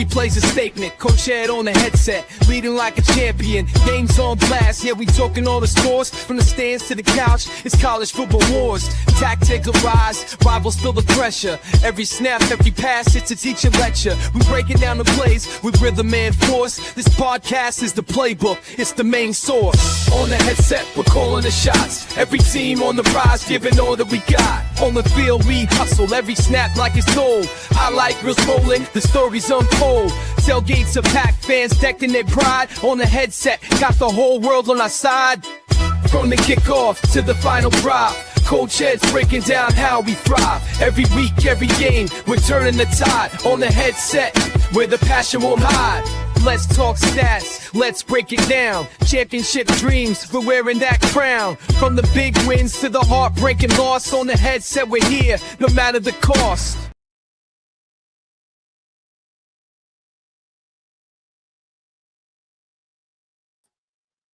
Every play's a statement, Coach Ed on the headset, leading like a champion. Games on blast, yeah, we talking all the scores. From the stands to the couch, it's college football wars. Tactics arise, rivals feel the pressure. Every snap, every pass, it's a teacher lecture. We breaking down the plays with rhythm and force. This podcast is the playbook, it's the main source. On the headset, we're calling the shots. Every team on the rise, giving all that we got. On the field, we hustle, every snap like it's told. Highlight reels rolling, the stories unfold. Tailgates are packed, fans decked in their pride. On the headset, got the whole world on our side. From the kickoff to the final drop, Coach Ed's breaking down how we thrive. Every week, every game, we're turning the tide. On the headset, where the passion won't hide. Let's talk stats, let's break it down. Championship dreams, we're wearing that crown. From the big wins to the heartbreaking loss. On the headset, we're here, no matter the cost.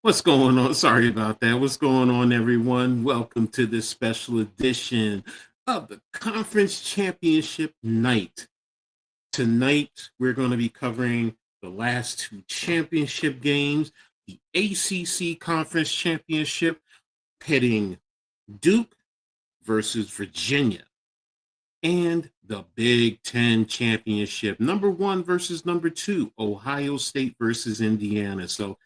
What's going on? Sorry about that. What's going on, everyone? Welcome to this special edition of the Conference Championship Night. Tonight, we're going to be covering the last two championship games, the ACC Conference Championship, pitting Duke versus Virginia, and the Big Ten Championship, number 1 versus number 2, Ohio State versus Indiana. So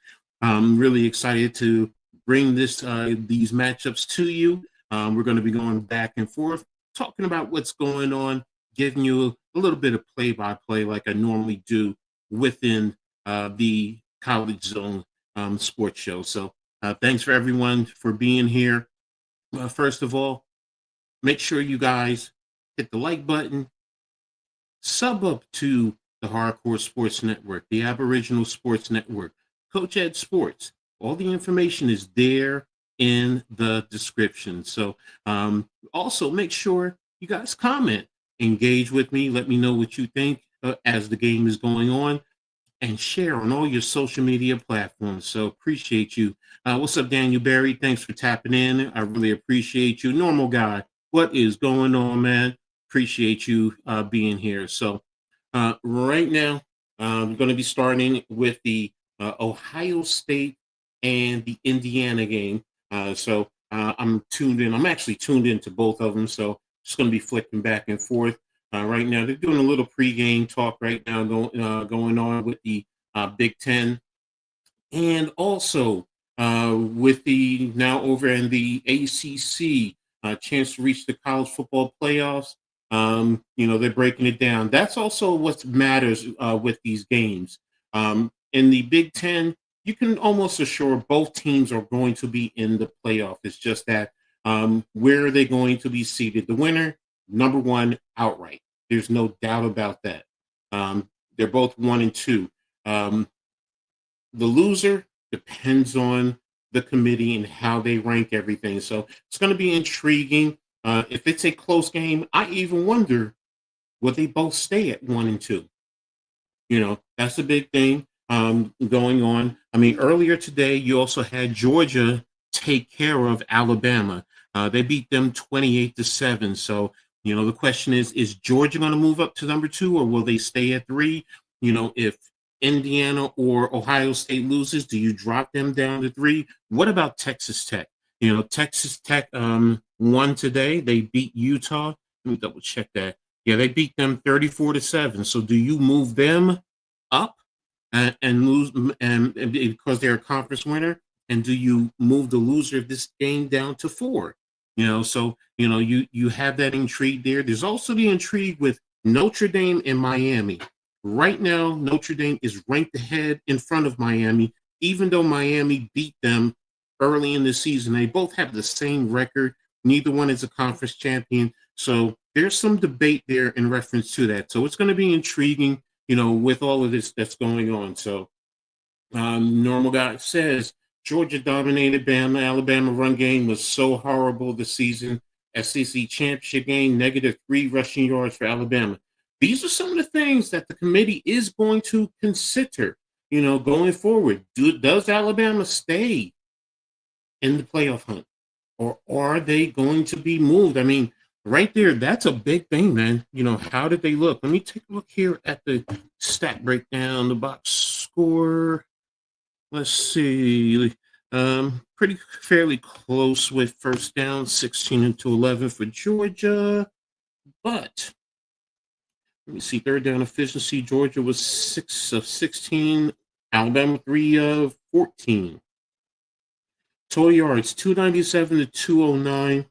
I'm really excited to bring these matchups to you. We're going to be going back and forth, talking about what's going on, giving you a little bit of play-by-play like I normally do within the College Zone sports show. So thanks for everyone for being here. First of all, make sure you guys hit the like button, sub up to the Hardcore Sports Network, the Aboriginal Sports Network, Coach Ed Sports. All the information is there in the description. So also make sure you guys comment, engage with me, let me know what you think as the game is going on, and share on all your social media platforms. So appreciate you. What's up, Daniel Berry? Thanks for tapping in. I really appreciate you. Normal Guy, what is going on, man? Appreciate you being here. So right now, I'm going to be starting with the Ohio State and the Indiana game. I'm tuned in. I'm actually tuned into both of them. So just going to be flicking back and forth. Right now, they're doing a little pregame talk right now going on with the Big Ten, and also with the now over in the ACC, chance to reach the college football playoffs. They're breaking it down. That's also what matters with these games. In the Big Ten, you can almost assure both teams are going to be in the playoff. It's just that where are they going to be seated? The winner, number 1, outright. There's no doubt about that. They're both 1 and 2. The loser depends on the committee and how they rank everything. So it's going to be intriguing. If it's a close game, I even wonder, will they both stay at 1 and 2? That's a big thing going on. I mean, earlier today, you also had Georgia take care of Alabama. They beat them 28-7. So, the question is Georgia going to move up to number 2, or will they stay at 3? If Indiana or Ohio State loses, do you drop them down to 3? What about Texas Tech? Texas Tech won today. They beat Utah. Let me double check that. Yeah, they beat them 34-7. So do you move them up and lose, and because they're a conference winner? And do you move the loser of this game down to 4? So you have that intrigue there. There's also the intrigue with Notre Dame and Miami. Right now, Notre Dame is ranked ahead in front of Miami, even though Miami beat them early in the season. They both have the same record. Neither one is a conference champion. So there's some debate there in reference to that. So it's going to be intriguing, with all of this that's going on. So Normal Guy says, Georgia dominated Bama. Alabama run game was so horrible this season. SEC championship game, -3 rushing yards for Alabama. These are some of the things that the committee is going to consider, going forward. Does Alabama stay in the playoff hunt, or are they going to be moved? I mean, right there, that's a big thing, man. How did they look? Let me take a look here at the stat breakdown, the box score. Let's see. Pretty fairly close with first down, 16-11 for Georgia. But let me see, third down efficiency. Georgia was 6 of 16. Alabama 3 of 14. Total yards 297 to 209.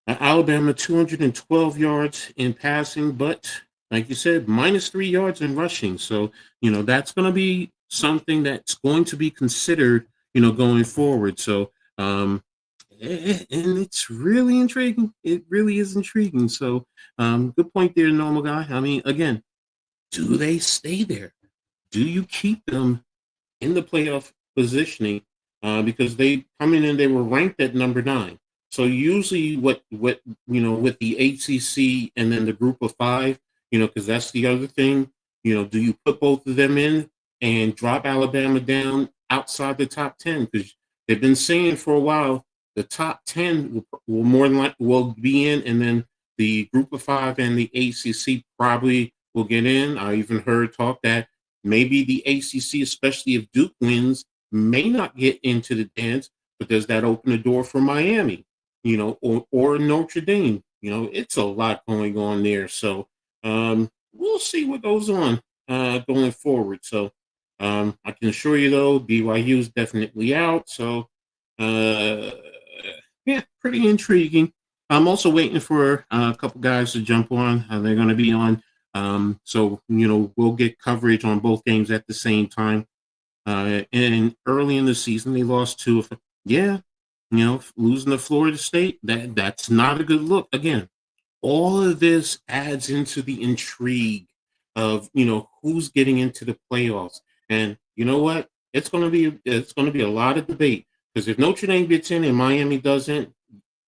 Alabama 212 yards in passing, but like you said, -3 yards in rushing. So, that's going to be something that's going to be considered, going forward. So, and it's really intriguing. It really is intriguing. So, good point there, normal guy. I mean, again, do they stay there? Do you keep them in the playoff positioning? Because they coming in, they were ranked at number 9. So usually, what with the ACC and then the group of 5, because that's the other thing. Do you put both of them in and drop Alabama down outside the top 10? Because they've been saying for a while the top 10 will more than likely will be in, and then the group of 5 and the ACC probably will get in. I even heard talk that maybe the ACC, especially if Duke wins, may not get into the dance, but does that open the door for Miami, or Notre Dame? It's a lot going on there. So we'll see what goes on going forward. So I can assure you, though, BYU is definitely out. So yeah, pretty intriguing. I'm also waiting for a couple guys to jump on. They're going to be on. So, we'll get coverage on both games at the same time. And early in the season, they lost to, losing to Florida State. That's not a good look. Again, all of this adds into the intrigue of, who's getting into the playoffs. And you know what? It's going to be a lot of debate, because if Notre Dame gets in and Miami doesn't,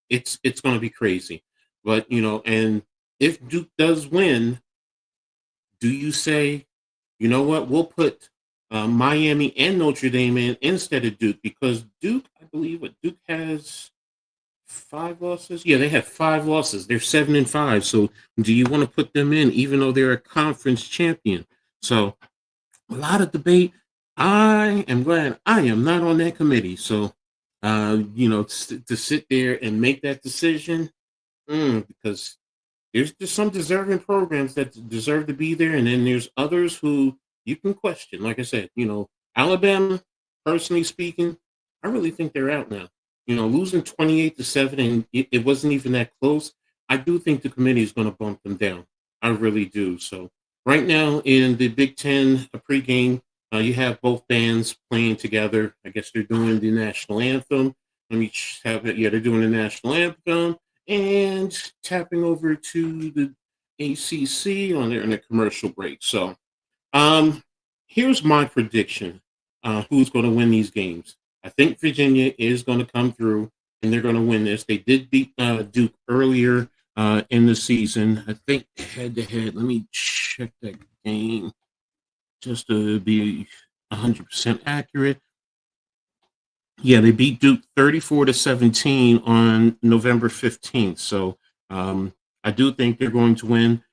it's going to be crazy. But, and if Duke does win, do you say, you know what, we'll put Miami and Notre Dame in instead of Duke? Because Duke, I believe, Duke has 5 losses. Yeah, they have 5 losses. They're 7-5. So do you want to put them in, even though they're a conference champion? So a lot of debate. I am glad I am not on that committee. So, to sit there and make that decision, because there's just some deserving programs that deserve to be there, and then there's others who you can question. Like I said, Alabama, personally speaking, I really think they're out now. Losing 28-7, and it wasn't even that close. I do think the committee is going to bump them down. I really do. So right now in the Big Ten pregame, you have both bands playing together. I guess they're doing the national anthem. Let me have it. Yeah, they're doing the national anthem and tapping over to the ACC on there in a commercial break. So, here's my prediction: who's going to win these games? I think Virginia is going to come through, and they're going to win this. They did beat Duke earlier in the season. I think head to head. Let me check that game just to be 100% accurate. Yeah, they beat Duke 34-17 on November 15th. So I do think they're going to win.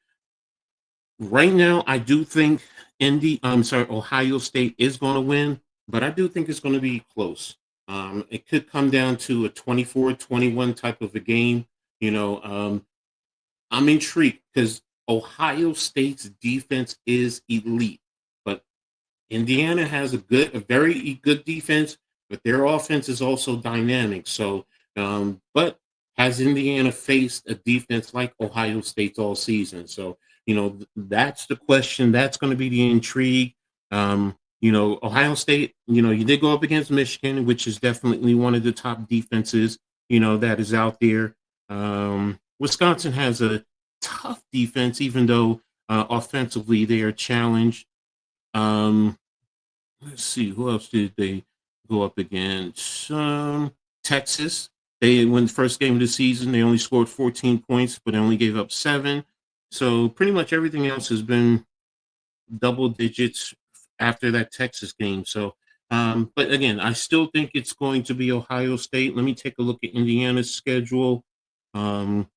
Right now, I do think Ohio State is going to win, but I do think it's going to be close. It could come down to a 24-21 type of a game. I'm intrigued because Ohio State's defense is elite, but Indiana has a very good defense, but their offense is also dynamic. So, but has Indiana faced a defense like Ohio State's all season? So, that's the question. That's going to be the intrigue. Ohio State, you did go up against Michigan, which is definitely one of the top defenses, that is out there. Wisconsin has a tough defense, even though offensively they are challenged. Let's see, who else did they go up against? Texas. They won the first game of the season. They only scored 14 points, but they only gave up 7. So pretty much everything else has been double digits after that Texas game. So, but again, I still think it's going to be Ohio State. Let me take a look at Indiana's schedule. Um,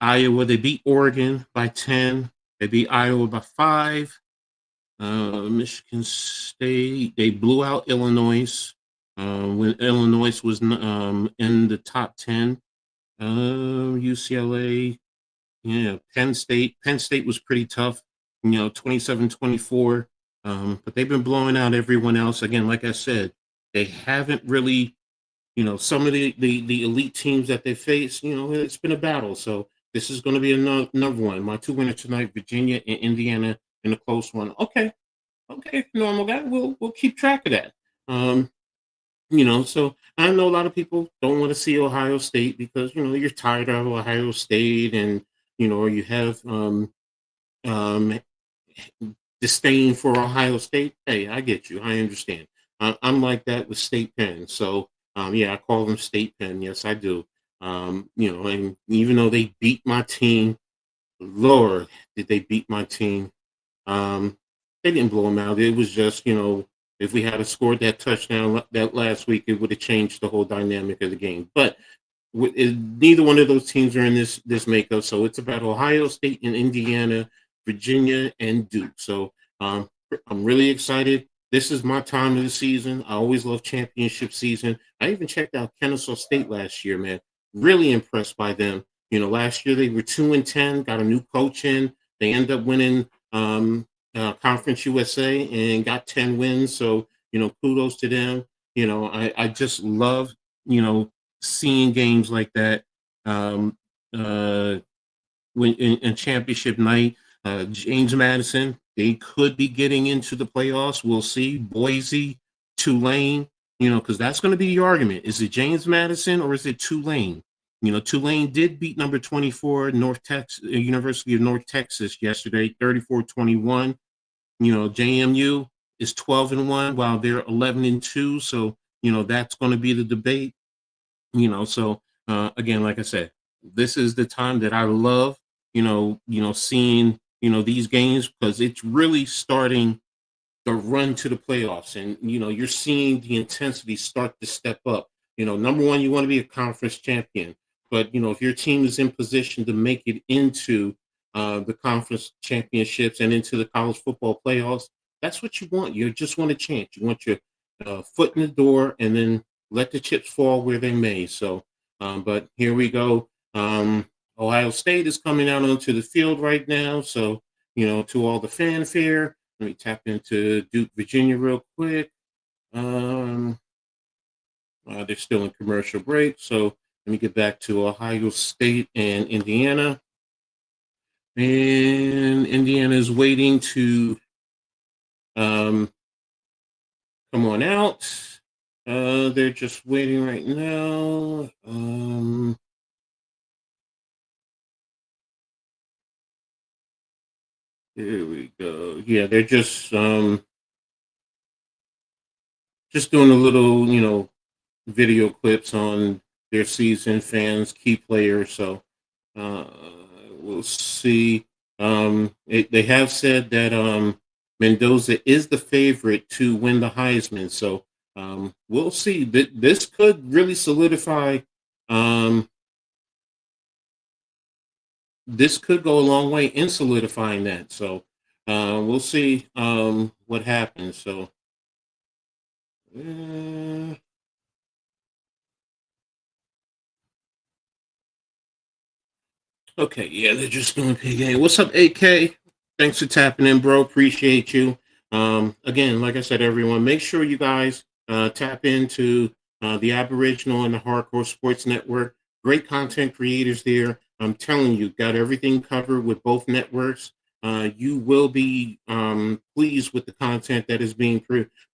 Iowa, they beat Oregon by 10. They beat Iowa by 5. Michigan State, they blew out Illinois when Illinois was in the top 10. UCLA, yeah, Penn State. Penn State was pretty tough, 27-24. But they've been blowing out everyone else. Again, like I said, they haven't really, some of the elite teams that they face, it's been a battle. So this is going to be another one. My two winners tonight, Virginia and Indiana, in a close one. Okay, normal guy. We'll keep track of that. So I know a lot of people don't want to see Ohio State because you're tired of Ohio State, and or you have um disdain for Ohio State. Hey, I get you. I understand. I'm like that with State Penn. So yeah, I call them State Penn. Yes, I do. And even though they beat my team, Lord, did they beat my team? They didn't blow them out. It was just, if we had scored that touchdown that last week, it would have changed the whole dynamic of the game. But neither one of those teams are in this makeup. So it's about Ohio State and Indiana, Virginia, and Duke. So I'm really excited. This is my time of the season. I always love championship season. I even checked out Kennesaw State last year, man. Really impressed by them. Last year they were 2-10, got a new coach in. They end up winning Conference USA and got 10 wins. So, kudos to them. I just love, seeing games like that. When in championship night, James Madison, they could be getting into the playoffs. We'll see. Boise, Tulane, because that's going to be the argument. Is it James Madison or is it Tulane? Tulane did beat number 24 University of North Texas yesterday, 34-21. JMU is 12-1 while they're 11-2. So, that's going to be the debate. So again, like I said, this is the time that I love, seeing, these games because it's really starting the run to the playoffs. And, you're seeing the intensity start to step up. Number one, you want to be a conference champion. But, if your team is in position to make it into the conference championships and into the college football playoffs, that's what you want. You just want a chance. You want your foot in the door and then let the chips fall where they may. So, but here we go. Ohio State is coming out onto the field right now. So, to all the fanfare, let me tap into Duke, Virginia real quick. They're still in commercial break. So let me get back to Ohio State and Indiana. And Indiana is waiting to come on out. They're just waiting right now. Here we go. Yeah, they're just doing a little, video clips on their season, fans, key players. So we'll see. They have said that Mendoza is the favorite to win the Heisman. So we'll see. This could really solidify. This could go a long way in solidifying that. So we'll see what happens. So. Okay, yeah, they're just doing PK. What's up, AK? Thanks for tapping in, bro. Appreciate you. Again, like I said, everyone, make sure you guys tap into the Aboriginal and the Hardcore Sports Network. Great content creators there. I'm telling you, got everything covered with both networks. You will be pleased with the content that is being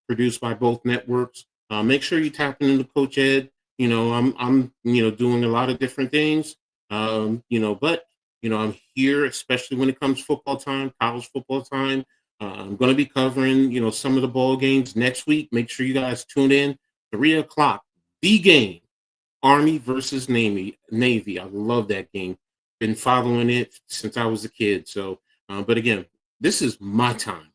produced by both networks. Make sure you tap into Coach Ed. I'm doing a lot of different things. But I'm here, especially when it comes football time, college football time. I'm going to be covering, some of the ball games next week. Make sure you guys tune in. 3:00, the game, Army versus Navy. I love that game. Been following it since I was a kid. So, but again, this is my time,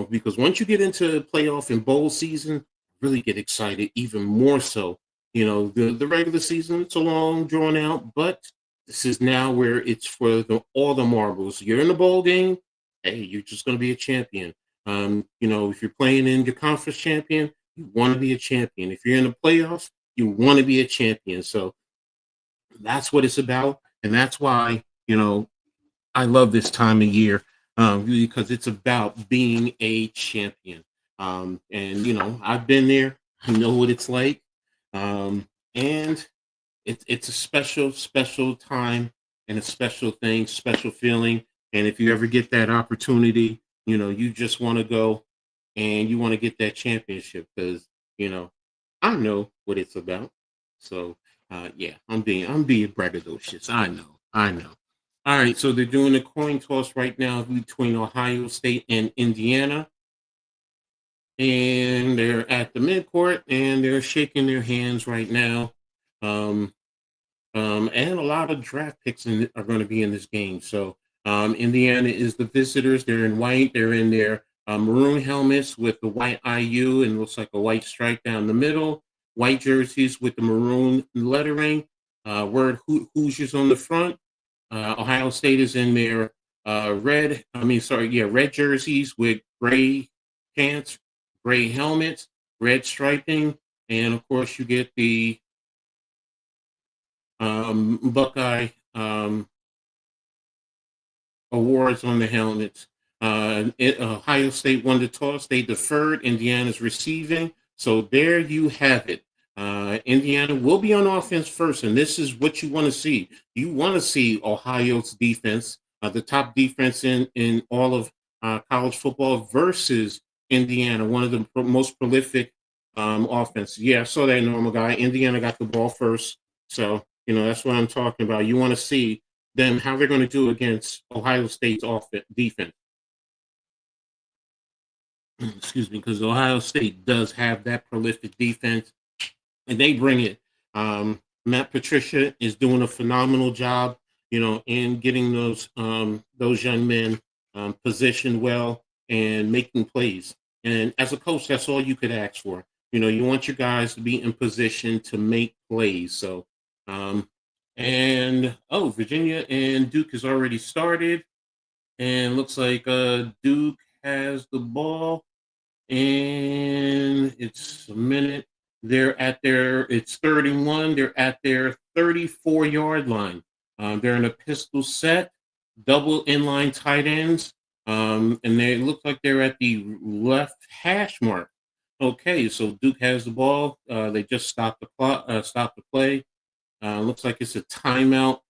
because once you get into playoff and bowl season, really get excited even more so. The regular season, it's a long, drawn out, but This is now where it's for all the marbles. You're in the bowl game, hey, you're just going to be a champion. If you're playing in your conference champion, you want to be a champion. If you're in the playoffs, you want to be a champion. So that's what it's about, and that's why I love this time of year because it's about being a champion. And I've been there. I know what it's like, and it's a special time and a special thing, special feeling. And if you ever get that opportunity, you just want to go and you want to get that championship because I know what it's about. So yeah, I'm being braggadocious. I know. All right, so they're doing a coin toss right now between Ohio State and Indiana. And they're at the midcourt and they're shaking their hands right now. Um, and a lot of draft picks are going to be in this game. So Indiana is the visitors. They're in white. They're in their maroon helmets with the white IU and looks like a white stripe down the middle. White jerseys with the maroon lettering. Word Hoosiers on the front. Ohio State is in their red jerseys with gray pants, gray helmets, red striping, and of course you get the Buckeye awards on the helmets. Ohio State won the toss. They deferred. Indiana's receiving. So there you have it. Indiana will be on offense first, and this is what you want to see. You want to see Ohio's defense, the top defense in all of college football, versus Indiana, one of the most prolific offenses. Yeah, I saw that, normal guy. Indiana got the ball first, so that's what I'm talking about. You want to see them how they're going to do against Ohio State's defense. Excuse me, because Ohio State does have that prolific defense, and they bring it. Matt Patricia is doing a phenomenal job, in getting those young men positioned well and making plays. And as a coach, that's all you could ask for. You want your guys to be in position to make plays. So, Virginia and Duke has already started, and looks like Duke has the ball, and it's a minute. It's 31. They're at their 34-yard line. They're in a pistol set, double inline tight ends, and they look like they're at the left hash mark. Okay, so Duke has the ball. They just stopped the play. Looks like it's a timeout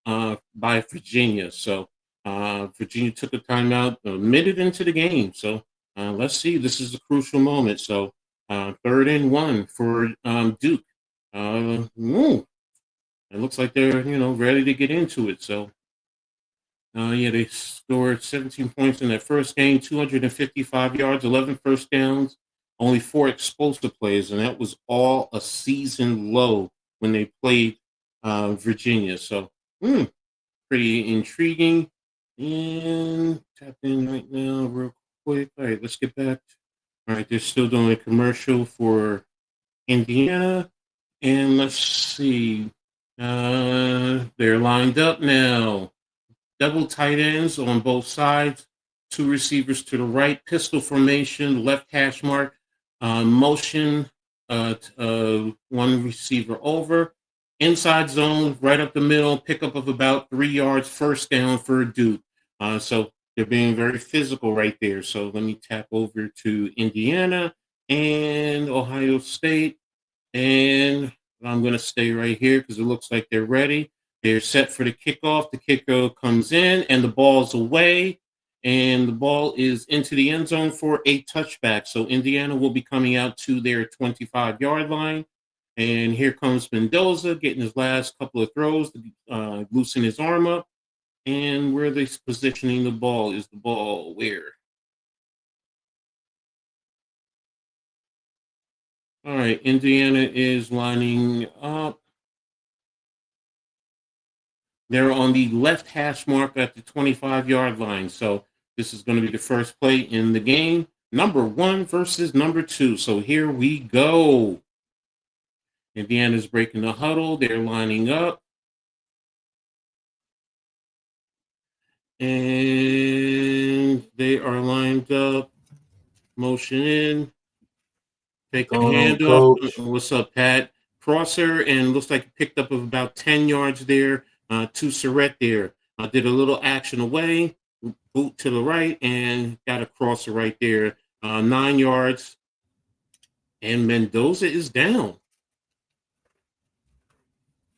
by Virginia. So Virginia took a timeout a minute into the game. So let's see. This is a crucial moment. So 3rd and 1 for Duke. It looks like they're ready to get into it. So they scored 17 points in their first game, 255 yards, 11 first downs, only 4 explosive plays, and that was all a season low when they played Virginia. So pretty intriguing. And tap in right now real quick. All right, let's get back. All right, they're still doing a commercial for Indiana. And let's see. They're lined up now. Double tight ends on both sides. 2 receivers to the right. Pistol formation, left hash mark. Motion, 1 receiver over. Inside zone, right up the middle. Pickup of about 3 yards. First down for Duke. So they're being very physical right there. So let me tap over to Indiana and Ohio State. And I'm going to stay right here because it looks like they're ready. They're set for the kickoff. The kicker comes in and the ball's away. And the ball is into the end zone for a touchback. So Indiana will be coming out to their 25-yard line. And here comes Mendoza getting his last couple of throws to loosen his arm up. And where are they positioning the ball? Is the ball where? All right, Indiana is lining up. They're on the left hash mark at the 25-yard line. So this is going to be the first play in the game. Number 1 versus number 2. So here we go. Indiana's breaking the huddle. They're lining up. And they are lined up. Motion in. Take the Going on, handoff. coach. What's up, Pat? Crosser, and looks like he picked up about 10 yards there to Surrett there. Did a little action away, boot to the right, and got a crosser right there. 9 yards, and Mendoza is down.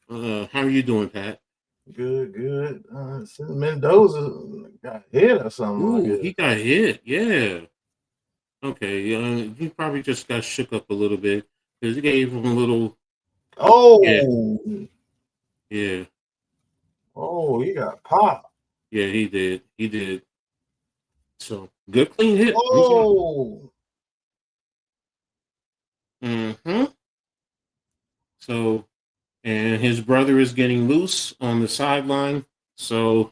How are you doing, Pat? Good. Since Mendoza got hit or something, I Ooh, guess. he got hit. Yeah. Okay. He probably just got shook up a little bit because he gave him a little. Oh, Yeah. oh, he got popped. Yeah, he did. He did. So good, clean hit. Oh, Mm-hmm. So, and his brother is getting loose on the sideline. So,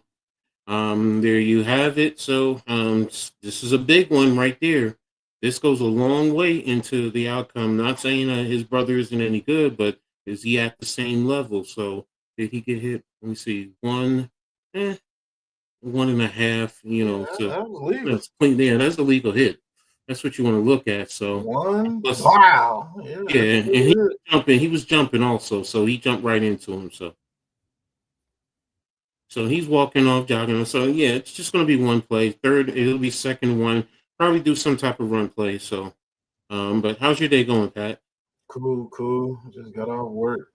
there you have it. So, this is a big one right there. This goes a long way into the outcome. Not saying that his brother isn't any good, but is he at the same level? So, did he get hit? Let me see. 1.5. yeah, So that was legal. that's clean. Yeah, that's a legal hit. That's what you want to look at. So, One. plus, Wow. Yeah, yeah, that's a and good hit. he was jumping also, so he jumped right into him. So he's walking off, jogging. So yeah, it's just gonna be one play. Third, it'll be second one. Probably do some type of run play. So, but how's your day going, Pat? Cool. Just got off work.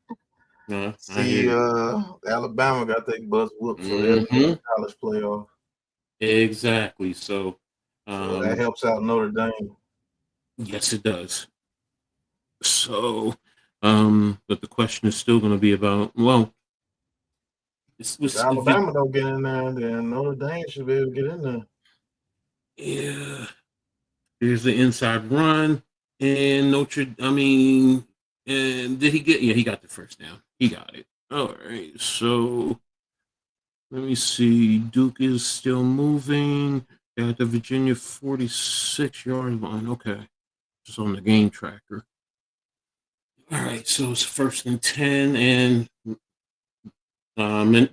I hear See, you. Alabama got their bus whooped, so they're in Mm-hmm. the college playoff. Exactly. So, So that helps out Notre Dame. yes, it does. So, but the question is still going to be about, well, If Alabama don't get in there, then Notre Dame should be able to get in there. yeah. Here's the inside run, and and did he get? Yeah, he got the first down. He got it. All right. So let me see. Duke is still moving. Got the Virginia 46-yard line. Okay, just on the game tracker. All right. So it's 1st and 10, and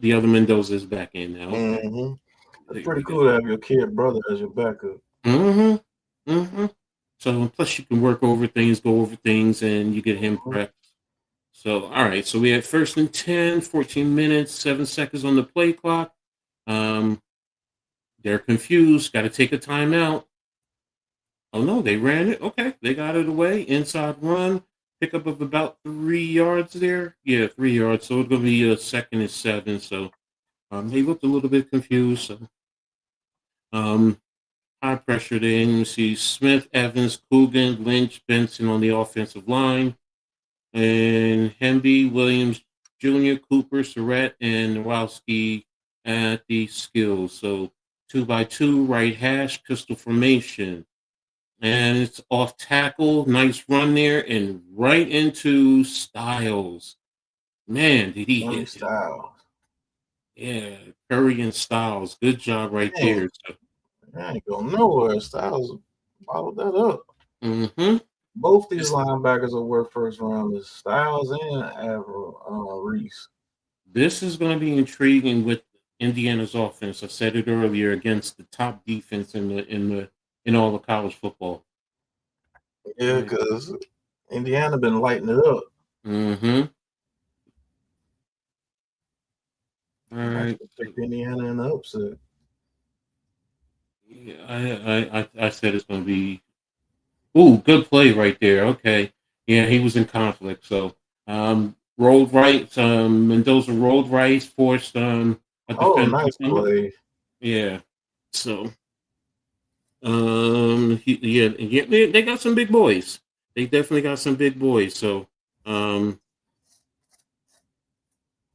the other Mendoza is back in now. Okay. Mm-hmm. It's pretty cool to have your kid brother as your backup. So plus you can work over things, go over things, and you get him prepped. So all right, so we had 1st and 10, 14 minutes, 7 seconds on the play clock. They're confused, got to take a timeout. Oh no, they ran it. Okay, they got it away. Inside run, pickup of about 3 yards there. Yeah, 3 yards. So it's gonna be a 2nd and 7. So they looked a little bit confused. So high pressure there. And you see Smith, Evans, Coogan, Lynch, Benson on the offensive line. And Hemby, Williams Jr., Cooper, Surrett, and Nowalski at the skills. So 2x2, right hash, pistol formation. And it's off tackle. Nice run there. And right into Styles. Man, did he hit Styles. Yeah, Curry and Styles. Good job right there. So, I ain't going nowhere. Styles followed that up. mm-hmm. Both these linebackers are worth first rounders, Styles and Reese. This is going to be intriguing with Indiana's offense. I said it earlier, against the top defense in all of college football. Yeah, because Indiana been lighting it up. Mm-hmm. All right. Pick Indiana in the upset. Yeah, I said it's going to be. Ooh, good play right there. Okay. Yeah, he was in conflict. So, rolled right. Mendoza rolled right, forced a defense. Nice play. Yeah. So, they got some big boys. They definitely got some big boys. So, number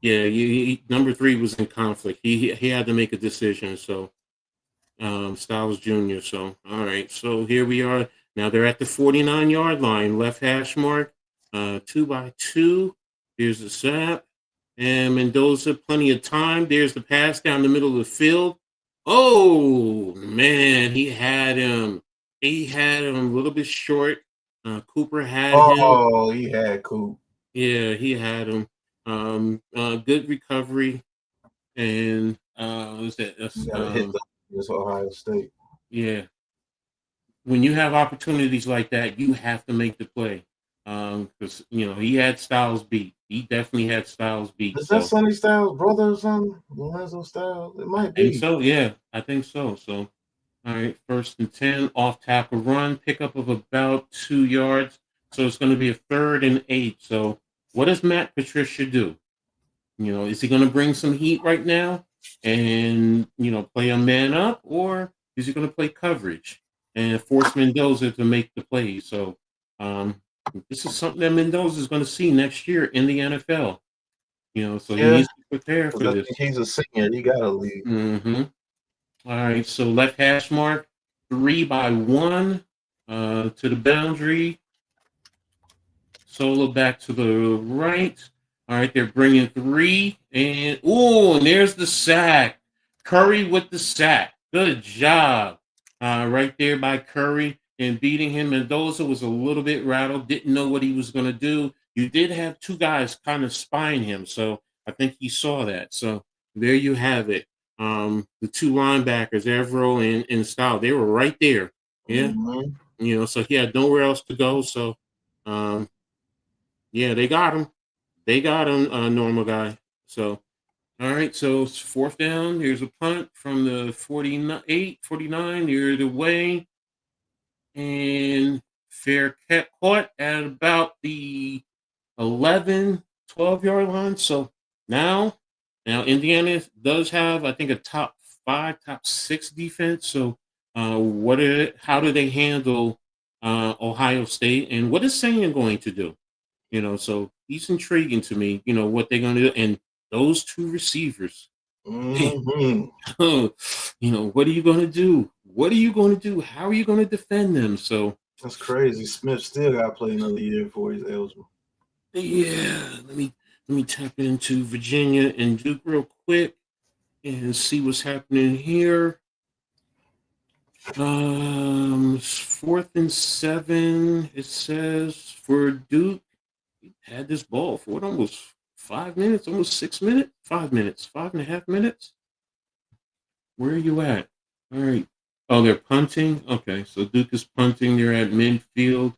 3 was in conflict. He had to make a decision. So, Styles Jr. So, all right. So here we are. Now they're at the 49-yard line, left hash mark, 2x2. Here's the snap. And Mendoza, plenty of time. There's the pass down the middle of the field. Oh, man, he had him. He had him a little bit short. Cooper had him. Oh, he had Coop. Yeah, he had him. Good recovery. And is that You gotta hit this Ohio State. yeah. When you have opportunities like that, you have to make the play. Because he had Styles beat. He definitely had Styles beat. Is that So Sonny Styles' brother or something? Lorenzo Styles? It I might think be. so. Yeah, I think so. So all right, 1st and 10, off tackle run, pickup of about 2 yards. So it's going to be a 3rd and 8. So what does Matt Patricia do? Is he going to bring some heat right now and play a man up, or is he going to play coverage and force Mendoza to make the plays? So um, this is something that Mendoza is going to see next year in the NFL. So he Yeah, needs to prepare because for I this. think he's a senior. He gotta leave. Mm-hmm. All right, so left hash mark, 3-by-1 to the boundary. Solo back to the right. All right, they're bringing 3. And there's the sack. Curry with the sack. Good job. Right there by Curry and beating him. Mendoza was a little bit rattled, didn't know what he was going to do. You did have 2 guys kind of spying him, so I think he saw that. So there you have it. The 2 linebackers, Evero and Style, they were right there. Yeah. Mm-hmm. So he had nowhere else to go. So, yeah, they got him. They got him, normal guy. So, all right. So it's 4th down. Here's a punt from the 49. You're the way. And fair caught at about the 11, 12-yard line. So now Indiana does have, I think, a top 5, top 6 defense. So how do they handle Ohio State, and what is Sagan going to do? So he's intriguing to me, what they're going to do. And those 2 receivers, Mm-hmm. what are you going to do? What are you going to do? How are you going to defend them? So That's crazy. Smith still got to play another year before he's eligible. yeah, let me tap into Virginia and Duke real quick and see what's happening here. 4th and 7. It says for Duke. He had this ball for what, almost 5 minutes, almost 6 minutes, 5 minutes, 5.5 minutes. Where are you at? All right. Oh, they're punting. Okay, so Duke is punting. They're at midfield.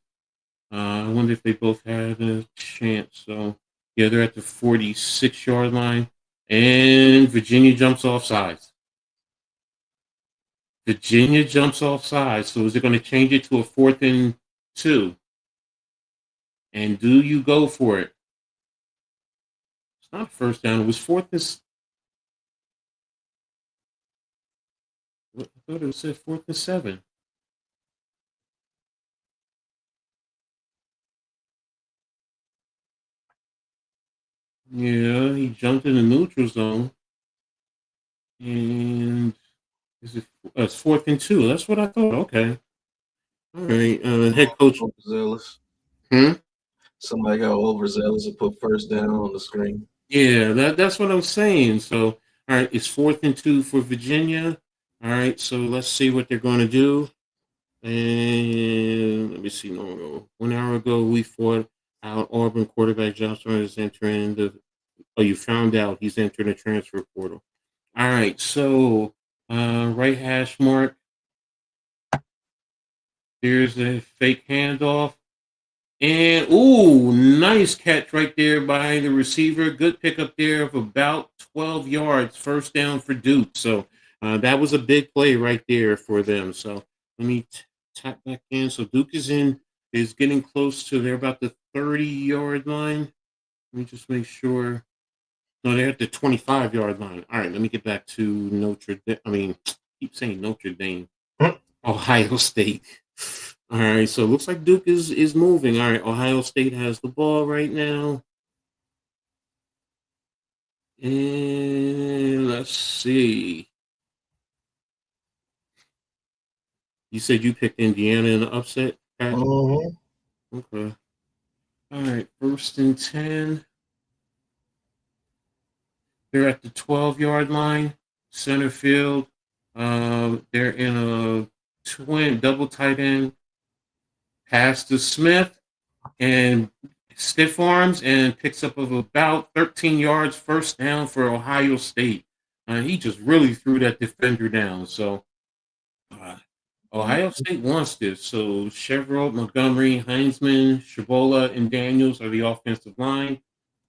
I wonder if they both had a chance. So yeah, they're at the 46-yard line, and Virginia jumps off sides. Virginia jumps off sides. So is it going to change it to a 4th and 2? And do you go for it? It's not 1st down. It was 4th and. I thought it said 4th and 7. Yeah, he jumped in the neutral zone, and it's 4th and 2. That's what I thought. Okay, all right. Head coach. Overzealous. Hmm? Somebody got overzealous and put 1st down on the screen. Yeah, that's what I'm saying. So, all right, it's 4th and 2 for Virginia. All right, so let's see what they're going to do. And let me see. No, 1 hour ago, we fought out Auburn quarterback Johnson is entering the. Oh, you found out he's entering the transfer portal. All right, so right hash mark. Here's a fake handoff. And, nice catch right there by the receiver. Good pickup there of about 12 yards. 1st down for Duke. So that was a big play right there for them. So let me tap back in. So Duke is getting close to, they're about the 30-yard line. Let me just make sure. No, they're at the 25-yard line. All right, let me get back to Notre Dame. I mean, keep saying Notre Dame. Ohio State. All right, so it looks like Duke is moving. All right, Ohio State has the ball right now. And let's see. You said you picked Indiana in the upset, Pat? Mm-hmm. Okay. All right, 1st and 10. They're at the 12-yard line, center field. They're in a double tight end. Pass to Smith and stiff arms and picks up of about 13 yards. 1st down for Ohio State. He just really threw that defender down. So uh, Ohio Mhm. State wants this. So Chevrolet, Montgomery, Heinzman, Shabola, and Daniels are the offensive line.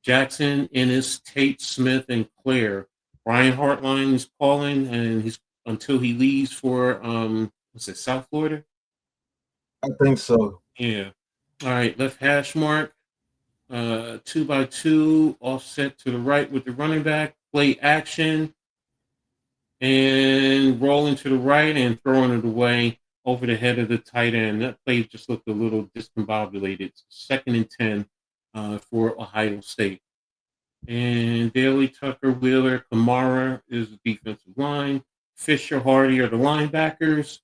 Jackson, Ennis, Tate, Smith, and Claire. Brian Hartline is calling, and he's until he leaves for what's it, South Florida? I think so. Yeah. All right, left hash mark. 2 by 2, offset to the right with the running back. Play action and rolling to the right and throwing it away over the head of the tight end. That play just looked a little discombobulated. 2nd and 10 for Ohio State. And Daly, Tucker, Wheeler, Kamara is the defensive line. Fisher, Hardy are the linebackers.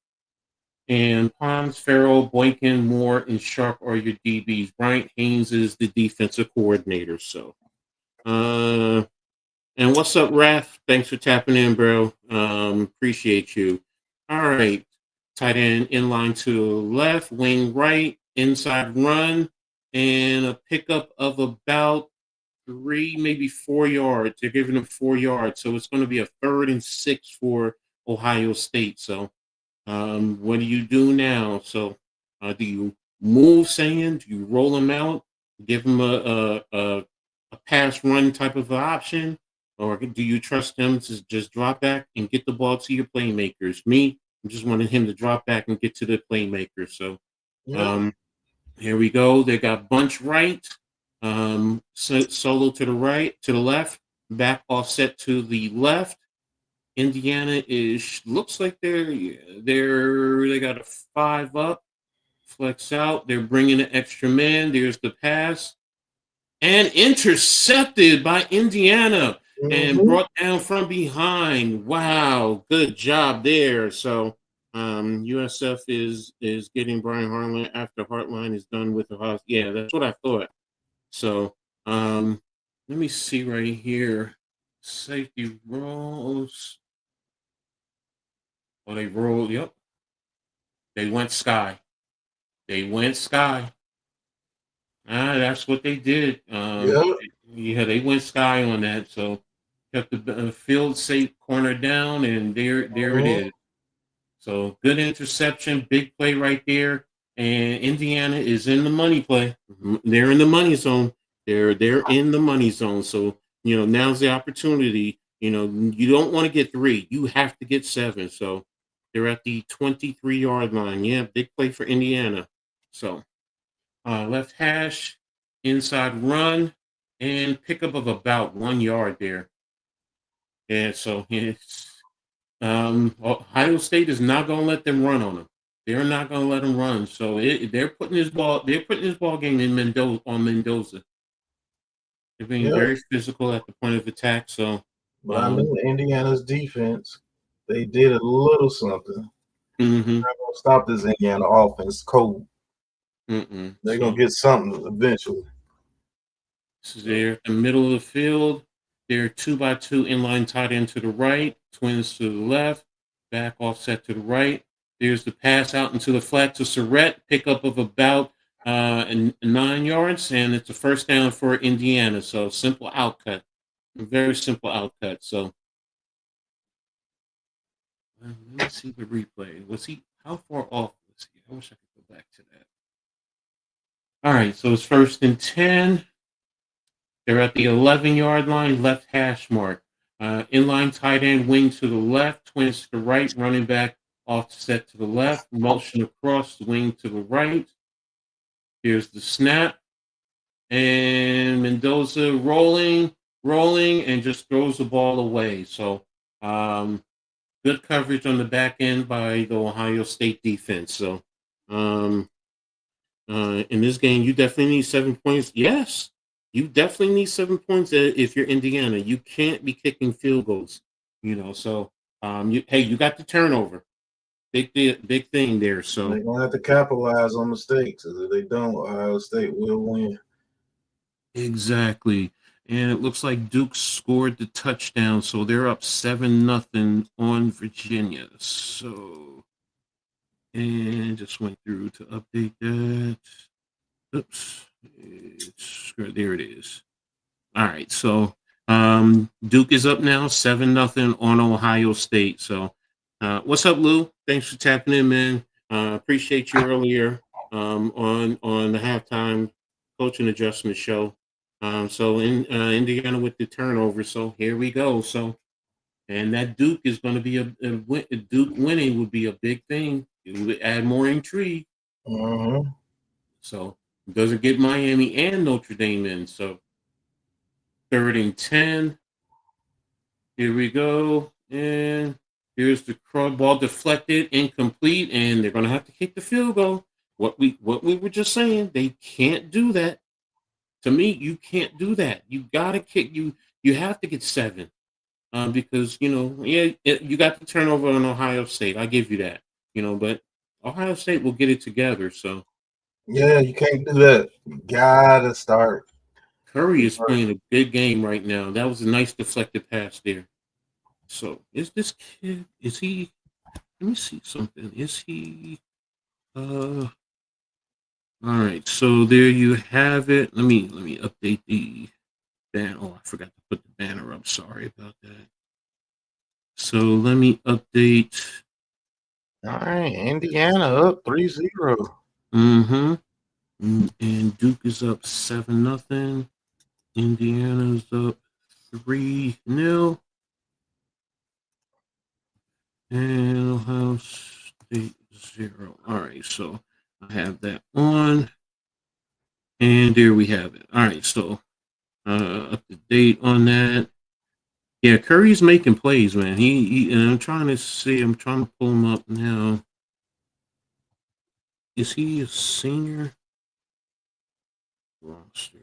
And Pons, Farrell, Boykin, Moore, and Sharp are your DBs. Bryant Haynes is the defensive coordinator. So, and what's up, Raf? Thanks for tapping in, bro. Appreciate you. All right. Tight end inline to the left, wing right, inside run, and a pickup of about 3, maybe 4 yards. They're giving them 4 yards. So it's going to be a 3rd and 6 for Ohio State. So what do you do now? So do you move Sand? Do you roll him out? Give him a pass run type of option? Or do you trust him to just drop back and get the ball to your playmakers? Me, I just wanted him to drop back and get to the playmakers. So Yeah. um, here we go. They got bunch right, solo to the right, to the left, back offset to the left. Indiana is looks like they got a 5 up, flex out. They're bringing an extra man. There's the pass and intercepted by Indiana and Mhm. brought down from behind. Wow, good job there. So USF is getting Brian Hartline after Hartline is done with the house. Yeah, that's what I thought. So let me see right here. Safety rolls. Oh, they rolled. Yep. They went sky. They went sky. That's what they did. Yeah. Yeah, they went sky on that. So kept the field safe corner down, and there it Mhm. is. So good interception, big play right there. And Indiana is in the money play. They're in the money zone. They're in the money zone. So now's the opportunity. You don't want to get 3. You have to get 7. So they're at the 23-yard line. Yeah, big play for Indiana. So left hash, inside run, and pickup of about 1 yard there. And so it's Ohio State is not going to let them run on them. They're not going to let them run. So they're putting this ball. They're putting this ball game in Mendoza. They're being Yeah. very physical at the point of attack. So, But I um, mean, Indiana's defense, they did a little something. mm-hmm, Not gonna stop this Indiana offense cold. mm-mm. They're gonna So get something eventually. this is there at the middle of the field. They're 2 by 2 inline tight end to the right, twins to the left, back offset to the right. There's the pass out into the flat to Surrett, pickup of about 9 yards, and it's a first down for Indiana. So simple outcut, a very simple outcut. So let me see the replay. Was he how far off was he? I wish I could go back to that. All right, so it's 1st and 10. They're at the 11-yard line, left hash mark. Inline tight end, wing to the left, twins to the right, running back offset to the left, motion across, the wing to the right. Here's the snap. And Mendoza rolling, and just throws the ball away. So good coverage on the back end by the Ohio State defense. So um, in this game, you definitely need 7 points. Yes, you definitely need 7 points if you're Indiana. You can't be kicking field goals. So you got the turnover. Big thing there. So They're gonna have to capitalize on mistakes. If they don't, Ohio State will win. exactly. And it looks like Duke scored the touchdown, so they're up 7-0 on Virginia. So and just went through to update that. Oops. There it is. All right. So Duke is up now, 7-0 on Ohio State. So, what's up, Lou? Thanks for tapping in, man. Appreciate you earlier on the halftime coaching adjustment show. So in Indiana with the turnover. So here we go. So and that Duke is going to be a Duke winning would be a big thing. It would add more intrigue. Mm-hmm. So it doesn't get Miami and Notre Dame in. So 3rd and 10. Here we go. And here's the ball deflected, incomplete, and they're going to have to kick the field goal. What we were just saying, they can't do that. To me, you can't do that. You got to kick. You have to get 7. Because you got the turnover on Ohio State. I give you that. But Ohio State will get it together. So Yeah, you can't do that. You gotta start. Curry is playing a good game right now. That was a nice deflected pass there. So is this kid? Is he? Let me see something. Is he? All right. So there you have it. Let me update the banner. Oh, I forgot to put the banner up. Sorry about that. So let me update. All right, Indiana up 3-0. Mm-hmm. And Duke is up 7-0. Indiana's up 3-0. And Ohio State 0. All right, so I have that on. And there we have it. All right, so up to date on that. Yeah, Curry's making plays, man. He and I'm trying to pull him up now. Is he a senior? Roster.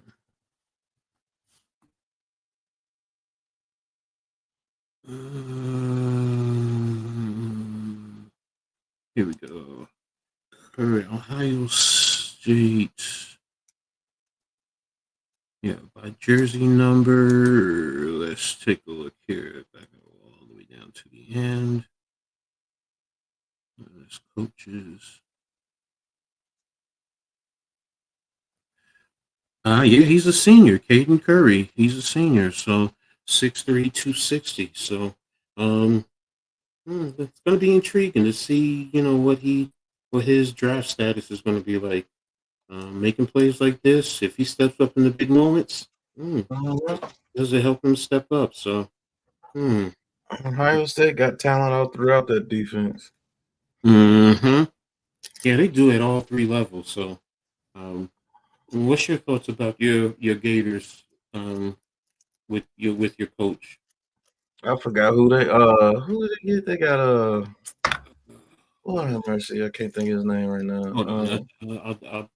Here we go. Curry, Ohio State. Yeah, by jersey number. Let's take a look here. Back all the way down to the end. There's coaches. Yeah, he's a senior. Caden Curry. He's a senior. So 6'3", 260. So it's gonna be intriguing to see, what his draft status is gonna be like. Making plays like this, if he steps up in the big moments, does it help him step up? So, Ohio State got talent all throughout that defense. yeah, they do at all 3 levels. So, what's your thoughts about your Gators with your coach? I forgot who did they get? They got Lord have mercy, I can't think of his name right now. Hold on,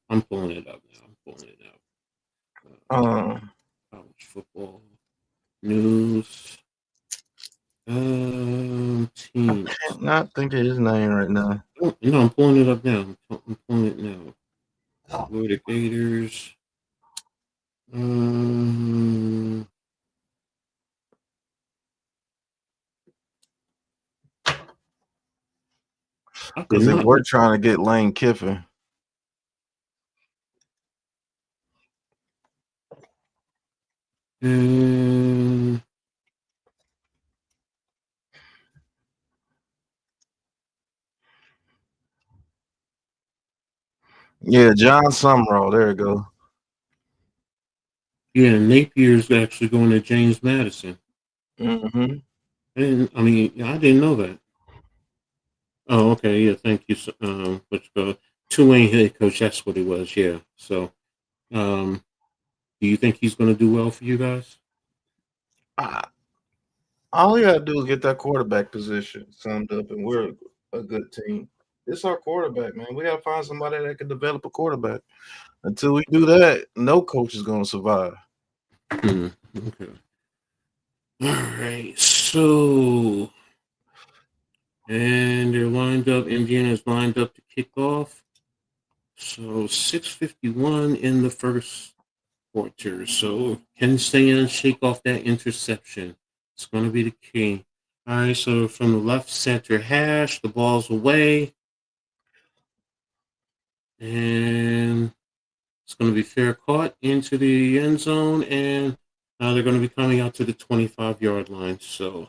I'm pulling it up now. I'm pulling it up. College football news. Team. I can't not think of his name right now. Oh, I'm pulling it up now. I'm pulling it now. Florida Gators. Because they were trying to get Lane Kiffin. Yeah, John Summerall. There you go. Yeah, Napier's actually going to James Madison. Mm-hmm. I didn't know that. Oh, okay. Yeah, thank you. Tulane head coach. That's what he was. Yeah. So, do you think he's going to do well for you guys? All you gotta do is get that quarterback position summed up, and we're a good team. It's our quarterback, man. We gotta find somebody that can develop a quarterback. Until we do that, no coach is gonna survive. Okay. All right. So, and they're lined up. Indiana's lined up to kick off. So 6:51 in the first quarter. So can Stan shake off that interception? It's going to be the key. All right. So from the left center hash, the ball's away, and it's going to be fair caught into the end zone, and Now they're going to be coming out to the 25-yard line. So,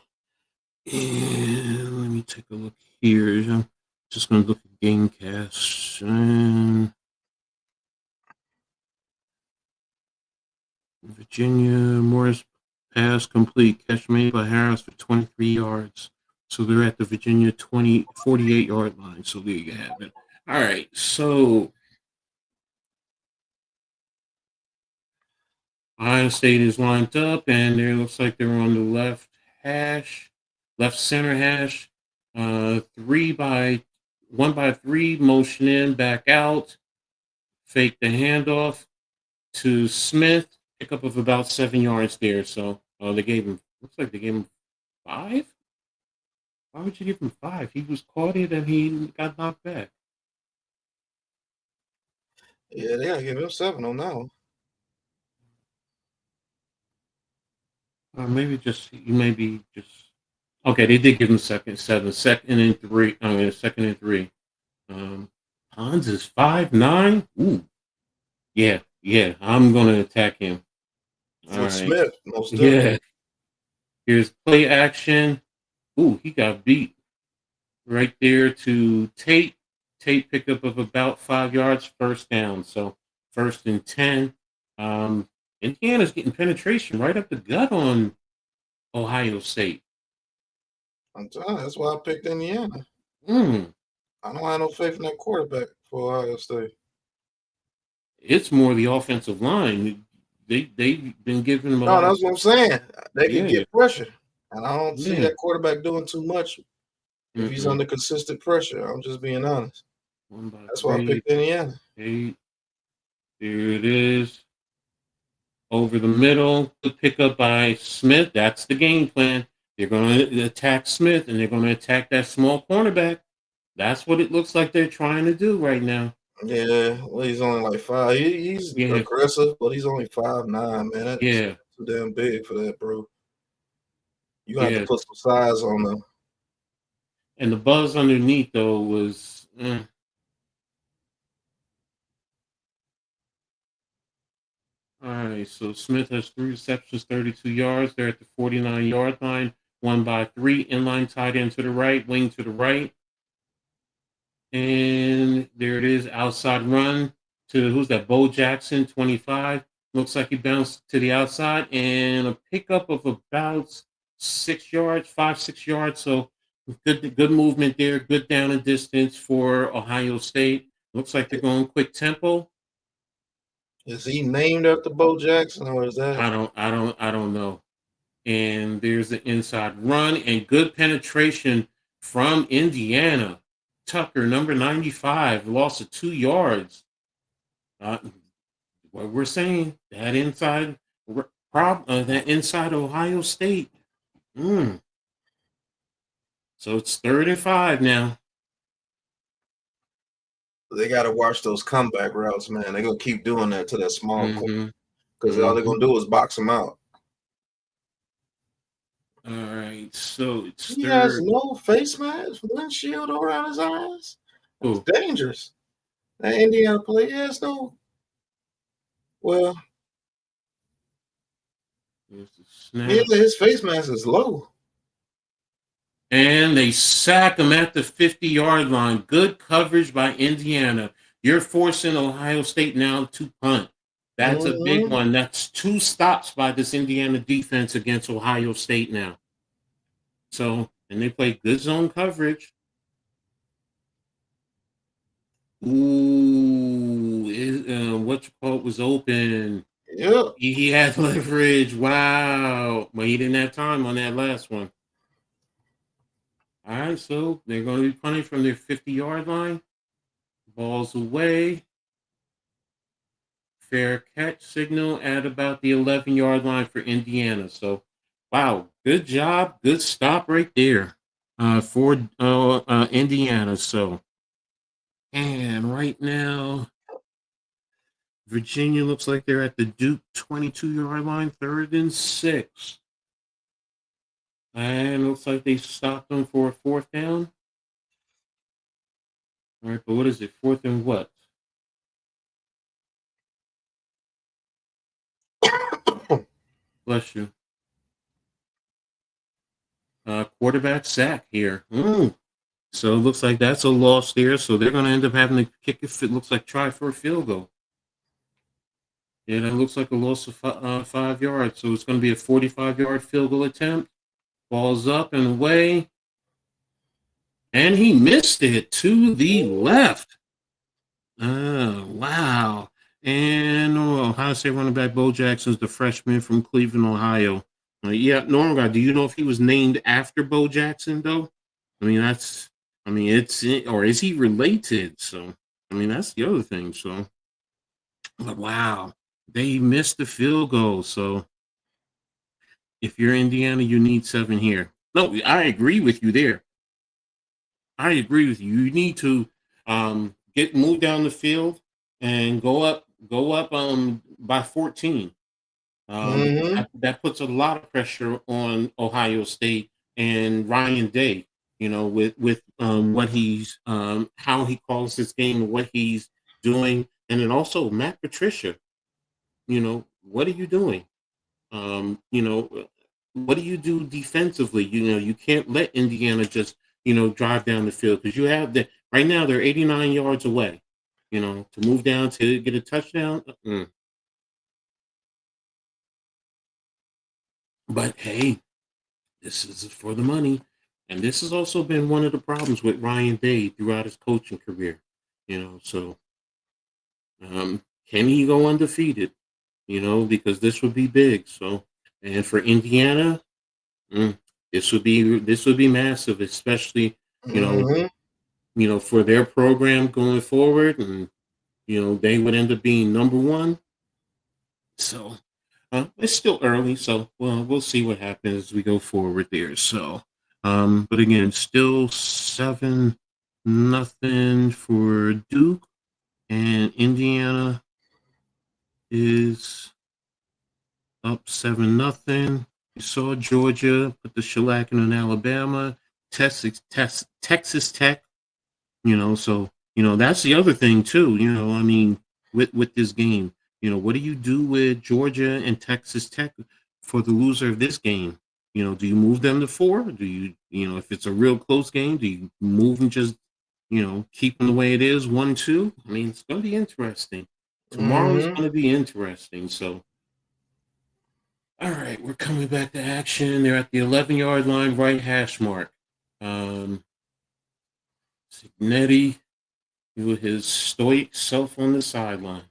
and let me take a look here. I'm just going to look at Gamecast. And Virginia Morris pass complete. Catch made by Harris for 23 yards. So they're at the Virginia 48-yard line. So there you have it. All right. So Ohio State is lined up, and it looks like they're on the left center hash. 1 by 3, motion in, back out, fake the handoff to Smith, pickup of about 7 yards there. So looks like they gave him 5. Why would you give him 5? He was caught it and he got knocked back. Yeah, they gotta give him 7 on that one. Maybe just okay. They did give him second and 3. Second and 3. Hans is 5'9". Ooh, yeah. I'm gonna attack him. All right. Smith, most definitely. Yeah. Here's play action. Ooh, he got beat right there to Tate. Tate pickup of about 5 yards, first down. So 1st and 10. Indiana's getting penetration right up the gut on Ohio State. I'm telling you, that's why I picked Indiana. I don't have no faith in that quarterback for Ohio State. It's more the offensive line. They've been giving them No, that's what I'm saying. They can get pressure. And I don't see that quarterback doing too much if he's under consistent pressure. I'm just being honest. That's why I picked Indiana. 8. There it is. Over the middle. Good pickup by Smith. That's the game plan. They're going to attack Smith, and they're going to attack that small cornerback. That's what it looks like they're trying to do right now. Yeah, well, he's only like 5. He's aggressive, but he's only 5'9", man. That's too damn big for that, bro. You have to put some size on them. And the buzz underneath, though, was... All right, so Smith has 3 receptions, 32 yards. They're at the 49-yard line. 1 by 3, inline tight end to the right, wing to the right. And there it is, outside run to, who's that, Bo Jackson, 25. Looks like he bounced to the outside, and a pickup of about 6 yards, 5-6 yards. So good movement there, good down and distance for Ohio State. Looks like they're going quick tempo. Is he named after Bo Jackson, or is that? I don't know. And there's the inside run and good penetration from Indiana. Tucker, number 95, loss of 2 yards. What we're saying, that inside Ohio State. So it's 3rd and 5 now. They got to watch those comeback routes, man. They're going to keep doing that to that small corner because all they're going to do is box them out. All right, so it's he has no face mask, windshield around his eyes. It's dangerous. That Indiana player has no. Well, his face mask is low. And they sack him at the 50-yard line. Good coverage by Indiana. You're forcing Ohio State now to punt. That's a big one. That's 2 stops by this Indiana defense against Ohio State now. So, and they play good zone coverage. Ooh, what you call it was open. Yeah. He had leverage. Wow. But he didn't have time on that last one. All right, so they're going to be punting from their 50-yard line. Ball's away. Fair catch signal at about the 11-yard line for Indiana. So, wow, good job. Good stop right there for Indiana. So, and right now, Virginia looks like they're at the Duke 22-yard line, 3rd and 6. And it looks like they stopped them for a 4th down. All right, but what is it? 4th and what? Bless you. Quarterback sack here. So it looks like that's a loss there. So they're going to end up having to kick it. It looks like try for a field goal. Yeah, that looks like a loss of 5 yards. So it's going to be a 45-yard field goal attempt. Ball's up and away. And he missed it to the left. Oh, wow. And Ohio State running back Bo Jackson's the freshman from Cleveland, Ohio. Yeah, Norm guy, do you know if he was named after Bo Jackson, though? It's, or is he related? So, that's the other thing. So, but wow, they missed the field goal. So, if you're Indiana, you need 7 here. No, I agree with you there. I agree with you. You need to get moved down the field and go up by 14. Because that puts a lot of pressure on Ohio State and Ryan Day, with what he's how he calls this game, what he's doing, and then also Matt Patricia. What are you doing? What do you do defensively? You can't let Indiana just drive down the field because you have right now they're 89 yards away. To move down to get a touchdown. But hey, this is for the money. And this has also been one of the problems with Ryan Day throughout his coaching career. So can he go undefeated? Because this would be big. So, and for Indiana, this would be massive, especially for their program going forward, and they would end up being number 1. So it's still early, so we'll see what happens as we go forward there. So, but again, still 7-0 for Duke, and Indiana is up 7-0. You saw Georgia put the shellacking on Alabama, Texas Tech. So that's the other thing too. With this game. What do you do with Georgia and Texas Tech for the loser of this game? Do you move them to 4? Do you, if it's a real close game, do you move and just, keep them the way it is, 1-2? It's going to be interesting. Tomorrow's going to be interesting. So, all right, we're coming back to action. They're at the 11-yard line, right hash mark. Signetti with his stoic self on the sideline.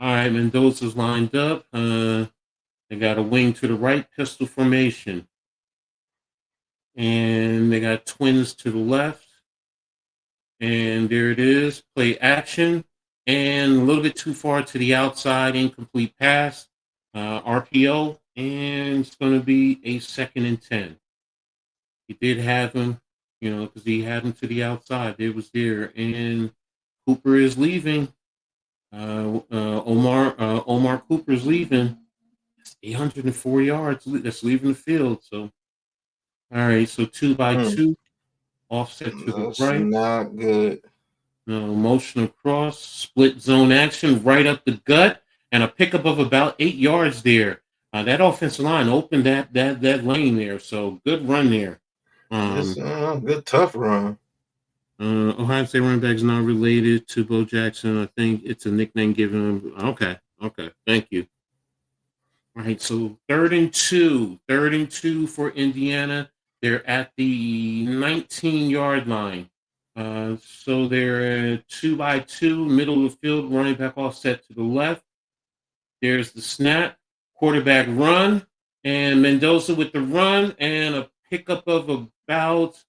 All right, Mendoza's lined up. They got a wing to the right, pistol formation. And they got twins to the left. And there it is, play action. And a little bit too far to the outside, incomplete pass, RPO. And it's going to be a 2nd and 10. He did have him, because he had him to the outside. It was there. And Cooper is leaving. Omar Cooper's leaving. That's 804 yards. That's leaving the field. So, all right. So 2 by 2, offset to the right. Not good. Motion across, split zone action, right up the gut, and a pickup of about 8 yards there. That offensive line opened that lane there. So good run there. Good tough run. Ohio State running back is not related to Bo Jackson. I think it's a nickname given him. Okay. Thank you. All right, so 3rd and 2 for Indiana. They're at the 19-yard line. So they're 2 by 2, middle of the field, running back offset to the left. There's the snap, quarterback run, and Mendoza with the run and a pickup of about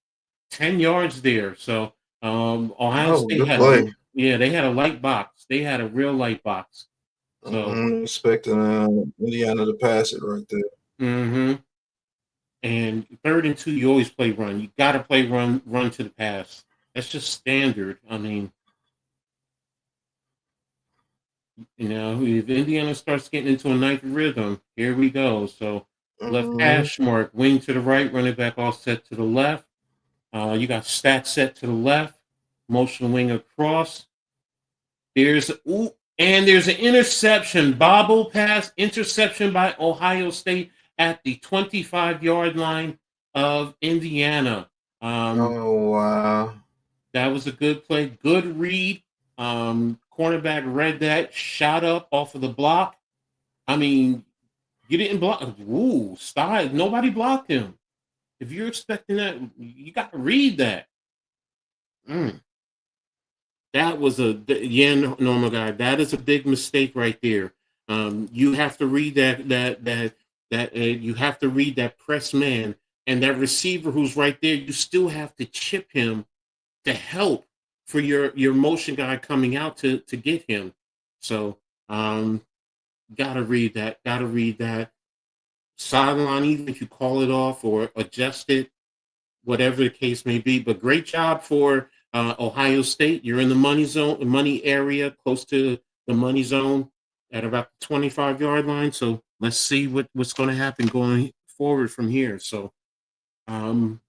10 yards there. So Ohio State they had a light box. They had a real light box. So I'm expecting Indiana to pass it right there. And 3rd and 2, you always play run. You got to play run to the pass. That's just standard. If Indiana starts getting into a nice rhythm, here we go. So left hash mark, wing to the right, running back offset to the left. You got stack set to the left, motion wing across. There's And there's an interception, bobble pass, interception by Ohio State at the 25-yard line of Indiana. Oh wow. That was a good play, good read. Cornerback read that, shot up off of the block. I mean, you didn't block. Ooh, style. Nobody blocked him. If you're expecting that, you got to read that. Mm. That was normal guy. That is a big mistake right there. You have to read you have to read that press man and that receiver who's right there. You still have to chip him to help for your motion guy coming out to get him. So gotta read that. Gotta read that sideline, even if you call it off or adjust it, whatever the case may be. But great job for Ohio State. You're in the money zone, money area, close to the money zone at about the 25-yard line. So let's see what's going to happen going forward from here. So again,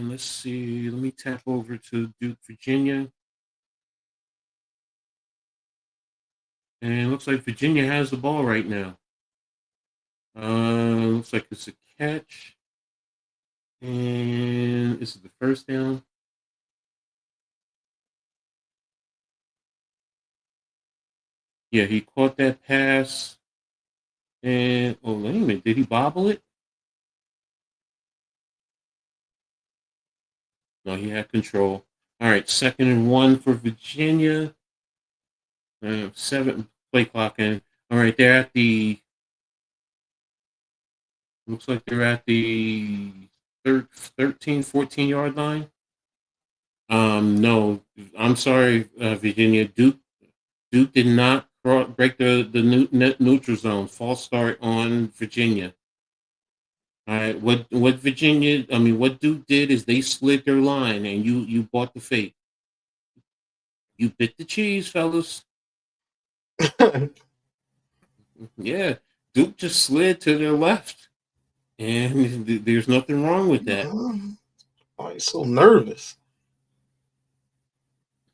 let's see. Let me tap over to Duke, Virginia. And it looks like Virginia has the ball right now. Looks like it's a catch. And this is the first down. Yeah, he caught that pass. And, oh, wait a minute. Did he bobble it? No, he had control. All right, 2nd and 1 for Virginia. 7 play clock in. All right, they're at the, looks like they're at the 13, 14-yard line. No, I'm sorry, Virginia. Duke did not break the neutral zone. False start on Virginia. All right, what Duke did is they slid their line, and you bought the fake. You bit the cheese, fellas. Yeah, Duke just slid to their left, and there's nothing wrong with that. Why are you so nervous?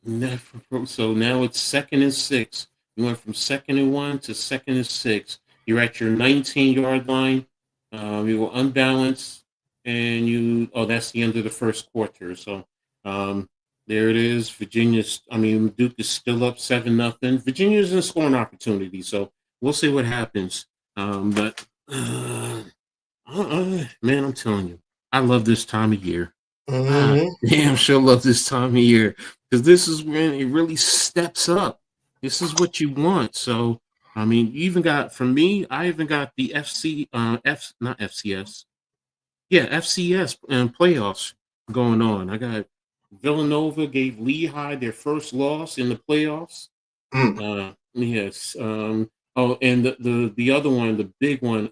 So now it's 2nd and 6. You went from 2nd and 1 to 2nd and 6. You're at your 19-yard line. You were unbalanced, and that's the end of the first quarter. So there it is. Duke is still up 7-0. Virginia's in a scoring opportunity, so we'll see what happens. Man, I'm telling you, I love this time of year. Damn sure love this time of year because this is when it really steps up. This is what you want. So, I even even got the FCS playoffs going on. I got Villanova gave Lehigh their first loss in the playoffs. Yes. And the other one, the big one,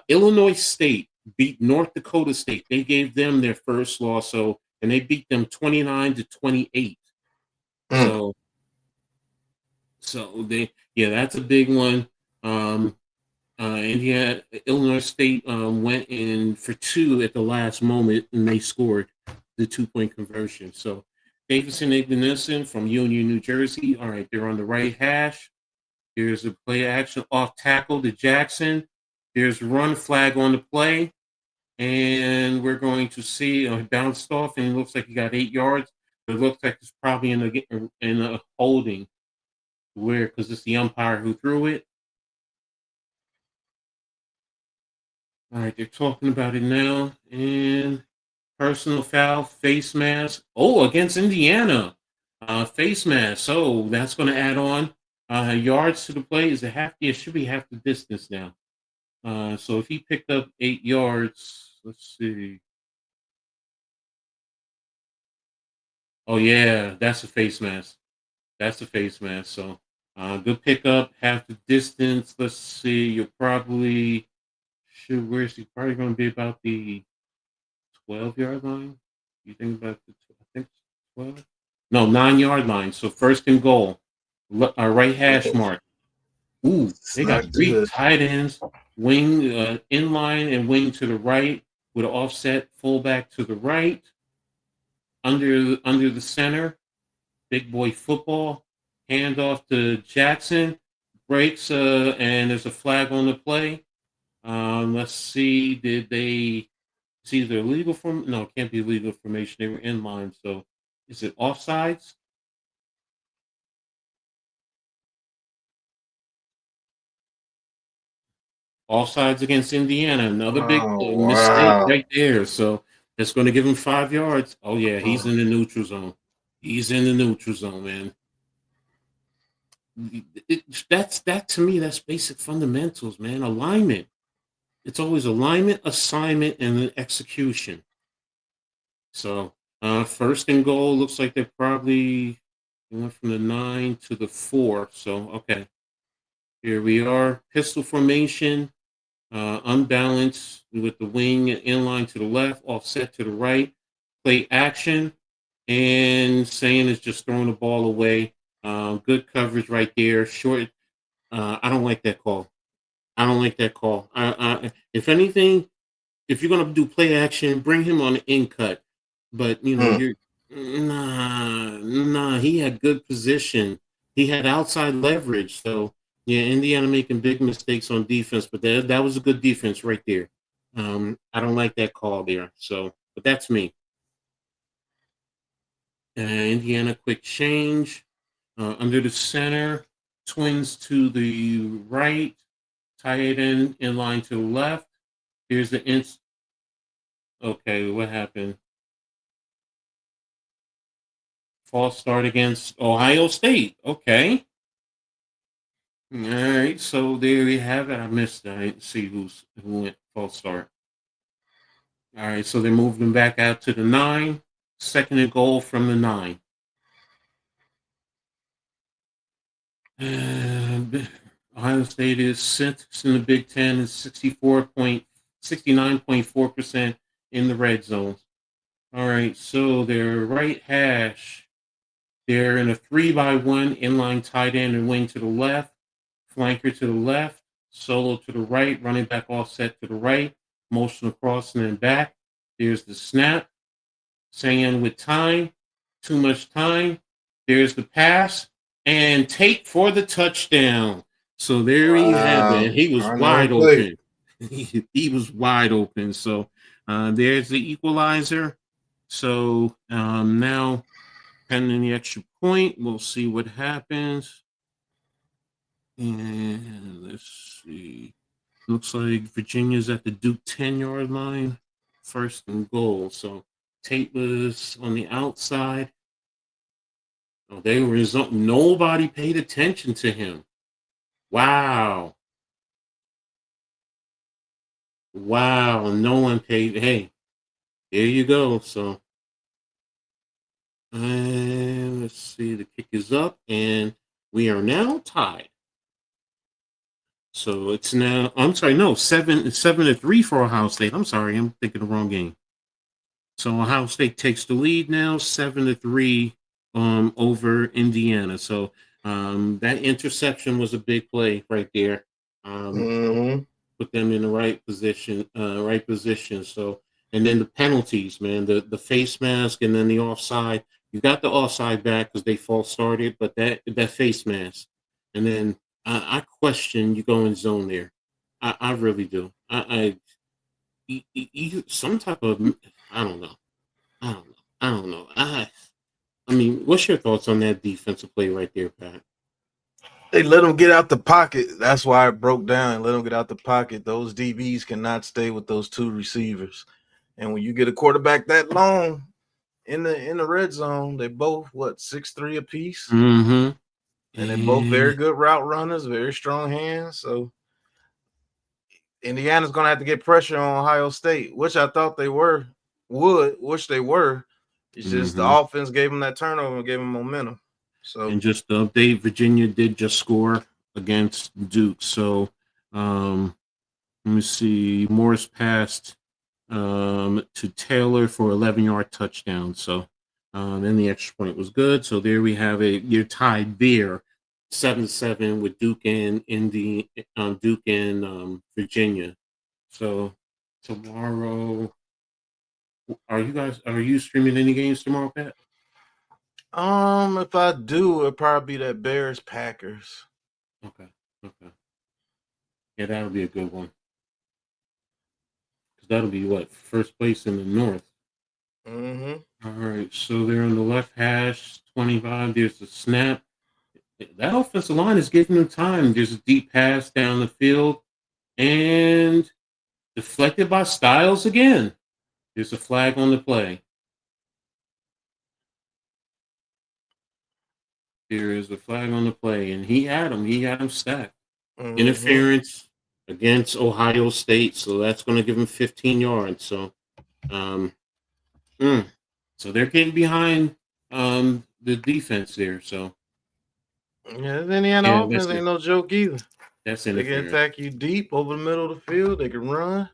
Illinois State beat North Dakota State. They gave them their first loss, and they beat them 29-28. That's a big one. Illinois State went in for 2 at the last moment, and they scored the 2-point conversion. So Davidson Ignason from Union, New Jersey. All right, they're on the right hash. Here's a play action off tackle to Jackson. There's run flag on the play. And we're going to see bounced off, and it looks like he got 8 yards. But it looks like it's probably in a holding, because it's the umpire who threw it. All right, they're talking about it now. And personal foul, face mask. Oh, against Indiana, face mask. So that's going to add on yards to the play. Is it half? It should be half the distance now. So if he picked up 8 yards. Let's see. Oh, yeah, that's a face mask. That's a face mask. So good pickup, half the distance. Let's see. You're probably where's he probably going to be about the 12-yard line? You think about I think 12? No, 9-yard line. So 1st and goal. Right hash mark. Ooh, they got 3 tight ends, wing inline and wing to the right. With an offset fullback to the right, under the center, big boy football. Handoff to Jackson. Breaks, and there's a flag on the play. Let's see. Did they? It's either legal from no, it can't be legal formation. They were in line. So is it offsides? Offsides against Indiana. Another big Oh mistake wow! right there. So it's going to give him 5 yards. Oh yeah, he's in the neutral zone. He's in the neutral zone, man. That's that to me. That's basic fundamentals, man. Alignment. It's always alignment, assignment, and then execution. So first and goal looks like they probably went from the 9 to the 4. So okay, here we are. Pistol formation. Unbalanced with the wing inline to the left, offset to the right, play action, and Saying is just throwing the ball away. Good coverage right there. Short. I don't like that call. I don't like that call. If anything, if you're gonna do play action, bring him on the in cut. But you're nah. He had good position. He had outside leverage. So yeah, Indiana making big mistakes on defense, but that was a good defense right there. I don't like that call there. So, but that's me. Indiana quick change under the center, twins to the right, tight end in line to the left. Here's the ins. Okay, what happened? False start against Ohio State. Okay. All right. So there we have it. I missed that. I didn't see who went false start. All right. So they moved him back out to the 9. Second and goal from the 9. Ohio State is sixth in the Big Ten is 69.4% in the red zone. All right. So their right hash. They're in a 3-by-1 inline tight end and wing to the left, flanker to the left, solo to the right, running back offset to the right, motion across and then back. There's the snap, saying with time, too much time. There's the pass, and take for the touchdown. So there he had Wow! it. He was I know wide play. open. He was wide open. So there's the equalizer. So now, pending the extra point, we'll see what happens. And let's see. Looks like Virginia's at the Duke 10-yard line. First and goal. So Tate was on the outside. Oh, they were nobody paid attention to him. Wow. Wow. No one paid. Hey, there you go. So and let's see. The kick is up, and we are now tied. So it's now, I'm sorry, no, 7-3 for Ohio State. I'm sorry, I'm thinking the wrong game. So Ohio State takes the lead now, 7-3 over Indiana. So that interception was a big play right there. Put them in the right position. So, and then the penalties, man, the face mask and then the offside. You got the offside back because they false started, but that face mask, and then I question you go in zone there. I really do. Some type of I don't know. I don't know. I mean, what's your thoughts on that defensive play right there, Pat? They let them get out the pocket. That's why it broke down. Let them get out the pocket. Those DBs cannot stay with those two receivers. And when you get a quarterback that long in the red zone, they both 6'3" apiece. Mm-hmm. And they're both very good route runners, very strong hands. So Indiana's gonna have to get pressure on Ohio State, which I thought they were. Which they were. It's just the offense gave them that turnover and gave them momentum. So, and just to update, Virginia did just score against Duke. So let me see. Morris passed to Taylor for 11-yard touchdown. So then the extra point was good. So there we have it. You're tied there, 7-7 with Duke and Duke and Virginia. So tomorrow, are you streaming any games tomorrow, Pat? If I do, it'd probably be that Bears Packers. Okay. Yeah, that'll be a good one. Because that'll be what? First place in the North. Mm-hmm. All right. So they're on the left hash, 25. There's the snap. That offensive line is giving them time. There's a deep pass down the field and deflected by Styles again. There's a flag on the play. There is a flag on the play, and he had him. He had him stacked. Mm-hmm. Interference against Ohio State, so that's going to give him 15 yards. So, so they're getting behind the defense there. So, Yeah, the Indiana offense ain't no joke either. That's They can interference. attack you deep over the middle of the field. They can run.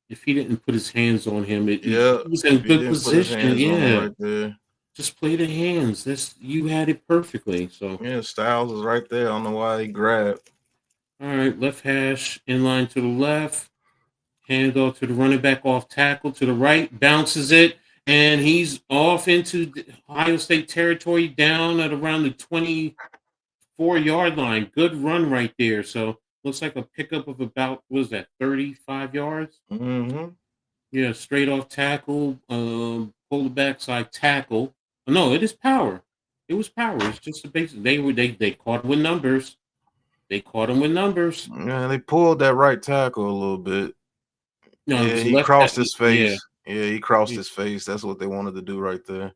If he didn't put his hands on him, he was in if he good didn't position. Put his hands on him Yeah, right there. just play the hands. You had it perfectly. So yeah, Styles is right there. I don't know why he grabbed. All right, left hash in line to the left. Handoff to the running back off tackle to the right, bounces it, and he's off into the Ohio State territory down at around the 24-yard line. Good run right there. So looks like a pickup of about, what is that, 35 yards? Mm-hmm. Yeah, straight off tackle, pull the backside tackle. No, it is power. It was power. It's just the basic. They caught with numbers. They caught him with numbers. Yeah, they pulled that right tackle a little bit. No, Yeah, he crossed his face. Yeah, he crossed his face. That's what they wanted to do right there.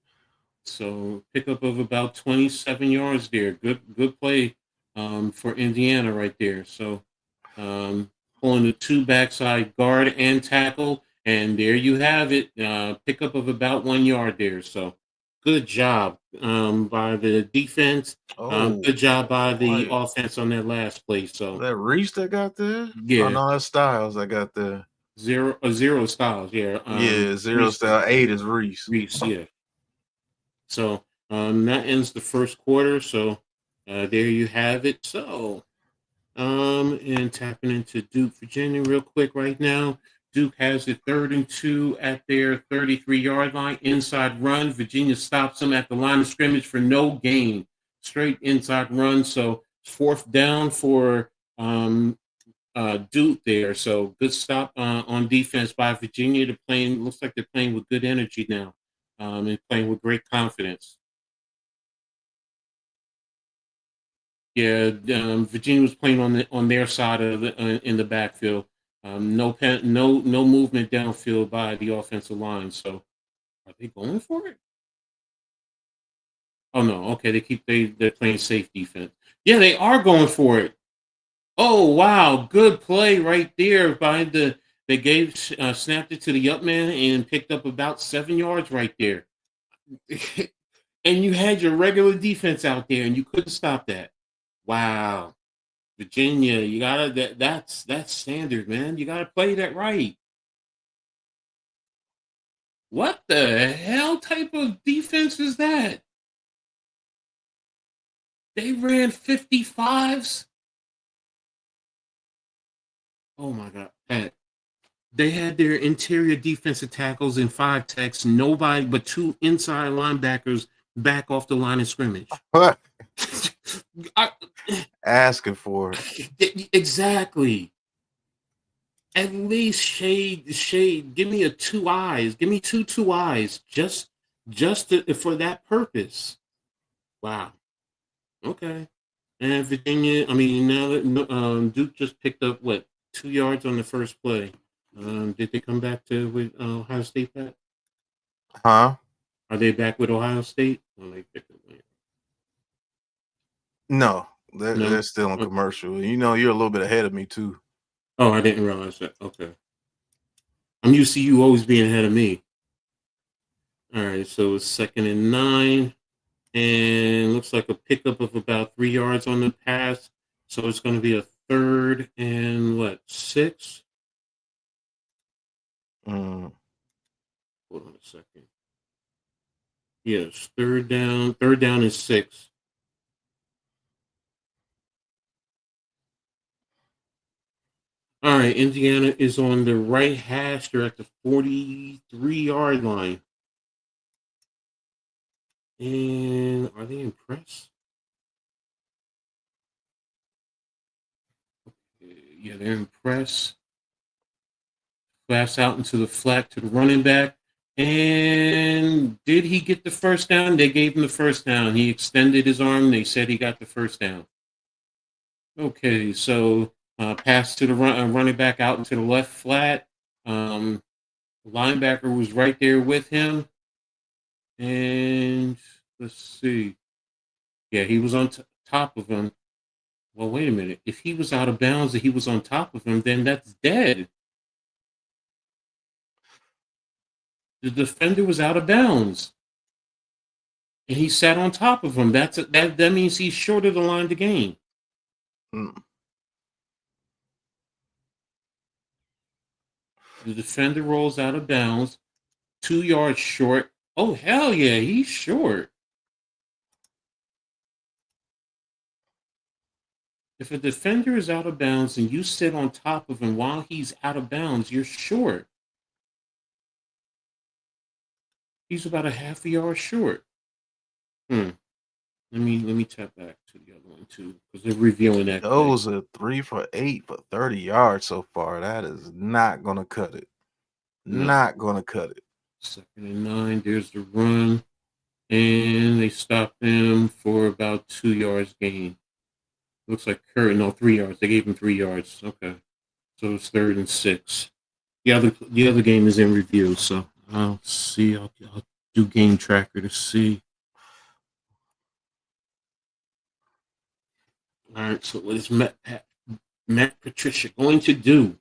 So pickup of about 27 yards there. Good play for Indiana right there. So pulling the two backside guard and tackle, and there you have it. Pickup of about 1 yard there. So good job by the defense. Good job by the offense on that last play. So that Reese that got there? Yeah. Oh no, that's Styles that got there. Zero Styles, yeah. Zero Styles. 8 is Reese. Reese, yeah. So that ends the first quarter. So there you have it. So and tapping into Duke, Virginia, real quick right now. Duke has it 3rd and 2 at their 33-yard line. Inside run. Virginia stops them at the line of scrimmage for no gain. Straight inside run. So 4th down for Duke there. So good stop on defense by Virginia. Looks like they're playing with good energy now and playing with great confidence. Yeah, Virginia was playing on their side of in the backfield. No movement downfield by the offensive line. So are they going for it? Oh no, okay. They're playing safe defense. Yeah, they are going for it. Oh wow, good play right there by they snapped it to the up man and picked up about 7 yards right there. And you had your regular defense out there and you couldn't stop that. Wow. Virginia, you gotta that's standard, man. You gotta play that right. What the hell type of defense is that? They ran 55s. Oh my god, Pat. They had their interior defensive tackles and 5 techs, nobody but 2 inside linebackers back off the line of scrimmage. Asking for it. Exactly. At least shade. Give me 2 eyes. Give me two eyes. Just for that purpose. Wow. Okay. And Virginia, I mean, now that Duke just picked up 2 yards on the first play. Did they come back with Ohio State back? Huh? Are they back with Ohio State? Oh, they picked up. No, they're still in commercial. You know, you're a little bit ahead of me too. Oh, I didn't realize that. Okay. I'm used to you always being ahead of me. All right, so it's 2nd and 9. And looks like a pickup of about 3 yards on the pass. So it's going to be a 3rd and 6? Hold on a second. Yes, 3rd down. 3rd down is 6. All right, Indiana is on the right hash. They're at the 43-yard line. And are they impressed? Yeah, they're impressed. Pass out into the flat to the running back. And did he get the first down? They gave him the first down. He extended his arm. They said he got the first down. Okay, so pass to the running back out into the left flat. Linebacker was right there with him. And let's see. Yeah, he was on top of him. Well, wait a minute. If he was out of bounds and he was on top of him, then that's dead. The defender was out of bounds. And he sat on top of him. That means he's short of the line of the game. Mm. The defender rolls out of bounds, 2 yards short. Oh, hell yeah, he's short. If a defender is out of bounds and you sit on top of him while he's out of bounds, you're short. He's about a half a yard short. Let me tap back to the other one too, because they're reviewing that. Those are 3 for 8 for 30 yards so far. That is not gonna cut it. No. Not gonna cut it. 2nd and 9. There's the run, and they stopped him for about 2 yards gain. Looks like 3 yards. They gave him 3 yards. Okay, so it's 3rd and 6. The other game is in review, so I'll see. I'll do game tracker to see. All right. So what is Matt Patricia going to do?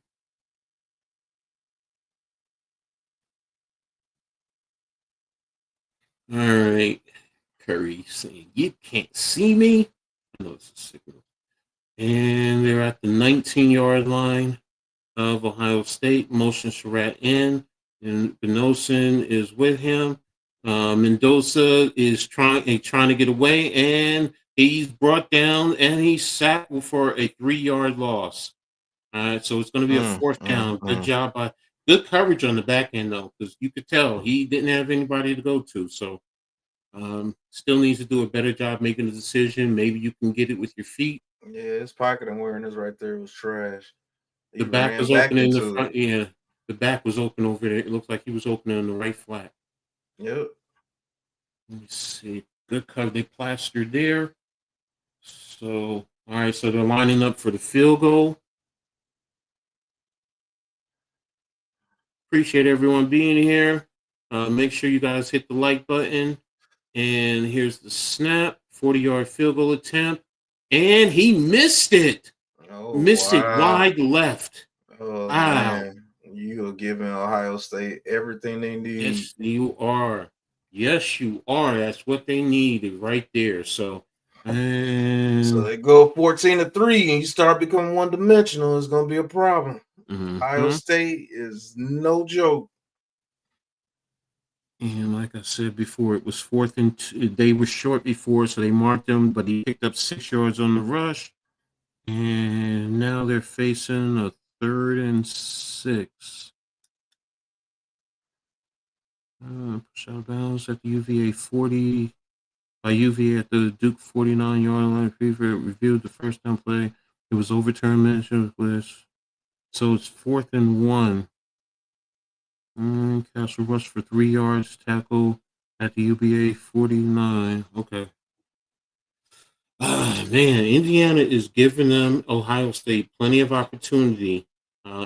All right. Curry saying, "You can't see me." I know it's a signal. And they're at the 19-yard line of Ohio State. Motion Surratt in, and Benosin is with him. Mendoza is trying to get away, and he's brought down, and he's sacked for a 3-yard loss. All right, so it's going to be a 4th down. Good job good coverage on the back end, though, because you could tell he didn't have anybody to go to. So still needs to do a better job making a decision. Maybe you can get it with your feet. Yeah, his pocket and wearing this right there was trash. The back was open in the front. Yeah, the back was open over there. It looked like he was opening on the right flat. Yep. Let me see. Good cover. They plastered there. So, all right. So they're lining up for the field goal. Appreciate everyone being here. Make sure you guys hit the like button. And here's the snap. 40-yard field goal attempt. And he missed it. Missed it wide left. Oh, wow. Man. You are giving Ohio State everything they need. Yes, you are. Yes, you are. That's what they needed right there. So they go 14-3 and you start becoming one-dimensional. It's going to be a problem. Ohio State is no joke. And like I said before, it was 4th and 2. They were short before, so they marked him, but he picked up 6 yards on the rush. And now they're facing a 3rd and 6. Push out of bounds at the UVA 40. By UVA at the Duke 49-yard line. Reviewed the first down play. It was overturned. So it's 4th and 1. Castle rush for 3 yards. Tackle at the UVA 49. Okay. Man, Indiana is giving them Ohio State plenty of opportunity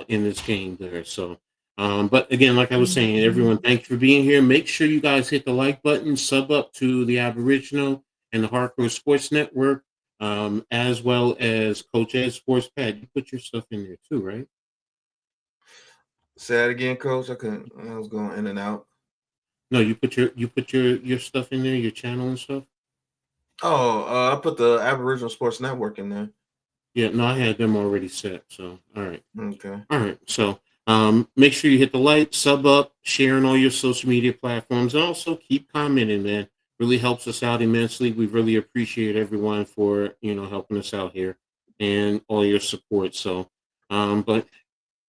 in this game there. So, but again, like I was saying, everyone, thanks for being here. Make sure you guys hit the like button, sub up to the Aboriginal and the Hardcore Sports Network, as well as Coach Ed Sports Pad. You put your stuff in there too, right? Say that again, Coach. I was going in and out. No, you put your stuff in there, your channel and stuff. Oh, I put the Aboriginal Sports Network in there. Yeah, no, I had them already set. So, all right. Okay. All right. So, make sure you hit the like, sub up, share on all your social media platforms, and also keep commenting, man. Really helps us out immensely. We really appreciate everyone for, helping us out here and all your support. So, but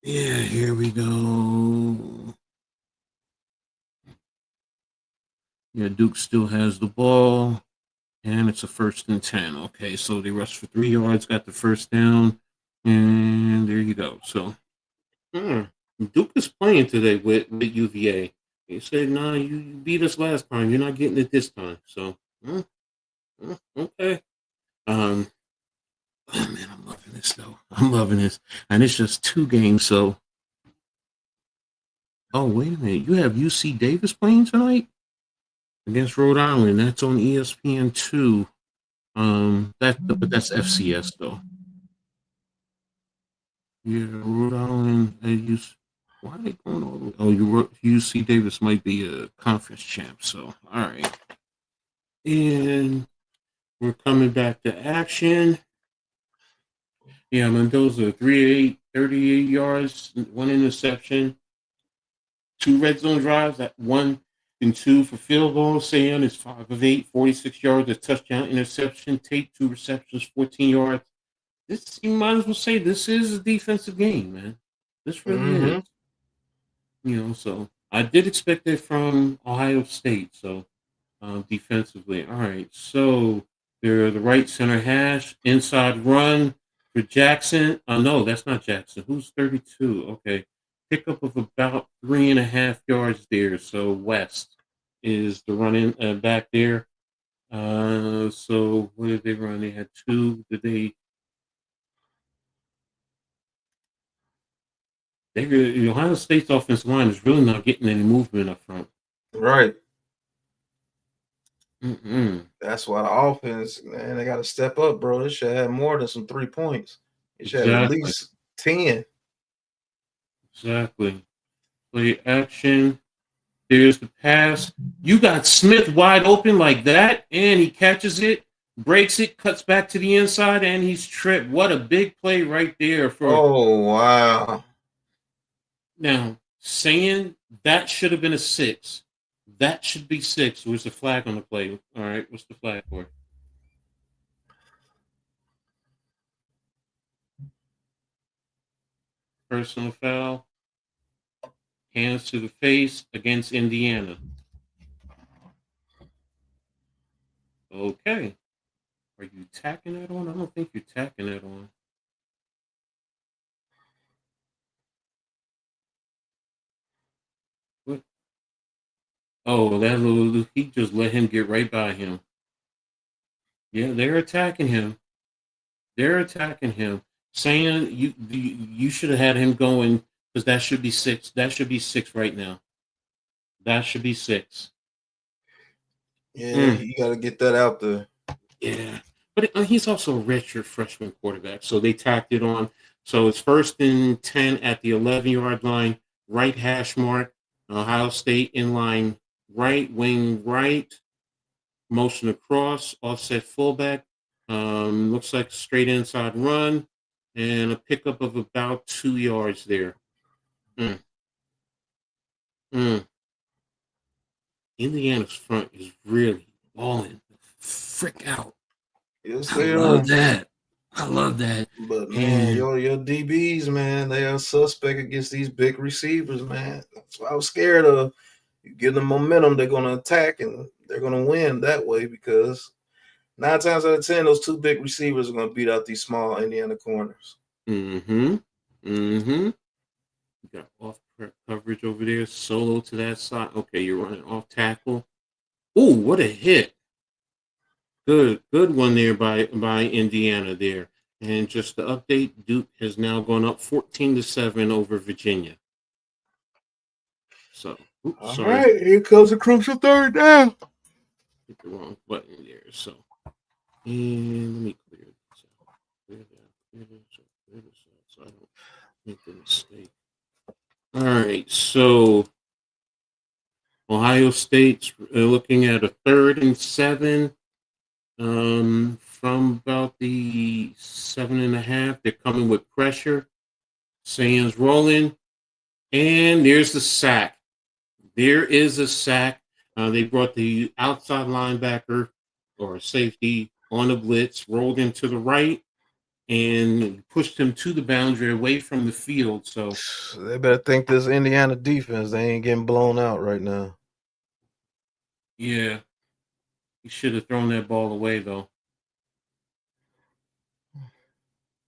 yeah, here we go. Yeah, Duke still has the ball, and it's a 1st and 10. Okay, so they rushed for 3 yards, got the first down, and there you go. So Duke is playing today with UVA. They said, "Nah, you beat us last time. You're not getting it this time." So, okay. Oh man, I'm loving this though. I'm loving this, and it's just 2 games. So, oh wait a minute, you have UC Davis playing tonight against Rhode Island. That's on ESPN2. But that's FCS though. Yeah, Rhode Island. Why are they going all the way? Oh, UC Davis might be a conference champ. So, all right, and we're coming back to action. Yeah, Mendoza, 38 yards, 1 interception, 2 red zone drives, at 1 and 2 for field goals. Sayan is 5 of 8, 46 yards, a touchdown interception. Tate, 2 receptions, 14 yards. You might as well say this is a defensive game, man. This really is. So I did expect it from Ohio State. So defensively, all right. So they're the right center hash, inside run for Jackson. No, that's not Jackson. Who's 32? Okay, pickup of about 3.5 yards there. So West is the running back there. So what did they run? They had 2. The Ohio State's offensive line is really not getting any movement up front. Right. Mm-mm. That's why the offense, man, they got to step up, bro. They should have more than some 3 points. It should have at least 10. Exactly. Play action. There's the pass. You got Smith wide open like that, and he catches it, breaks it, cuts back to the inside, and he's tripped. What a big play right there. Oh, wow. Now, saying that should have been a 6. That should be 6. Where's the flag on the play? All right, what's the flag for? Personal foul. Hands to the face against Indiana. Okay. Are you tacking that on? I don't think you're tacking that on. What? Oh, he just let him get right by him. Yeah, they're attacking him. Saying you should have had him going because that should be 6. That should be 6 right now. That should be 6. Yeah, you got to get that out there. Yeah, but he's also a redshirt freshman quarterback, so they tacked it on. So it's 1st and 10 at the 11-yard line, right hash mark. Ohio State in line, right wing, right. Motion across, offset fullback. Looks like a straight inside run and a pickup of about 2 yards there. Indiana's front is really balling frick out. Yes, I love that. But man, your DBs, man, they are suspect against these big receivers, man. That's what I was scared of. You give them momentum, they're gonna attack and they're gonna win that way because 9 times out of 10, those 2 big receivers are gonna beat out these small Indiana corners. You got off coverage over there, solo to that side. Okay, you're running off tackle. Ooh, what a hit. Good one there by Indiana there. And just the update, Duke has now gone up 14-7 over Virginia. So, all right, here comes a crucial 3rd down. Hit the wrong button there. So, and let me clear this out. Clear this out so I don't make the mistake. All right, so Ohio State's looking at a 3rd and 7. From about the 7.5, they're coming with pressure. Sands rolling, and there's the sack. There is a sack. They brought the outside linebacker or safety on a blitz, rolled him to the right, and pushed him to the boundary away from the field. So they better think this Indiana defense, they ain't getting blown out right now. Yeah, he should have thrown that ball away though.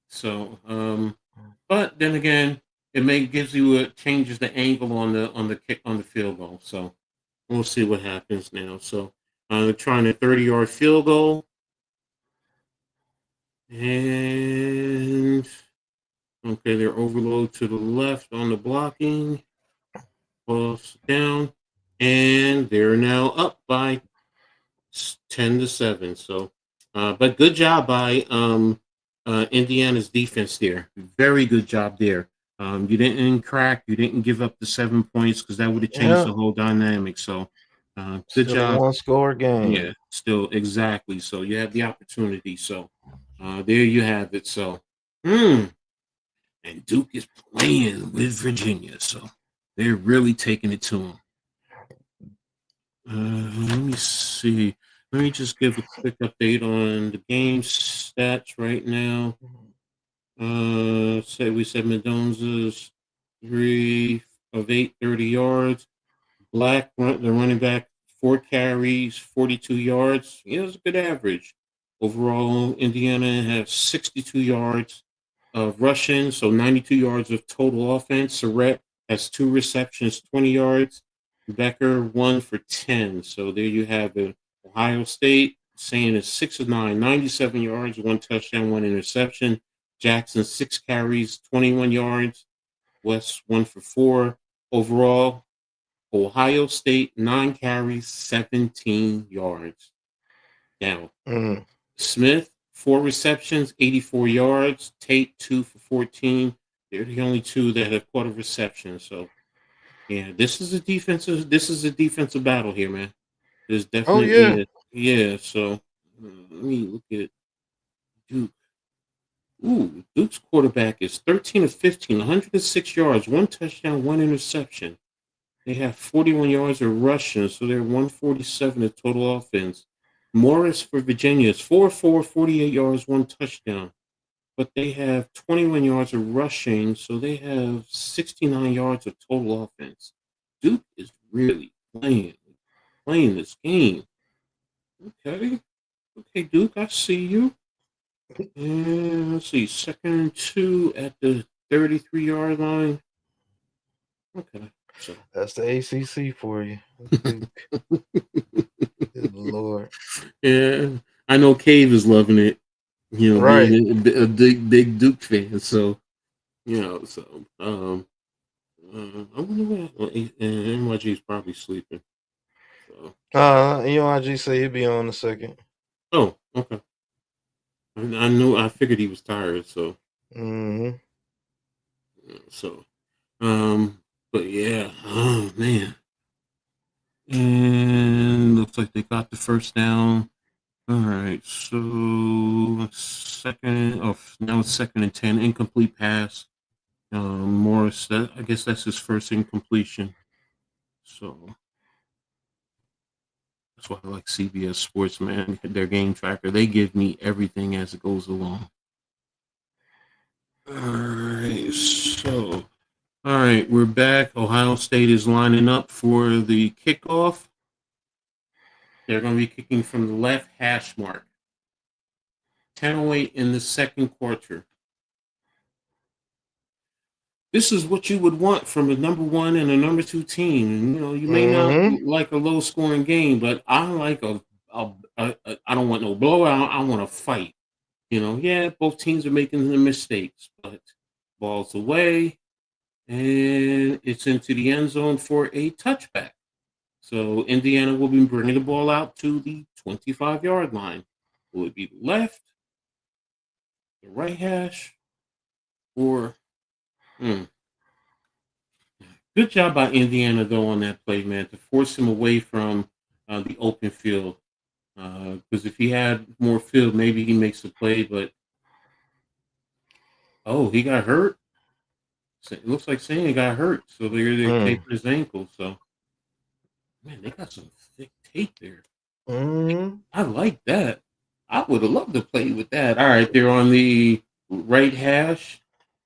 So, but then again, gives you changes the angle on the kick on the field goal. So we'll see what happens now. So they're trying a 30-yard field goal, and okay, they're overload to the left on the blocking, pulls down, and they're now up by 10-7. So, but good job by Indiana's defense there. Very good job there. You didn't crack. You didn't give up the 7 points because that would have changed the whole dynamic. So, good Still job. a one-score game. Yeah, still exactly. So you have the opportunity. So, there you have it. So, and Duke is playing with Virginia. So they're really taking it to them. Let me see. Let me just give a quick update on the game stats right now. We said Mendoza's 3 of 8, 30 yards. The running back, 4 carries, 42 yards. Yeah, that's a good average. Overall, Indiana has 62 yards of rushing, so 92 yards of total offense. Surratt has 2 receptions, 20 yards. Becker 1 for 10. So there you have it. Ohio State saying is 6 of 9, 97 yards, 1 touchdown, 1 interception. Jackson 6 carries, 21 yards. West 1 for 4. Overall, Ohio State 9 carries, 17 yards. Down. Smith 4 receptions, 84 yards. Tate 2 for 14. They're the only 2 that have caught a reception. So yeah, this is a defensive battle here, man. There's definitely yeah. So let me look at Duke. Ooh, Duke's quarterback is 13 of 15, 106 yards, 1 touchdown, 1 interception. They have 41 yards of rushing, so they're 147 of total offense. Morris for Virginia is 4-4, 48 yards, 1 touchdown. But they have 21 yards of rushing, so they have 69 yards of total offense. Duke is really playing this game. Okay, Duke, I see you. And let's see, 2nd and 2 at the 33-yard line. Okay, so that's the ACC for you. Good Lord. Yeah, I know Cave is loving it. You know, Right. being a big Duke fan. So I wonder what NYG is probably sleeping. So. UNG say he'd be on the second. Oh, okay. I figured he was tired. So. So, but yeah, oh man, and looks like they got the first down. All right, so now it's 2nd and 10, incomplete pass. Morris, I guess that's his first incompletion. So that's why I like CBS Sports, man. Their game tracker, they give me everything as it goes along. All right, we're back. Ohio State is lining up for the kickoff. They're going to be kicking from the left hash mark. 10:08 in the second quarter. This is what you would want from a number 1 and a number 2 team. You know, you may not like a low-scoring game, but I like I don't want no blowout. I want a fight. You know, yeah, both teams are making the mistakes, but ball's away, and it's into the end zone for a touchback. So Indiana will be bringing the ball out to the 25-yard line. Will it be the left, the right hash, or Good job by Indiana, though, on that play, man, to force him away from the open field. Because if he had more field, maybe he makes the play, but he got hurt. So it looks like Sanya got hurt, so they're taping his ankle. So, man, they got some thick tape there. I like that. I would have loved to play with that. All right, they're on the right hash,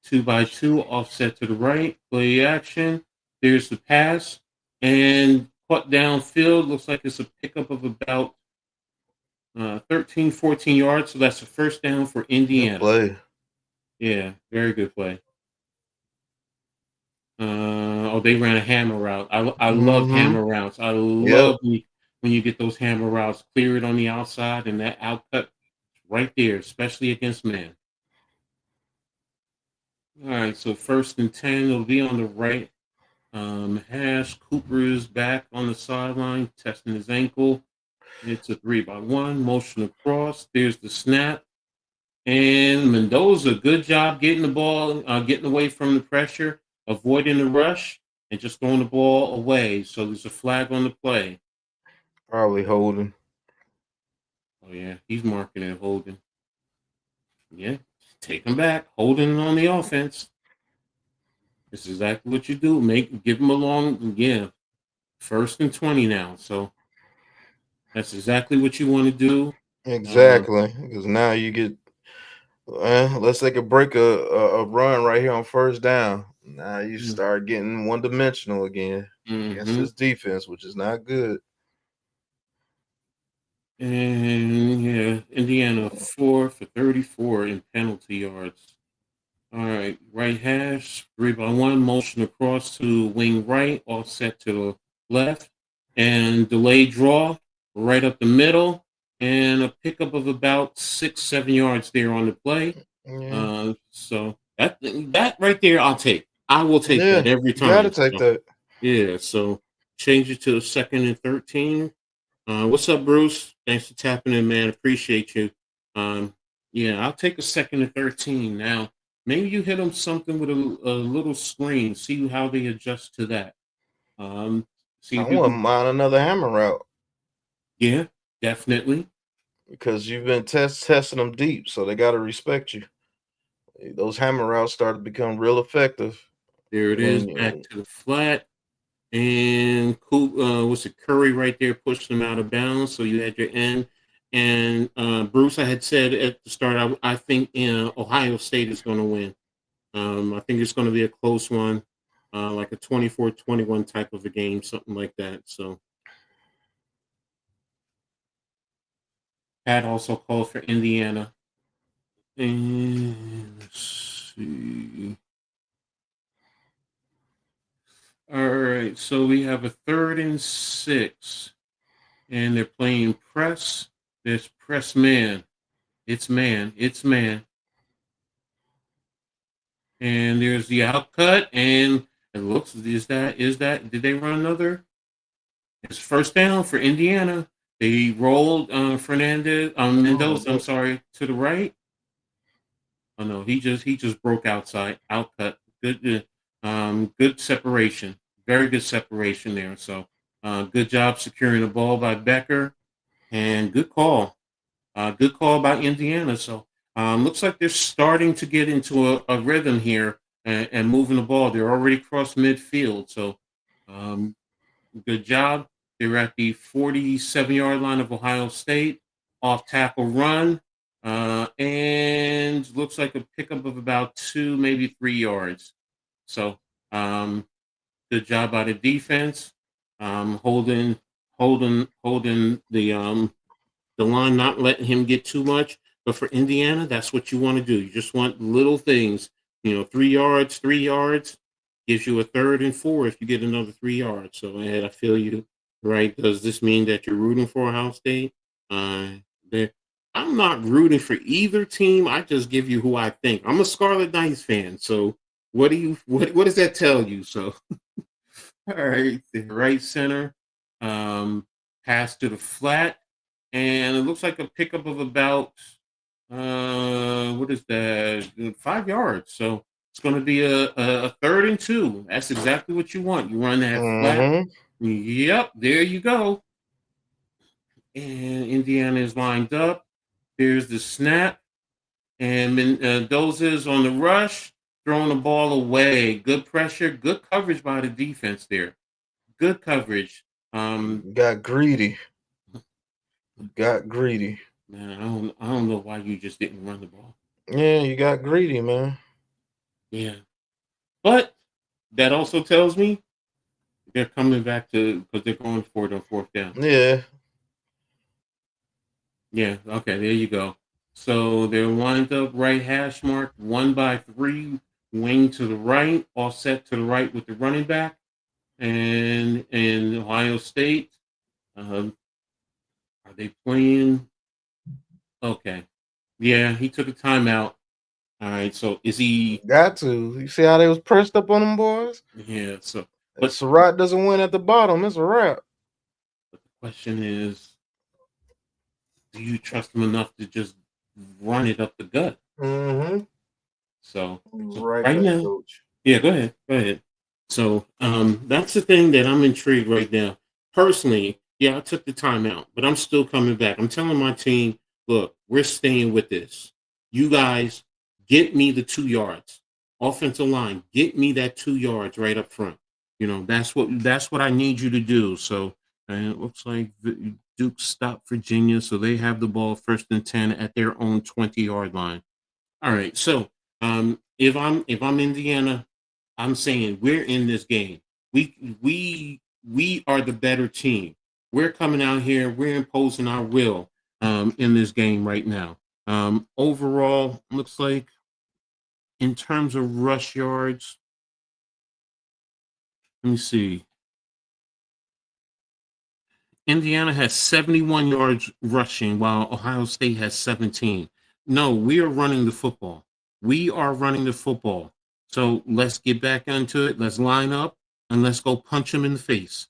2x2, offset to the right, play action. There's the pass, and caught downfield. Looks like it's a pickup of about 13, 14 yards. So that's a first down for Good Indiana. play. Yeah, very good play. They ran a hammer route. I love hammer routes. I love when you get those hammer routes, clear it on the outside, and that outcut right there, especially against man. All right, so 1st and 10, it'll be on the right hash. Cooper is back on the sideline, testing his ankle. It's a 3-by-1, motion across. There's the snap. And Mendoza, good job getting the ball, getting away from the pressure, avoiding the rush, and just throwing the ball away. So there's a flag on the play. Probably holding. Oh, yeah, he's marking it holding. Yeah, take him back, holding on the offense. This is exactly what you do. Give him a long, 1st and 20 now. So that's exactly what you want to do. Exactly, because now you get. Let's take a break a run right here on 1st down. Now you start getting one-dimensional again against this defense, which is not good. And Indiana 4 for 34 in penalty yards. All right, right hash, 3-by-1, motion across to wing right, offset to the left, and delayed draw right up the middle, and a pickup of about 6, 7 yards there on the play. So that right there, I'll take. I will take that every time. You gotta take that. Yeah, so change it to 2nd and 13. What's up, Bruce? Thanks for tapping in, man. Appreciate you. I'll take a 2nd and 13 now. Maybe you hit them something with a little screen. See how they adjust to that. I wouldn't mind another hammer route. Yeah, definitely. Because you've been testing them deep, so they got to respect you. Those hammer routes start to become real effective. There it is, back to the flat. And Curry right there pushed them out of bounds. So you had your end. And Bruce, I had said at the start, I think Ohio State is going to win. I think it's going to be a close one, like a 24-21 type of a game, something like that. So Pat also called for Indiana. And let's see. All right, so we have a 3rd and 6, and they're playing press. There's press man. It's man. And there's the outcut, and it looks, did they run another? It's 1st down for Indiana. They rolled Mendoza, I'm sorry, to the right. Oh no, he just broke outside. Outcut. Good separation. Very good separation there. So good job securing the ball by Becker. And good call. Good call by Indiana. So looks like they're starting to get into a rhythm here and moving the ball. They're already across midfield. So good job. They're at the 47-yard line of Ohio State. Off tackle run. And looks like a pickup of about 2, maybe 3 yards. So good job by the defense. Holding the line, not letting him get too much. But for Indiana, that's what you want to do. You just want little things. 3 yards gives you a 3rd and 4 if you get another 3 yards. So I feel you, right? Does this mean that you're rooting for Ohio State? I'm not rooting for either team. I just give you who I think. I'm a Scarlet Knights fan. So what does that tell you? So all right, the right center, pass to the flat, and it looks like a pickup of about what is that? 5 yards. So it's going to be a 3rd and 2. That's exactly what you want. You run that flat. Yep, there you go. And Indiana is lined up. There's the snap, and Mendoza is on the rush, throwing the ball away. Good pressure, good coverage by the defense there. Good coverage. Got greedy. Man, I don't know why you just didn't run the ball. Yeah, you got greedy, man. Yeah. But that also tells me They're coming back because they're going for it on fourth down. Yeah. Yeah. Okay. There you go. So they're lined up right hash mark 1-by-3, wing to the right, offset to the right with the running back, and Ohio State. Are they playing? Okay. Yeah, he took a timeout. All right. So is he? Got to. You see how they was pressed up on them boys? Yeah. So, If but Surratt doesn't win at the bottom, it's a wrap. the question is, do you trust him enough to just run it up the gut? Mm-hmm. So Right right back, now, coach. yeah, go ahead. Go ahead. So that's the thing that I'm intrigued right now. Personally, yeah, I took the time out, but I'm still coming back. I'm telling my team, look, we're staying with this. You guys get me the 2 yards. Offensive line, get me that 2 yards right up front. That's what I need you to do. So and it looks like Duke stopped Virginia, so they have the ball 1st and 10 at their own 20-yard line. All right, so if I'm Indiana, I'm saying we're in this game. We are the better team. We're coming out here. We're imposing our will in this game right now. Overall, looks like in terms of rush yards, let me see. Indiana has 71 yards rushing, while Ohio State has 17. No, we are running the football. We are running the football. So let's get back into it. Let's line up and let's go punch them in the face.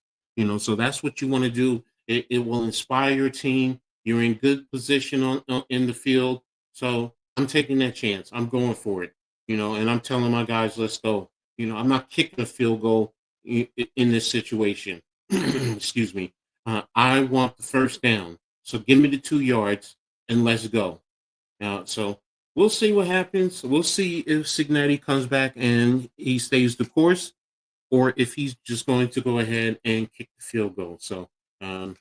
So that's what you want to do. It will inspire your team. You're in good position in the field. So I'm taking that chance. I'm going for it. And I'm telling my guys, let's go. I'm not kicking a field goal in this situation. Excuse me. I want the first down. So give me the 2 yards and let's go. So we'll see what happens. We'll see if Signetti comes back and he stays the course, or if he's just going to go ahead and kick the field goal. So but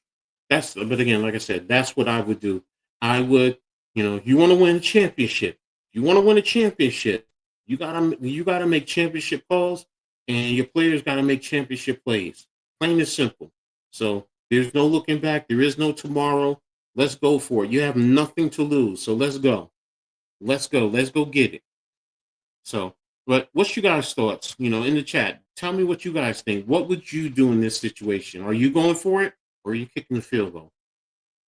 again, like I said, that's what I would do. I would, you want to win a championship. You want to win a championship. You gotta make championship calls, and your players gotta make championship plays. Plain and simple. So there's no looking back. There is no tomorrow. Let's go for it. You have nothing to lose. So let's go. Let's go. Let's go get it. So, but what's you guys' thoughts? In the chat, tell me what you guys think. What would you do in this situation? Are you going for it, or are you kicking the field goal?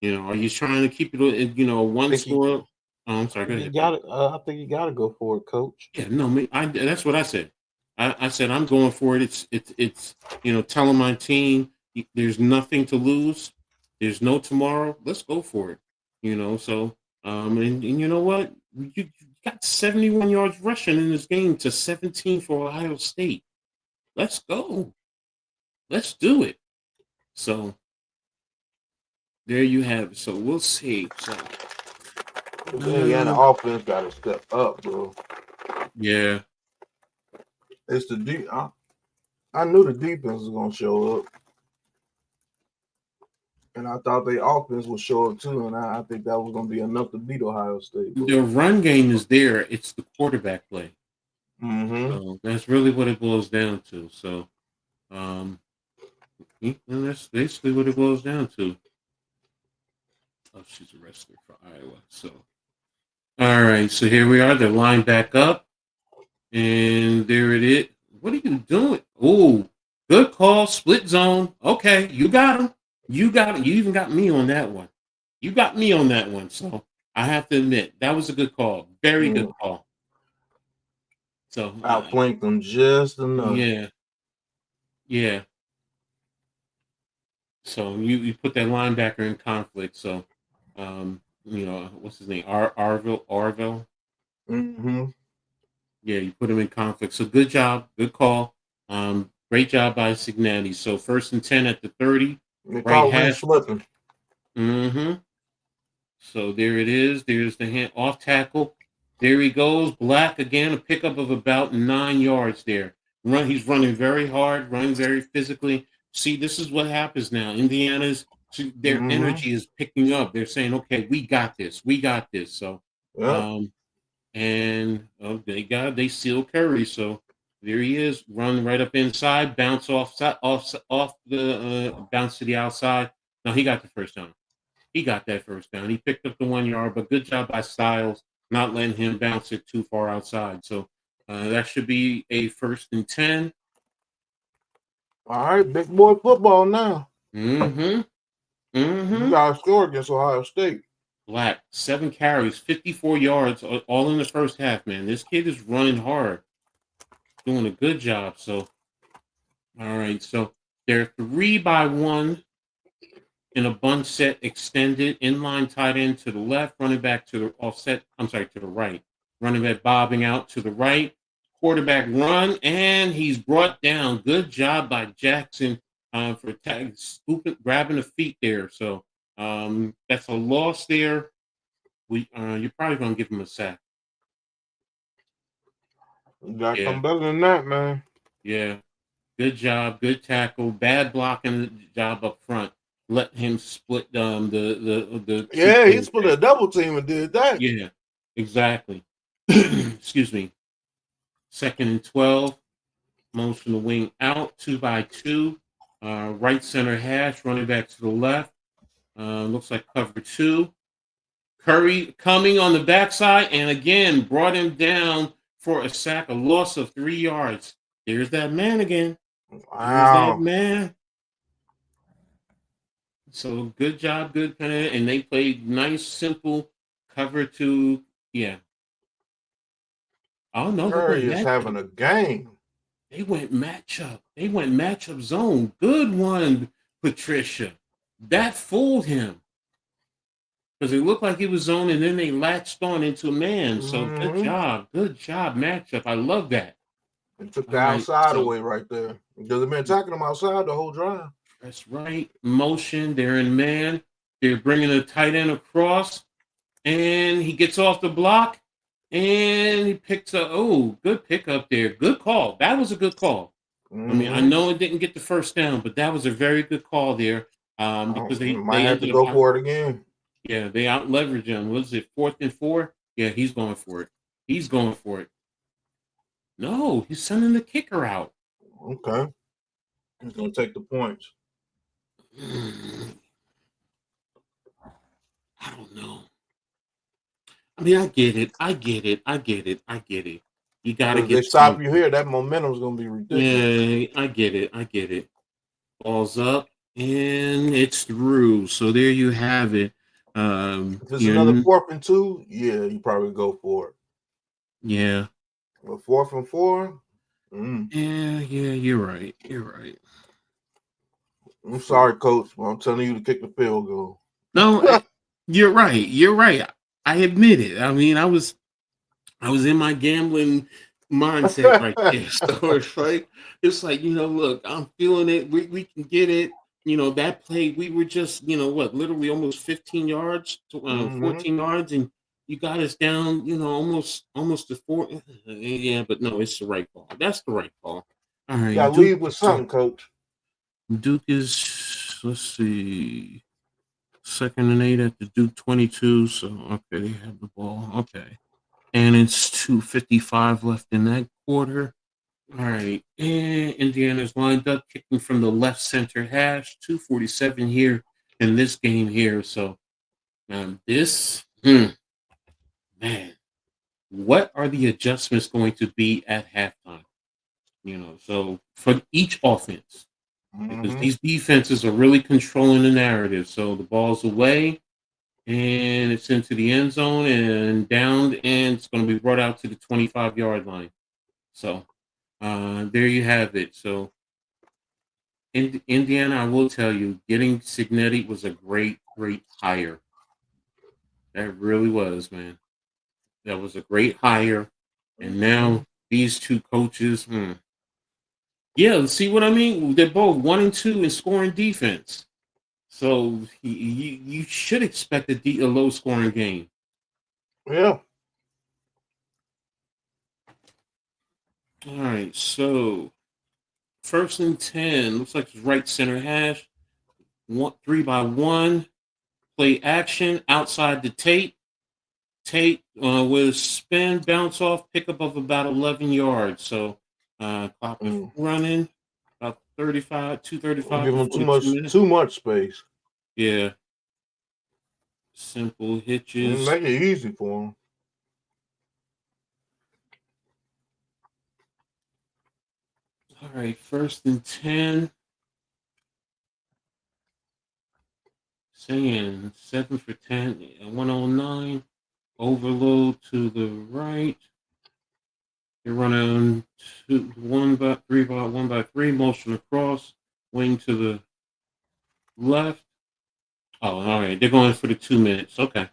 Are you trying to keep it, one score? Oh, I'm sorry. Go ahead. I think you got to go for it, coach. Yeah, no, that's what I said. I said I'm going for it. It's telling my team there's nothing to lose. There's no tomorrow. Let's go for it. So and you know what? You got 71 yards rushing in this game to 17 for Ohio State. Let's go. Let's do it. So there you have it. So we'll see. So Indiana offense got to step up, bro. yeah. It's the deep. I knew the defense was gonna show up, and I thought the offense would show up too. And I think that was gonna be enough to beat Ohio State. Bro. The run game is there. It's the quarterback play. Mm-hmm. So that's really what it boils down to. So, and that's basically what it boils down to. Oh, she's a wrestler for Iowa. So, all right. So here we are. They're lined back up, and there it is. What are you doing? Oh, good call. Split zone. Okay, you got him. You got it. You even got me on that one. You got me on that one. So I have to admit that was a good call. Very good call. So outflanked them just enough. Yeah. So you put that linebacker in conflict. So what's his name? Arville. Mm-hmm. Yeah, you put him in conflict. So good job, good call. Great job by Signetti. So 1st and 10 at the 30. Right hash. Mm-hmm. So there it is. There's the hand off tackle. There he goes. Black again, a pickup of about 9 yards there. He's running very hard, running very physically. See, this is what happens now. Indiana's their energy is picking up. They're saying, okay, we got this. We got this. So yeah. they seal Curry. So There he is, run right up inside, bounce off the bounce to the outside. No, he got the first down. He got that first down. He picked up the 1 yard, but good job by Styles not letting him bounce it too far outside. So that should be a 1st and 10. All right, big boy football now. Mm-hmm. You got to score against Ohio State. Black, 7 carries, 54 yards, all in the first half, man. This kid is running hard, doing a good job. So, all right. So they're 3-by-1 in a bunt set extended, inline tight end to the left, running back to the offset. I'm sorry, to the right. Running back bobbing out to the right. Quarterback run, and he's brought down. Good job by Jackson for grabbing the feet there. So that's a loss there. You're probably gonna give him a sack. You got to come better than that, man. Yeah. Good job. Good tackle. Bad blocking job up front. Let him split the Yeah, he split a double team and did that. Yeah, exactly. Excuse me. 2nd and 12. Motion the wing out, 2-by-2. Right center hash, running back to the left. Looks like cover 2. Curry coming on the backside and again brought him down for a sack, a loss of 3 yards. There's that man again. Wow. There's that man. So good job, good kind of, and they played nice, simple cover 2. Yeah. Oh no, Curry is having a game. They went matchup. They went matchup zone. Good one, Patricia. That fooled him because it looked like he was zone, and then they latched on into a man. So good job, matchup. I love that. It took the outside away right there because they've been attacking him outside the whole drive. That's right. Motion. They're in man. They're bringing the tight end across, and he gets off the block, and he picks up. Oh, good pickup there. Good call. That was a good call. I mean, I know it didn't get the first down, but that was a very good call there because they might have to go for it again. Yeah, they out leveraged him. Was it 4th and 4? Yeah, he's going for it. He's going for it. No, he's sending the kicker out. Okay. He's going to take the points. I don't know. I mean, I get it. You got to get. They stop you here. That momentum is going to be ridiculous. Yeah, I get it. Ball's up and it's through. So there you have it. If it's another 4th and 2, yeah, you probably go for it. Yeah. But 4th and 4. Yeah, you're right. I'm sorry, Coach, but I'm telling you to kick the field goal. No, you're right. I admit it. I mean, I was in my gambling mindset right there. So it's like, look, I'm feeling it. We can get it. That play, we were just, literally almost 15 yards, 14 yards, and you got us down, almost to 4. Yeah, but no, it's the right call. That's the right call. All right. You got to leave with something, Coach. Duke is, let's see, 2nd and 8 at the Duke 22. So, okay, they have the ball. Okay. And it's 2:55 left in that quarter. All right. And Indiana's lined up, kicking from the left center hash. 2:47 here in this game here. So, this, man, what are the adjustments going to be at halftime? So for each offense, because these defenses are really controlling the narrative. So the ball's away, and it's into the end zone and down, and it's going to be brought out to the 25-yard line. So there you have it. So in Indiana, I will tell you, getting Signetti was a great hire. That really was, man. That was a great hire. And now these two coaches, yeah, see what I mean? They're both 1 and 2 in scoring defense. So you should expect a low-scoring game. Yeah. All right, so 1st and 10. Looks like it's right center hash. 3-by-1. Play action outside the Tate. Tate with a spin, bounce off, pickup of about 11 yards. So Clock is running about 2:35 Give them before the 2 minutes. too much space. Yeah. Simple hitches. Make it easy for them. All right, 1st and 10. Saying 7 for 10, 109. Overload to the right. You're running 1 by 3, motion across, wing to the left. Oh, all right. They're going for the 2 minutes. Okay.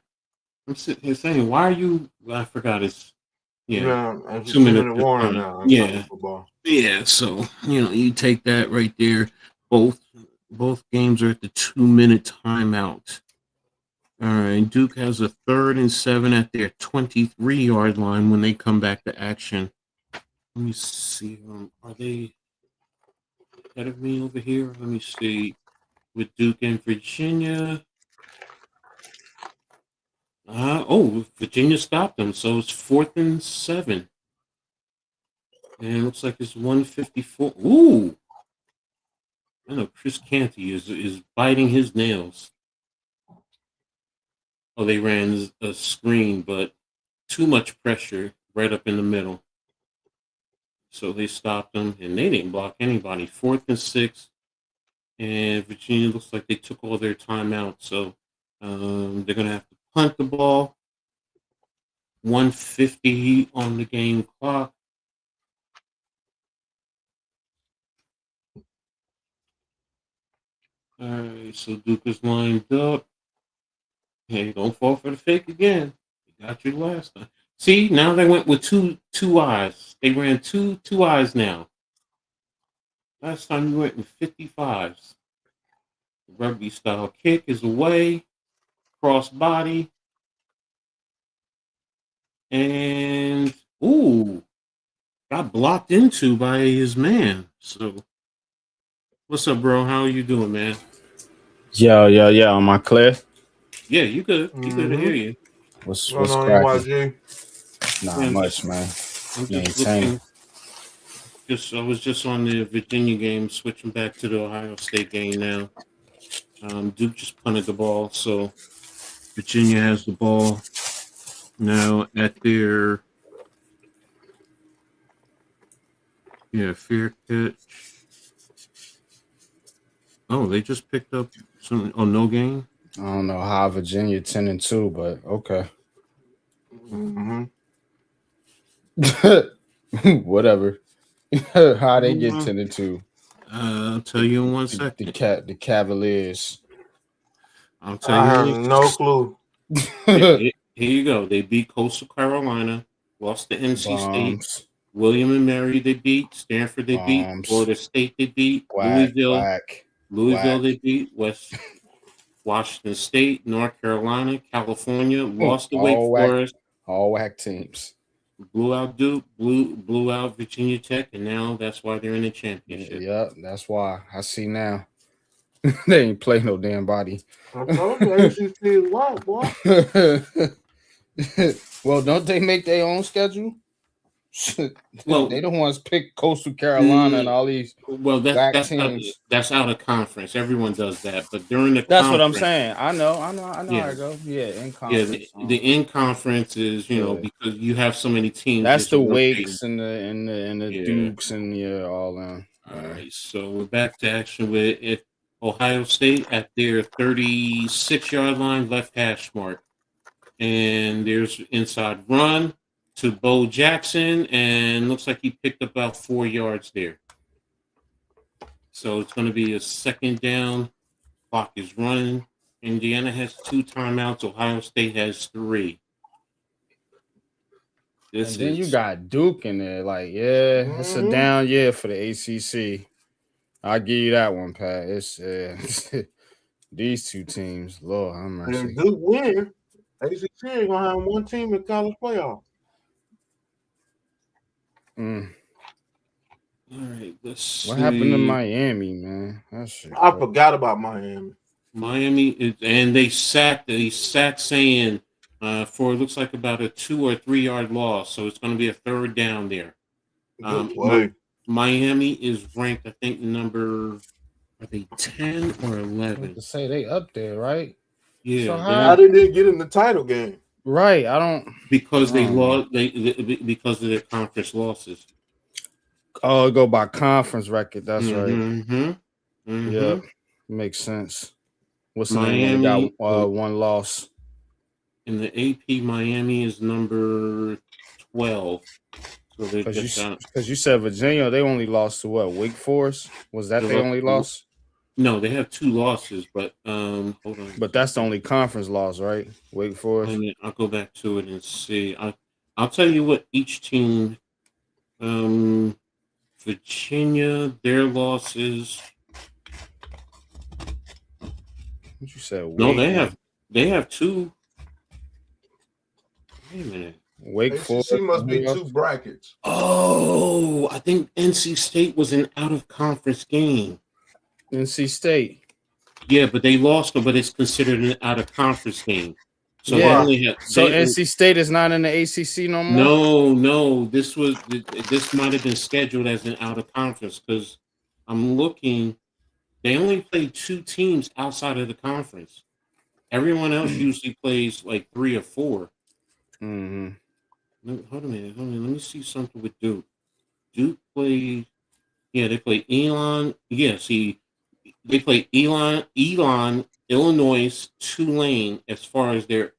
I'm sitting here saying, why are you? I forgot it's, yeah, it's 2 minutes. 2-minute warning now. Yeah. Football. Yeah. So, you take that right there. Both games are at the 2-minute timeout. All right. Duke has a 3rd and 7 at their 23-yard line when they come back to action. Let me see. Are they ahead of me over here? Let me see. With Duke and Virginia. Virginia stopped them. So it's 4th and 7. And it looks like it's 154. Ooh. I know Chris Canty is biting his nails. Oh, they ran a screen, but too much pressure right up in the middle. So they stopped them, and they didn't block anybody. 4th and 6. And Virginia looks like they took all their timeouts. So they're going to have to punt the ball. 150 on the game clock. All right, so Duke is lined up. Hey, don't fall for the fake again. You got you last time. See, now they went with two eyes. They ran two eyes now. Last time you went with 55s. Rugby style kick is away. Cross body. And got blocked into by his man. So what's up, bro? How are you doing, man? Yo. Am I clear? Yeah, you good. You good to hear you. What's cracking? Not much, man. I'm just looking. I was just on the Virginia game, switching back to the Ohio State game now. Duke just punted the ball, so Virginia has the ball now at their fair catch. Oh, they just picked up some. Oh, no gain. I don't know how Virginia 10-2, but okay. Whatever. How they get 10-2? I'll tell you in 1 second. The Cavaliers. I'll tell you. I have no clue. Here you go. They beat Coastal Carolina, lost to NC State. William and Mary they beat. Stanford they beat. Florida State they beat. Louisville they beat. Washington State, North Carolina, California, lost to Wake Forest. All whack teams. Blew out Duke, blew out Virginia Tech, and now that's why they're in the championship. Yeah, that's why. I see now. They ain't play no damn body. I told you ACC is wild, boy. Well, don't they make their own schedule? Well, they don't want to pick Coastal Carolina and all these. Well, that's out of conference. Everyone does that, but during the that's what I'm saying. I know how to go. Yeah, in conference. Yeah, the in conference is because you have so many teams. That's the Wakes and the Dukes and all them. All right, so we're back to action with Ohio State at their 36-yard line, left hash mark, and there's inside run to Bo Jackson, and looks like he picked up about 4 yards there. So it's going to be a 2nd down. Clock is running. Indiana has 2 timeouts. Ohio State has 3. Then you got Duke in there. Like, it's a down year for the ACC. I'll give you that one, Pat. It's these two teams. Lord have mercy. And Duke win, ACC ain't going to have one team in college playoff. All right, let's see. What happened to Miami, man? I forgot about Miami. And they sacked saying for it looks like about a 2 or 3 yard loss, so it's going to be a 3rd down there. Miami is ranked, I think, number, are they 10 or I 11? to say they up there, right? Yeah, So How did they get in the title game? Right, I don't. because they lost. Because of their conference losses. Oh, go by conference record. That's right. Mm-hmm. Yeah, makes sense. What's the Miami name? They got one loss. In the AP, Miami is number 12. So they Because you said Virginia, they only lost to what? Wake Forest? Was that they only loss? No, they have 2 losses, but hold on. But that's the only conference loss, right? Wake Forest. I'll go back to it and see. I'll tell you what each team. Virginia, their losses. What you said? No, they have 2. Wait a minute. Wake Forest must be 2 brackets. Oh, I think NC State was an out of conference game. NC State. Yeah, but they lost, but it's considered an out of conference game. So Yeah. they only have. So NC State is not in the ACC no No, more. no. This might have been scheduled as an out of conference because I'm looking. They only played 2 teams outside of the conference. Everyone else usually plays like 3 or 4. Mm-hmm. Hold on a minute. Let me see something with Duke. Duke played. Yeah, they played Elon. Yeah, see, they played Elon, Illinois, Tulane as far as their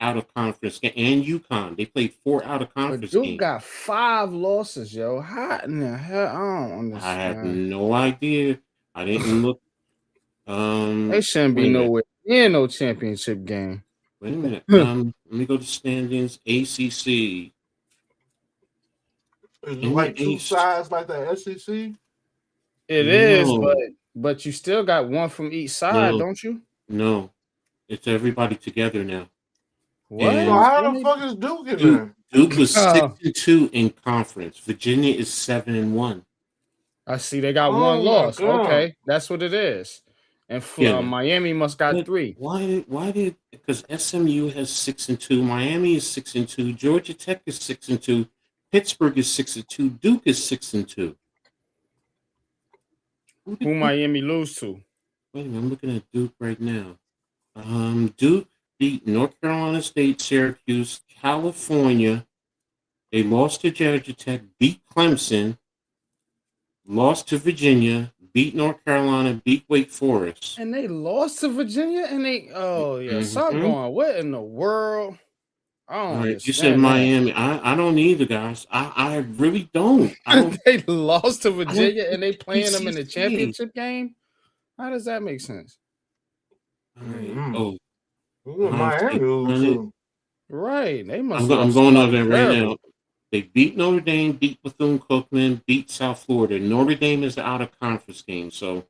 out of conference game, and UConn. They played 4 out of conference Duke games. got 5 losses, yo. How in the hell? I don't understand. I have no idea. I didn't look. They shouldn't be nowhere near no championship game. Wait a minute. Let me go to standings. ACC. Is it like 2 sides like the SEC? It is, but you still got one from each side, don't you? No, it's everybody together now. What? So how the fuck is Duke in there? Duke was 6-2 in conference. Virginia is 7-1. I see they got one loss. Okay, that's what it is. And Miami must got 3. Why did because SMU has 6-2, Miami is 6-2, Georgia Tech is 6-2, Pittsburgh is 6-2, Duke is 6-2. Who Miami lose to? Wait a minute, I'm looking at Duke right now. Duke beat North Carolina State, Syracuse, California. They lost to Georgia Tech, beat Clemson, lost to Virginia, beat North Carolina, beat Wake Forest. And they lost to Virginia, and something going. What in the world? I don't understand. You said Miami. I don't either, guys. I really don't. They lost to Virginia, and they playing them in the championship game? How does that make sense? Oh, Miami. Right. They must. I'm going over there right now. They beat Notre Dame, beat Bethune-Cookman, beat South Florida. Notre Dame is the out-of-conference game. So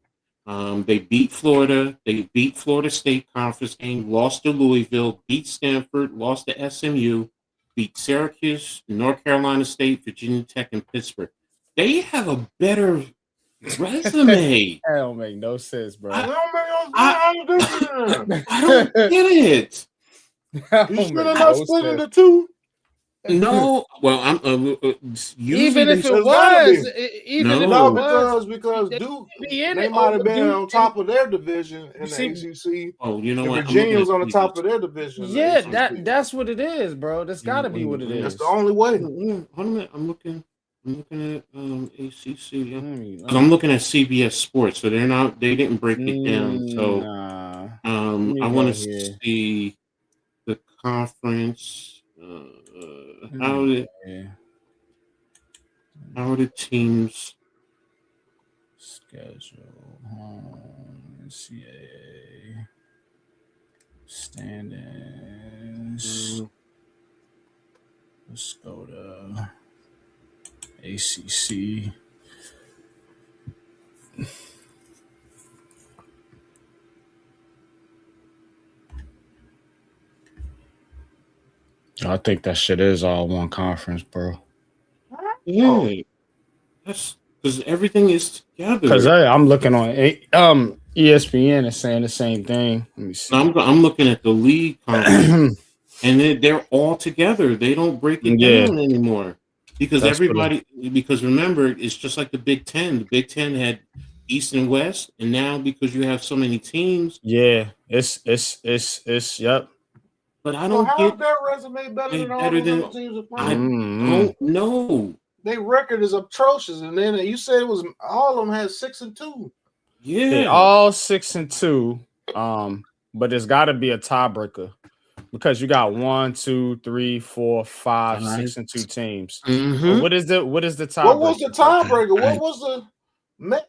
they beat Florida. They beat Florida State conference game, lost to Louisville, beat Stanford, lost to SMU, beat Syracuse, North Carolina State, Virginia Tech, and Pittsburgh. They have a better resume. That don't make no sense, bro. I don't get it. You should have not split into 2. No, well, I'm even if it was, because Duke they might have been on top of their division in the ACC. Oh, you know what? Virginia was on the top of their division. Yeah, that's what it is, bro. That's got to be what it is. That's the only way. Hold on a minute. I'm looking at ACC. I'm looking at CBS Sports, so they didn't break it down. So I want to see the conference. How are the teams schedule? NCAA standings. Let's go to ACC. I think that shit is all one conference, bro. Yeah, that's because everything is together. Because I'm looking on ESPN is saying the same thing. Let me see. I'm looking at the league conference, and they're all together. They don't break it down anymore. Because That's because remember, it's just like the Big Ten. The Big Ten had East and West, and now because you have so many teams, yeah. Yep. but I So don't how's get their resume better than all better those other than teams are I playing? don't know. Their record is atrocious, and then you said it was all of them had 6-2. They Yeah, all 6-2. But there's got to be a tiebreaker because you got 1, 2, 3, 4, 5, 6-2 teams. Mm-hmm. What is the tiebreaker? What was the tiebreaker? What was the?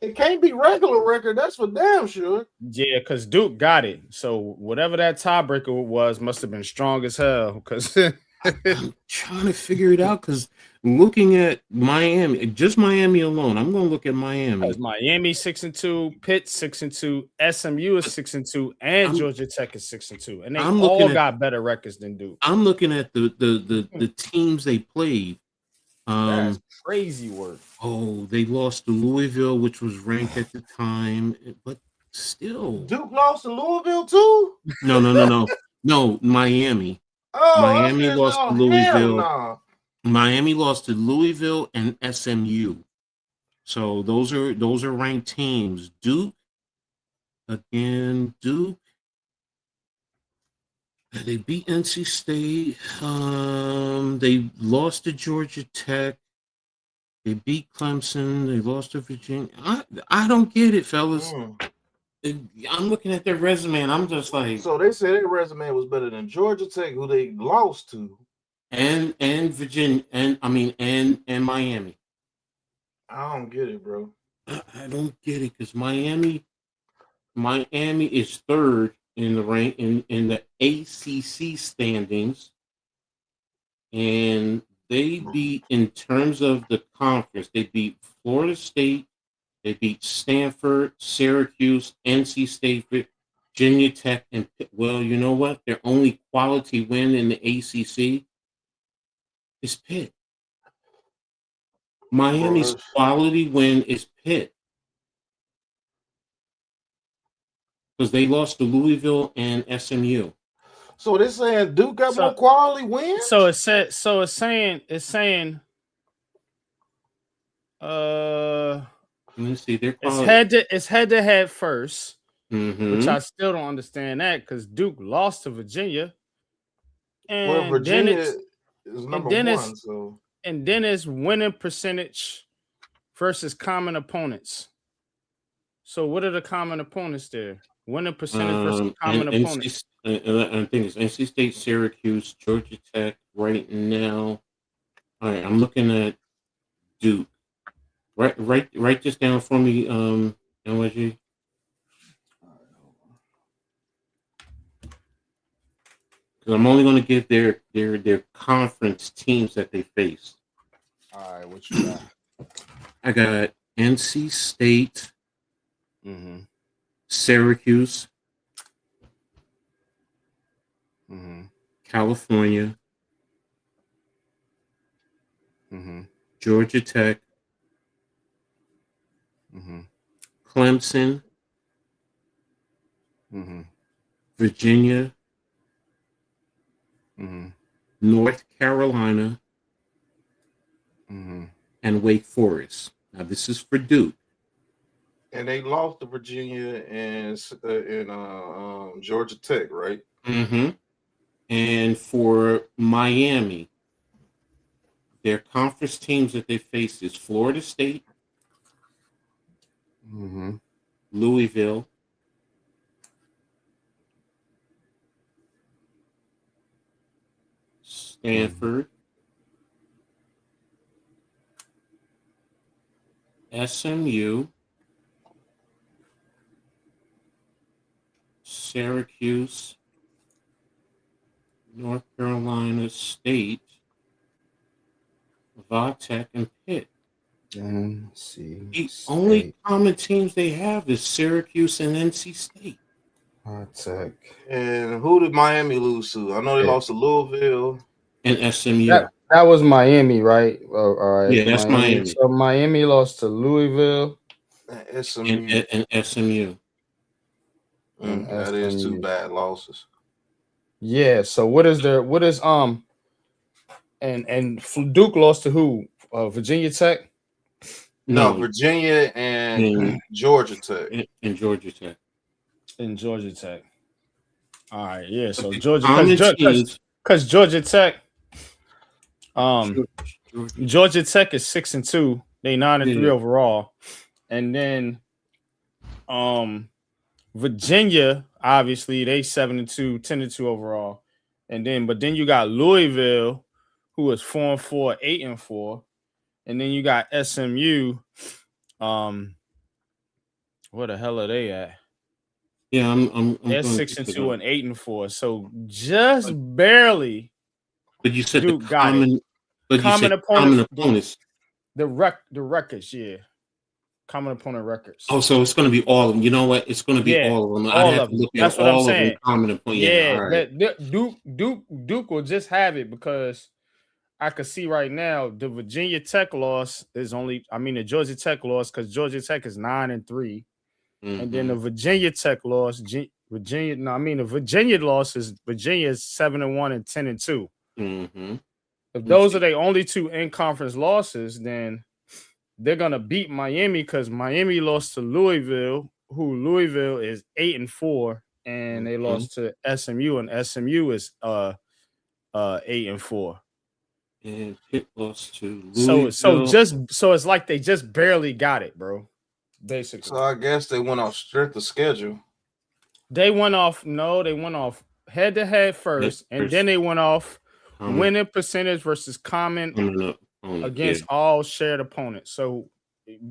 It can't be regular record. That's for damn sure. Yeah, because Duke got it. So whatever that tiebreaker was must have been strong as hell. Because I'm trying to figure it out because looking at Miami, just Miami alone, I'm going to look at Miami. Miami 6-2, Pitt 6-2, SMU is 6-2, and Georgia Tech is 6-2, and they all got better records than Duke. I'm looking at the teams they played. That's crazy work. Oh, they lost to Louisville, which was ranked at the time, but still. Duke lost to Louisville too? No, Miami. Oh, Miami lost to Louisville. Nah. Miami lost to Louisville and SMU. So those are ranked teams. Duke. They beat NC State. They lost to Georgia Tech. They beat Clemson. They lost to Virginia. I don't get it, fellas. I'm looking at their resume and I'm just like. So they said their resume was better than Georgia Tech, who they lost to, and Virginia, and Miami. I don't get it, bro. I don't get it because Miami is third in the rank in the ACC standings, and they beat, in terms of the conference, they beat Florida State, they beat Stanford, Syracuse, NC State, Virginia Tech, and Pitt. Well, you know what? Their only quality win in the ACC is Pitt. Miami's quality win is Pitt. Because they lost to Louisville and SMU. So they're saying Duke got more quality wins? It's saying let me see, it's head to head first, which I still don't understand that because Duke lost to Virginia. And Virginia is number one. And then it's winning percentage versus common opponents. So what are the common opponents there? Winning percentage versus common opponents. I think it's NC State, Syracuse, Georgia Tech right now. All right, I'm looking at Duke. Write this down for me, NYG. Because I'm only going to get their conference teams that they face. All right, what you got? I got NC State, Syracuse, California, Georgia Tech, Clemson, Virginia, North Carolina, and Wake Forest. Now this is for Duke. And they lost to Virginia and Georgia Tech, right? And for Miami, their conference teams that they faced is Florida State, Louisville, Stanford, SMU, Syracuse, North Carolina State, Tech, and Pitt. The only common teams they have is Syracuse and NC State. Tech. And who did Miami lose to? I know they lost to Louisville and SMU. That was Miami, right? All right. Yeah, that's Miami. So Miami lost to Louisville and SMU. And SMU. That is two bad losses. Yeah. So and Duke lost to who? Virginia Tech. No, Virginia and Georgia Tech. And Georgia Tech. In Georgia Tech. All right, yeah. So Okay, Georgia, because Georgia Tech, Georgia Tech is 6-2. They 9-3 overall, and then, Virginia, obviously, they 7-2, 10-2 overall, and then but then you got Louisville, who is 4-4, 8-4, and then you got SMU. Where the hell are they at? Yeah, I'm they're 6-2 and 8-4, so just barely. But you said Duke the got common, it. but Common you said common opponents. The records, yeah. Common opponent records. Oh, so it's going to be all of them. You know what? It's going to be all of them. All of them. That's what I'm saying. Common opponent. Yeah, right. Duke will just have it because I could see right now the Virginia Tech loss is the Georgia Tech loss, because Georgia Tech is 9-3. And then the Virginia Tech loss, the Virginia loss is Virginia is 7-1 and 10-2. Mm-hmm. If those are the only two in-conference losses, then they're gonna beat Miami, because Miami lost to Louisville, who Louisville is 8-4, and they lost to SMU, and SMU is 8-4. And Pitt lost to Louisville. So it's like they just barely got it, bro. Basically. So I guess they went off strength of schedule. They went off head-to-head first, and then they went off winning percentage versus common against all shared opponents. So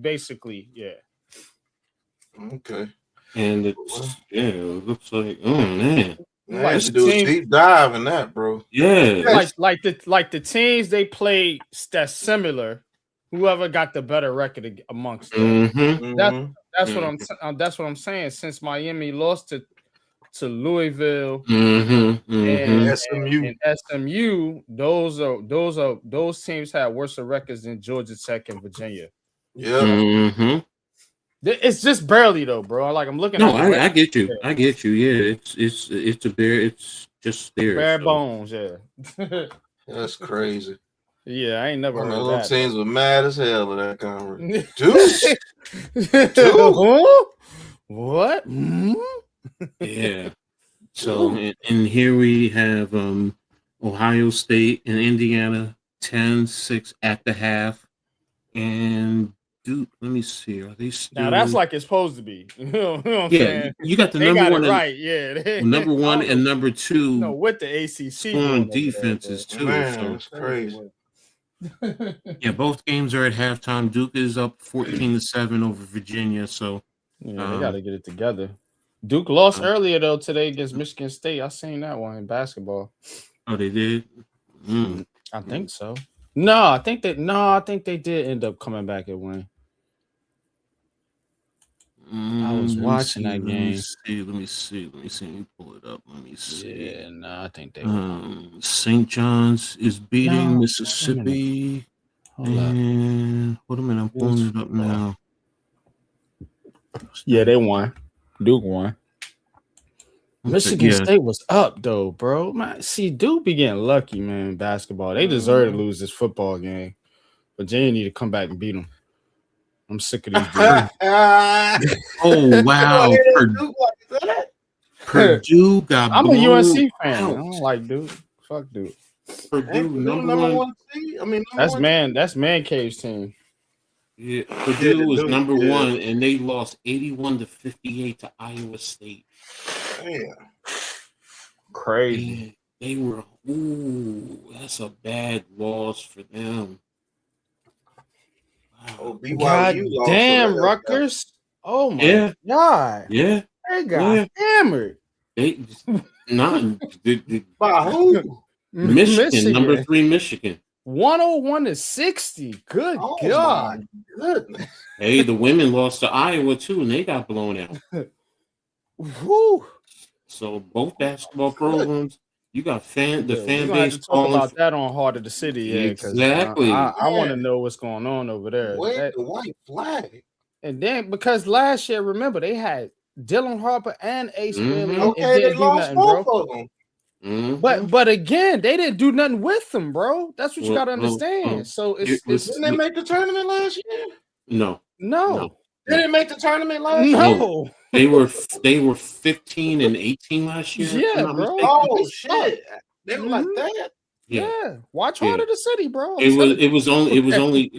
basically, yeah. Okay. And it looks like, oh man. I should do a deep dive in that, bro. Yeah. Like the teams they played that's similar. Whoever got the better record amongst them. That's what I'm saying. Since Miami lost to Louisville and SMU, those teams had worse records than Georgia Tech and Virginia. Yeah. It's just barely though, bro. Like I'm looking. No, I get you. I get you. Yeah, it's just there. Bare bones. Yeah. That's crazy. Yeah, I ain't never heard those that. teams were mad as hell at that conference. Dude. What? Mm-hmm. Yeah. So and here we have Ohio State and Indiana 10-6 at the half, and Duke. Let me see. Are they still? Now that's like it's supposed to be. You know what I'm saying? You got the they number got one, it right. Yeah, number one and number two. No, with the ACC on defenses too. Man, so that's crazy. Yeah, both games are at halftime. Duke is up 14-7 over Virginia. So they got to get it together. Duke lost earlier though today against Michigan State. I seen that one in basketball. Oh, they did. I think so. No, I think they did end up coming back and win. I was watching that game. Let me see. Let me pull it up. Let me see. Yeah, no, I think they won. St. John's is beating Mississippi. Hold up. Hold a minute, I'm pulling it up now. Yeah, they won. Duke won. Michigan State was up though, bro. Man, see, Duke be getting lucky, man. Basketball, they deserve to lose this football game. Virginia need to come back and beat them. I'm sick of these dudes. Oh wow, Purdue got. I'm a UNC fan. I don't like Duke. Fuck Duke. Purdue number one. That's Man Cave's team. Yeah, Purdue was number one, and they lost 81-58 to Iowa State. Damn. Crazy. They were. That's a bad loss for them. Wow. God damn, Rutgers. Oh my God. Yeah. They got hammered. They not by who? Michigan, number 3 Michigan. 101-60. Good God. Goodness. Hey, the women lost to Iowa too, and they got blown out. Woo. So both basketball programs, you got fan base. Have to talk about that on Heart of the City. Yeah, exactly. I want to know what's going on over there. Wait, the white flag. And then because last year, remember they had Dylan Harper and Ace Bailey. Okay, they lost both of them. But again, they didn't do nothing with them, bro. That's what you got to understand. So didn't they make the tournament last year? No. They didn't make the tournament last year. No. They were 15 and 18 last year. Yeah, bro. Oh shit. They were like that. Yeah. Watch Heart of the City, bro. It was only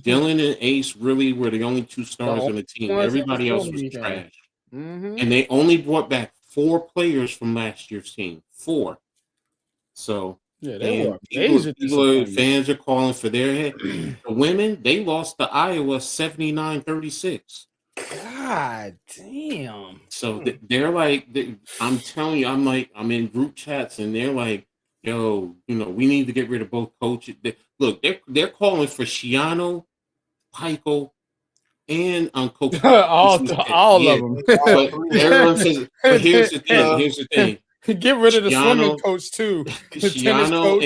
Dylan and Ace really were the only two stars on the team. Everybody else was trash. And they only brought back 4 players from last year's team. 4. So they were fans are calling for their head. The women, they lost to Iowa 79-36. God damn. So they're like, I'm telling you, I'm in group chats and they're like, yo, we need to get rid of both coaches. Look, they're calling for Shiano, Pikel, and Coach. all of them. But everyone says, but here's the thing. Get rid of the swimming coach too. Shiano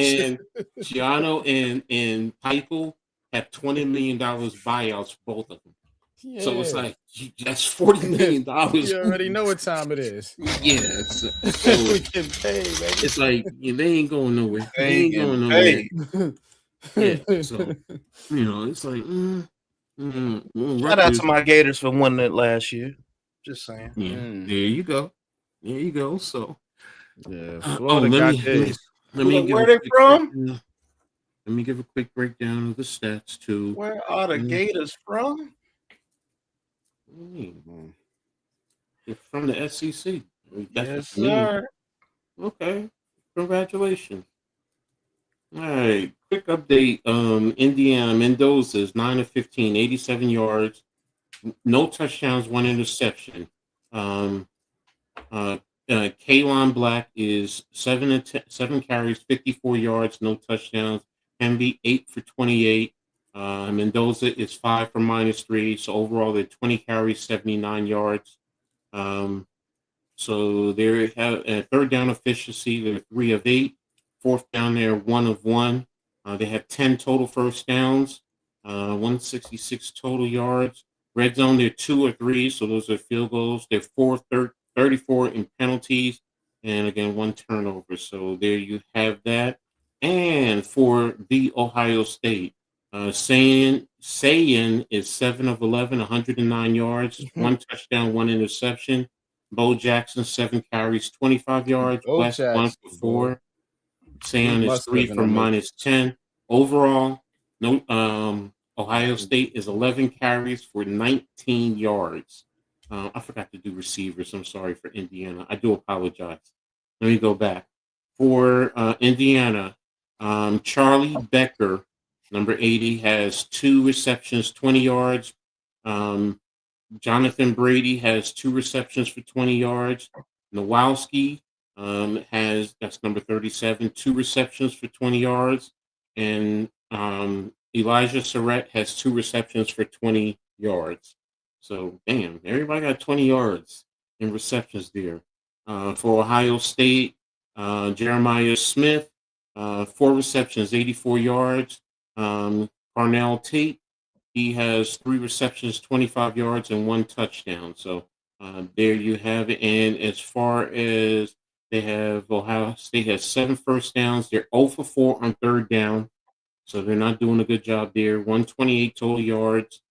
and Pikel have $20 million buyouts, both of them. Yeah. So it's like that's $40 million. You already know what time it is. Yeah, we can pay, baby. It's like they ain't going nowhere. They ain't going nowhere. Yeah, so it's like shout out to my Gators for winning it last year. Just saying. Yeah, there you go. So Florida let me give where they from? Let me give a quick breakdown of the stats too. Where are the Gators from? They're from the SEC. Yes, sir. Okay. Congratulations. All right. Quick update. Indiana Mendoza is 9 of 15, 87 yards, no touchdowns, 1 interception. Kaylon Black is 7 carries, 54 yards, no touchdowns. Henby 8 for 28. Mendoza is 5 for -3. So overall, they're 20 carries, 79 yards. So they have a third down efficiency. They're 3 of 8. Fourth down, they're 1 of 1. They have 10 total first downs, 166 total yards. Red zone, they're 2 or 3. So those are field goals. They're 34 in penalties. And again, 1 turnover. So there you have that. And for the Ohio State, Sayin is 7 of 11, 109 yards, 1 touchdown, 1 interception. Bo Jackson, 7 carries, 25 yards. West, 1 for 4. Sayin is 3 for -10. Overall, Ohio State is 11 carries for 19 yards. I forgot to do receivers. I'm sorry for Indiana. I do apologize. Let me go back. For Indiana, Charlie Becker, number 80, has 2 receptions, 20 yards. Jonathan Brady has 2 receptions for 20 yards. Nowalski that's number 37, 2 receptions for 20 yards. And Elijah Surratt has 2 receptions for 20 yards. So, damn, everybody got 20 yards in receptions there. For Ohio State, Jeremiah Smith, 4 receptions, 84 yards. Carnell Tate, he has 3 receptions, 25 yards, and 1 touchdown. So there you have it. And as far as Ohio State has 7 first downs. They're 0 for 4 on third down. So they're not doing a good job there. 128 total yards.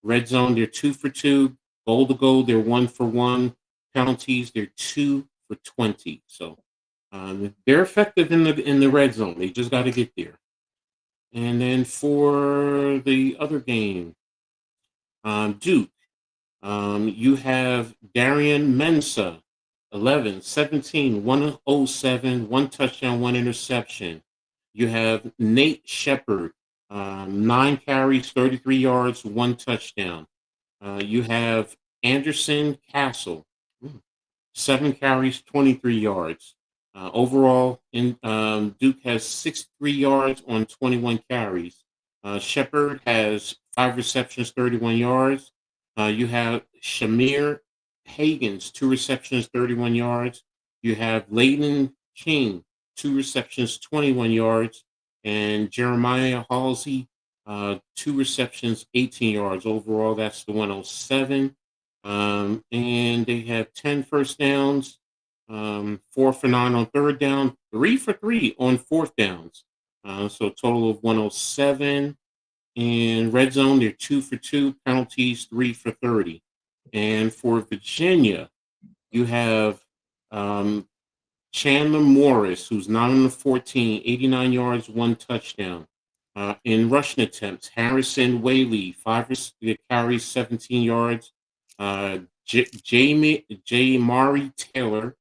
Red zone, they're 2 for 2. Goal to goal, they're 1 for 1. Penalties, they're 2 for 20. So they're effective in the red zone. They just got to get there. And then for the other game, Duke, you have Darian Mensah, 11, 17, 107, 1 touchdown, 1 interception. You have Nate Shepard, 9 carries, 33 yards, 1 touchdown. You have Anderson Castle, 7 carries, 23 yards. Overall, Duke has 63 yards on 21 carries. Shepard has 5 receptions, 31 yards. You have Shamir Hagens, 2 receptions, 31 yards. You have Layden King, 2 receptions, 21 yards. And Jeremiah Halsey, 2 receptions, 18 yards. Overall, that's the 107. And they have 10 first downs. 4 for 9 on third down, 3 for 3 on fourth downs. So a total of 107. In red zone, they're 2 for 2, penalties 3 for 30. And for Virginia, you have Chandler Morris, who's not on the 14, 89 yards, 1 touchdown. In rushing attempts, Harrison Whaley, 5 carries, 17 yards. Mari Taylor,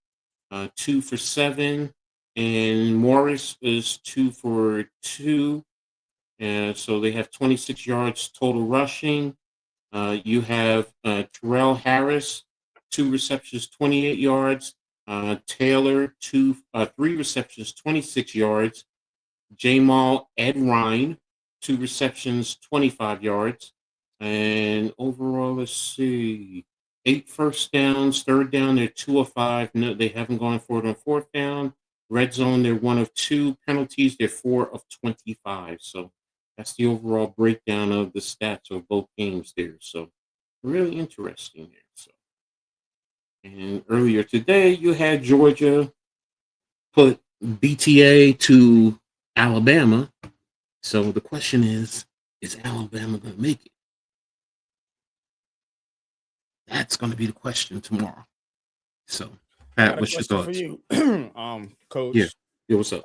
2 for 7. And Morris is 2 for 2. And so they have 26 yards total rushing. You have Terrell Harris, 2 receptions, 28 yards. Taylor, 3 receptions, 26 yards. Jamal Edrine, 2 receptions, 25 yards. And overall, let's see, 8 first downs. Third down, they're 2 of 5. No, they haven't gone for it on fourth down. Red zone, they're 1 of 2. Penalties, they're 4 of 25. So that's the overall breakdown of the stats of both games there. So really interesting there. So, and earlier today, you had Georgia put BTA to Alabama. So the question is Alabama going to make it? That's going to be the question tomorrow. So, Pat, what's your thoughts? For you, Coach. Yeah, what's up?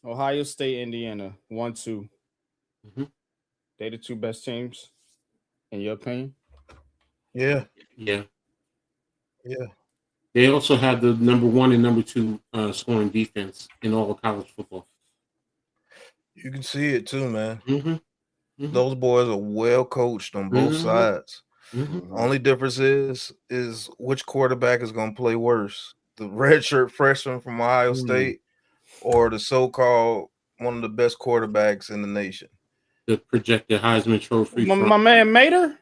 Ohio State, Indiana, 1-2. Mm-hmm. They the 2 best teams, in your opinion? Yeah. They also have the number 1 and number 2 scoring defense in all of college football. You can see it too, man. Mm-hmm. Those boys are well coached on both sides. Only difference is which quarterback is going to play worse, the redshirt freshman from Ohio State or the so-called one of the best quarterbacks in the nation. The projected Heisman Trophy. My man Mater?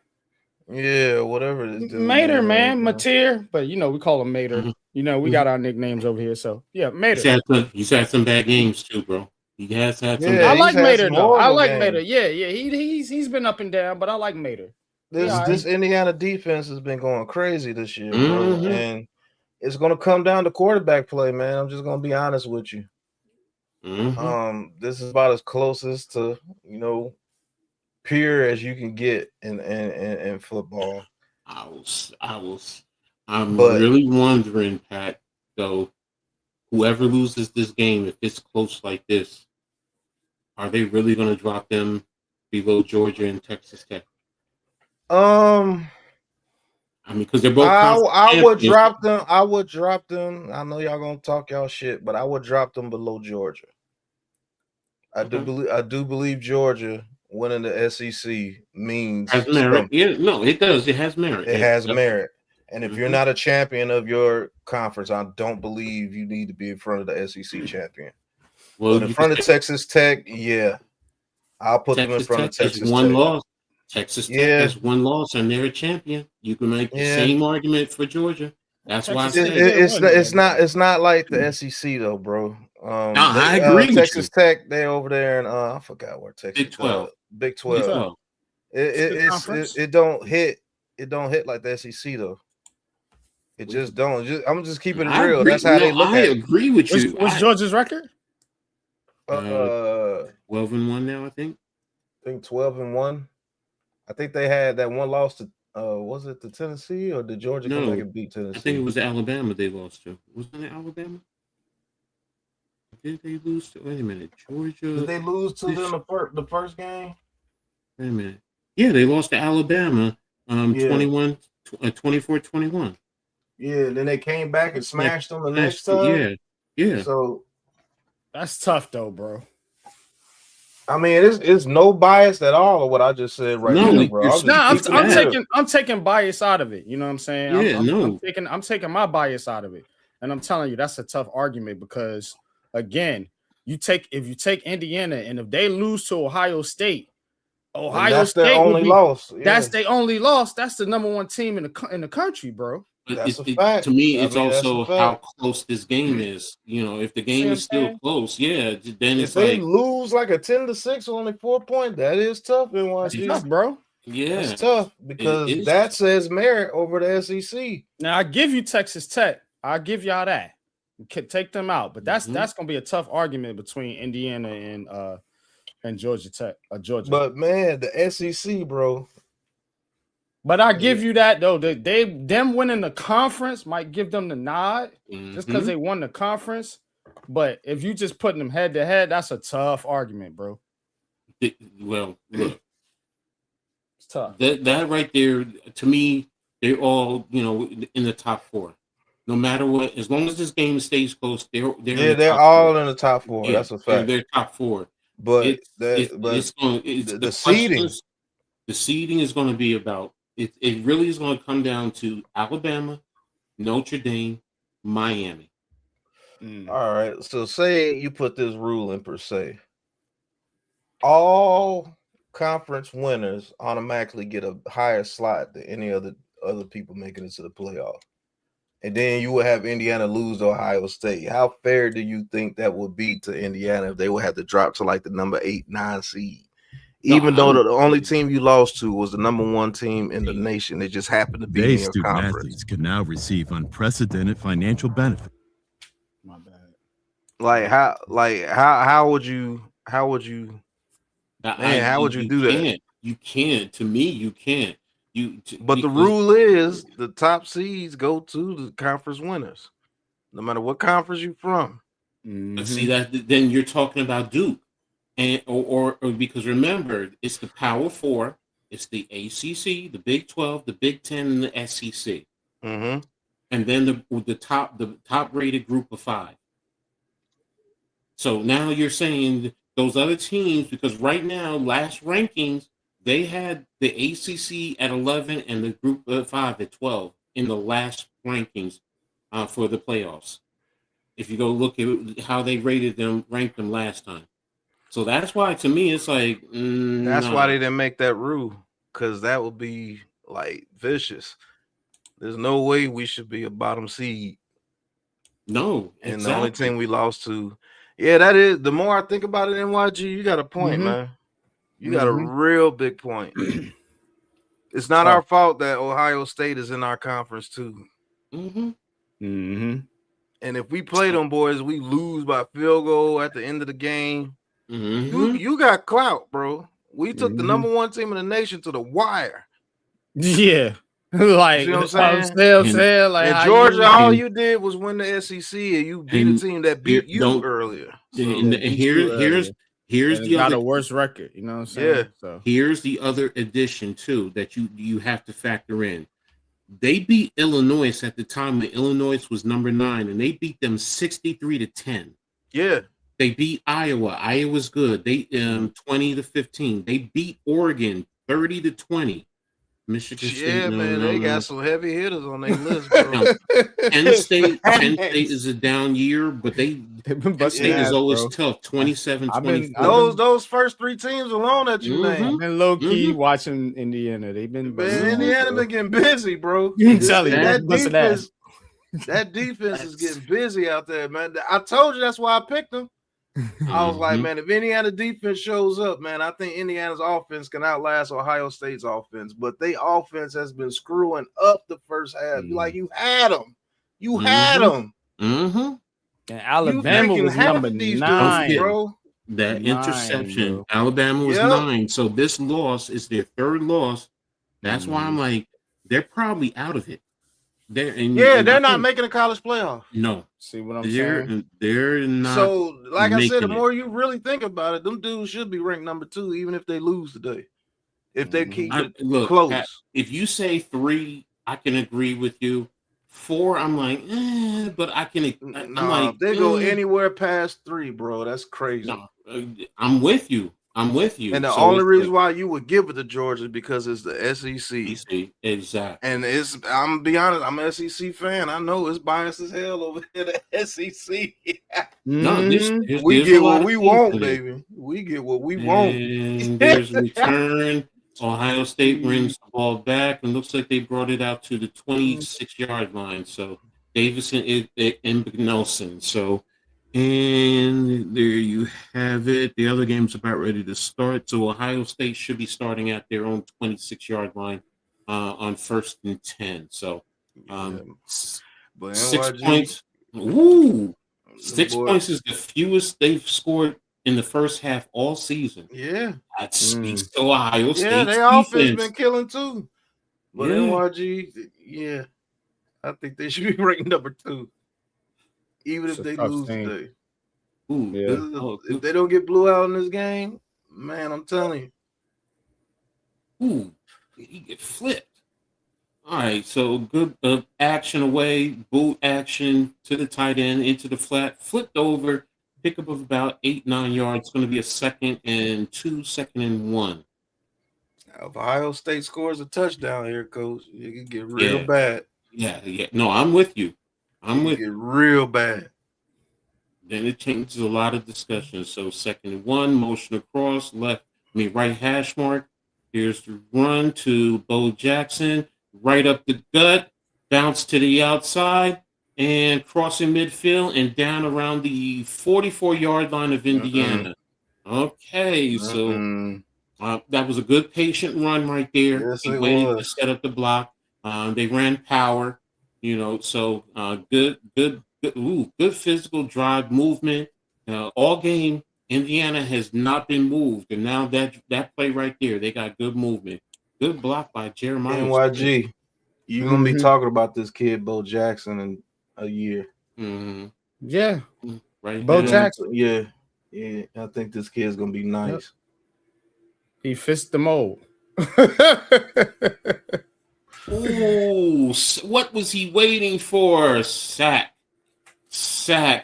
Yeah, whatever it is. Mater, man. Mateer. But, we call him Mater. Mm-hmm. We got our nicknames over here. So, yeah, Mater. He's had some bad games, too, bro. He has had some I like Mater, though. I like Mater. Yeah. He's been up and down, but I like Mater. This Indiana defense has been going crazy this year, bro. And it's going to come down to quarterback play, man. I'm just going to be honest with you. This is about as closest to, pure as you can get in football. I'm really wondering, Pat, though, whoever loses this game, if it's close like this, are they really going to drop them below Georgia and Texas Tech? Because they're both. I would drop them. I know y'all gonna talk y'all shit, but I would drop them below Georgia. I do believe Georgia winning the SEC means has merit. Yeah, no, it does. It has merit. It has merit. And if you're not a champion of your conference, I don't believe you need to be in front of the SEC champion. Well, but in front of Texas Tech, yeah, I'll put them in front of Texas Tech. One loss. Texas Tech has 1 loss, and they're a champion. You can make the same argument for Georgia. That's why I said it's not like the SEC though, bro. I agree with Texas Tech, they're over there, and I forgot where Texas. Big 12. Big 12. It don't hit like the SEC though. It just don't. I'm just keeping it real. That's how they look at it. I agree with you. What's Georgia's record? 12-1 now, I think. 12-1. I think they had that one loss to was it the Tennessee or did Georgia come back and beat Tennessee? I think it was Alabama they lost to. Wasn't it Alabama? Did they lose to? Wait a minute, Georgia. Did they lose to them the first game? Wait a minute. Yeah, they lost to Alabama 24-21. Yeah, then they came back and smashed them the next time. Yeah. So that's tough though, bro. I mean, it's no bias at all of what I just said now, bro. I'm taking bias out of it. You know what I'm saying? I'm taking my bias out of it. And I'm telling you, that's a tough argument because again, if you take Indiana and if they lose to Ohio State, that's their only loss. Yeah. That's their only loss. That's the number 1 team in the country, bro. That's a fact. To me, it's also how close this game is. If the game is still close, then if they lose like a 10-6 on only 4 points, that is tough. That's tough, bro. Yeah, It's tough because that says merit over the SEC. Now I give you Texas Tech. I'll give y'all that. Take them out, but that's gonna be a tough argument between Indiana and Georgia Tech. Georgia. But man, the SEC, bro. But I give you that though. Them winning the conference might give them the nod just because they won the conference. But if you just putting them head to head, that's a tough argument, bro. Well, look, it's tough. That right there, to me, they're all in the top 4. No matter what, as long as this game stays close, they're all in the top 4. That's a fact. They're top 4. But the seeding. The seeding is going to be about it. It really is going to come down to Alabama, Notre Dame, Miami. All right. So say you put this rule in per se. All conference winners automatically get a higher slot than any other people making it to the playoff. And then you would have Indiana lose to Ohio State. How fair do you think that would be to Indiana if they would have to drop to like the number 8, 9 seed? Even though the only team you lost to was the number 1 team in the nation. It just happened to be in your conference. Athletes can now receive unprecedented financial benefit. My bad. How would you do that? You can't. To me, you can't. But the rule is the top seeds go to the conference winners, no matter what conference you're from. But see that then you're talking about Duke, and or because remember it's the Power 4, it's the ACC, the Big 12, the Big 10, and the SEC, and then the top rated group of 5. So now you're saying those other teams, because right now last rankings. They had the ACC at 11 and the group of 5 at 12 in the last rankings for the playoffs. If you go look at how they ranked them last time. So that's why, to me, it's like that's why they didn't make that rule, because that would be like vicious. There's no way we should be a bottom seed. No, and the only team we lost to, that is. The more I think about it, NYG, you got a point, man. You got a real big point. It's not our fault that Ohio State is in our conference too. And if we play them boys, we lose by field goal at the end of the game. You got clout, bro. We took the number 1 team in the nation to the wire. Yeah. Like, you know what I'm saying? Like, in Georgia, all you did was win the SEC, and you beat a team that beat you earlier. So, and here's the other worst record, you know what I'm saying? Yeah. So here's the other addition too that you have to factor in. They beat Illinois at the time when Illinois was number 9, and they beat them 63-10. Yeah. They beat Iowa. Iowa's good. They 20-15. They beat Oregon 30-20. Michigan State. Man, they got some heavy hitters on their list, bro. Penn State is a down year, but Penn State is always tough. 27-24. Those first 3 teams alone that you named. I've been low key watching Indiana. They've been Indiana been getting busy, bro. That defense is getting busy out there, man. I told you that's why I picked them. I was like, man, if Indiana defense shows up, man, I think Indiana's offense can outlast Ohio State's offense. But their offense has been screwing up the first half. You had them. You had them. And Alabama was number 9, bro. That interception. Bro. Alabama was 9. So this loss is their 3rd loss. That's why I'm like, they're probably out of it. They're not making a college playoff. No. See what I'm saying? They're not. So, like I said, the more you really think about it, them dudes should be ranked number 2, even if they lose today. If they keep it close. If you say 3, I can agree with you. 4, I'm like, but I can. I'm like, if they go anywhere past 3, bro, that's crazy. No, I'm with you. And the only reason why you would give it to Georgia is because it's the SEC. Exactly. And I'm gonna be honest, I'm an SEC fan. I know it's biased as hell over here, the SEC. We get what we want, baby. We get what we want. And there's a return. Ohio State brings the ball back and looks like they brought it out to the 26-yard line. So Davison and Nelson. So And there you have it. The other game's about ready to start. So Ohio State should be starting at their own 26-yard line on 1st and 10. So but 6 NYG, points. Ooh, the 6 boy, points is the fewest they've scored in the first half all season. yeah, That speaks to Ohio yeah, State's their offense defense. been killing too. But Yeah. NYG, yeah, I think they should be ranked number 2, even It's if a they tough lose team. today. Ooh, Yeah. good. If they don't get blew out in this game, man, I'm telling you. Ooh, he get flipped. All right, so good action away, boot action to the tight end, into the flat, flipped over, pickup of about 8-9 yards. It's going to be a 2nd and 2, 2nd and 1. Now, if Ohio State scores a touchdown here, Coach, it can get real bad. Yeah. No, I'm with you. Get real bad. Then it changes a lot of discussion. So 2nd and 1, motion across, right hash mark. Here's the run to Bo Jackson, right up the gut, bounce to the outside, and crossing midfield and down around the 44-yard line of Indiana. Okay, so that was a good patient run right there. Yes, He it waited to was. set up the block. They ran power, so good physical drive movement. All game, Indiana has not been moved, and now that play right there, they got good movement. Good block by Jeremiah. NYG, you're going to be talking about this kid, Bo Jackson, in a year. Yeah. Right. Bo Jackson. Yeah. I think this kid's going to be nice. Yep. He fits the mold. Ooh, what was he waiting for? Sack.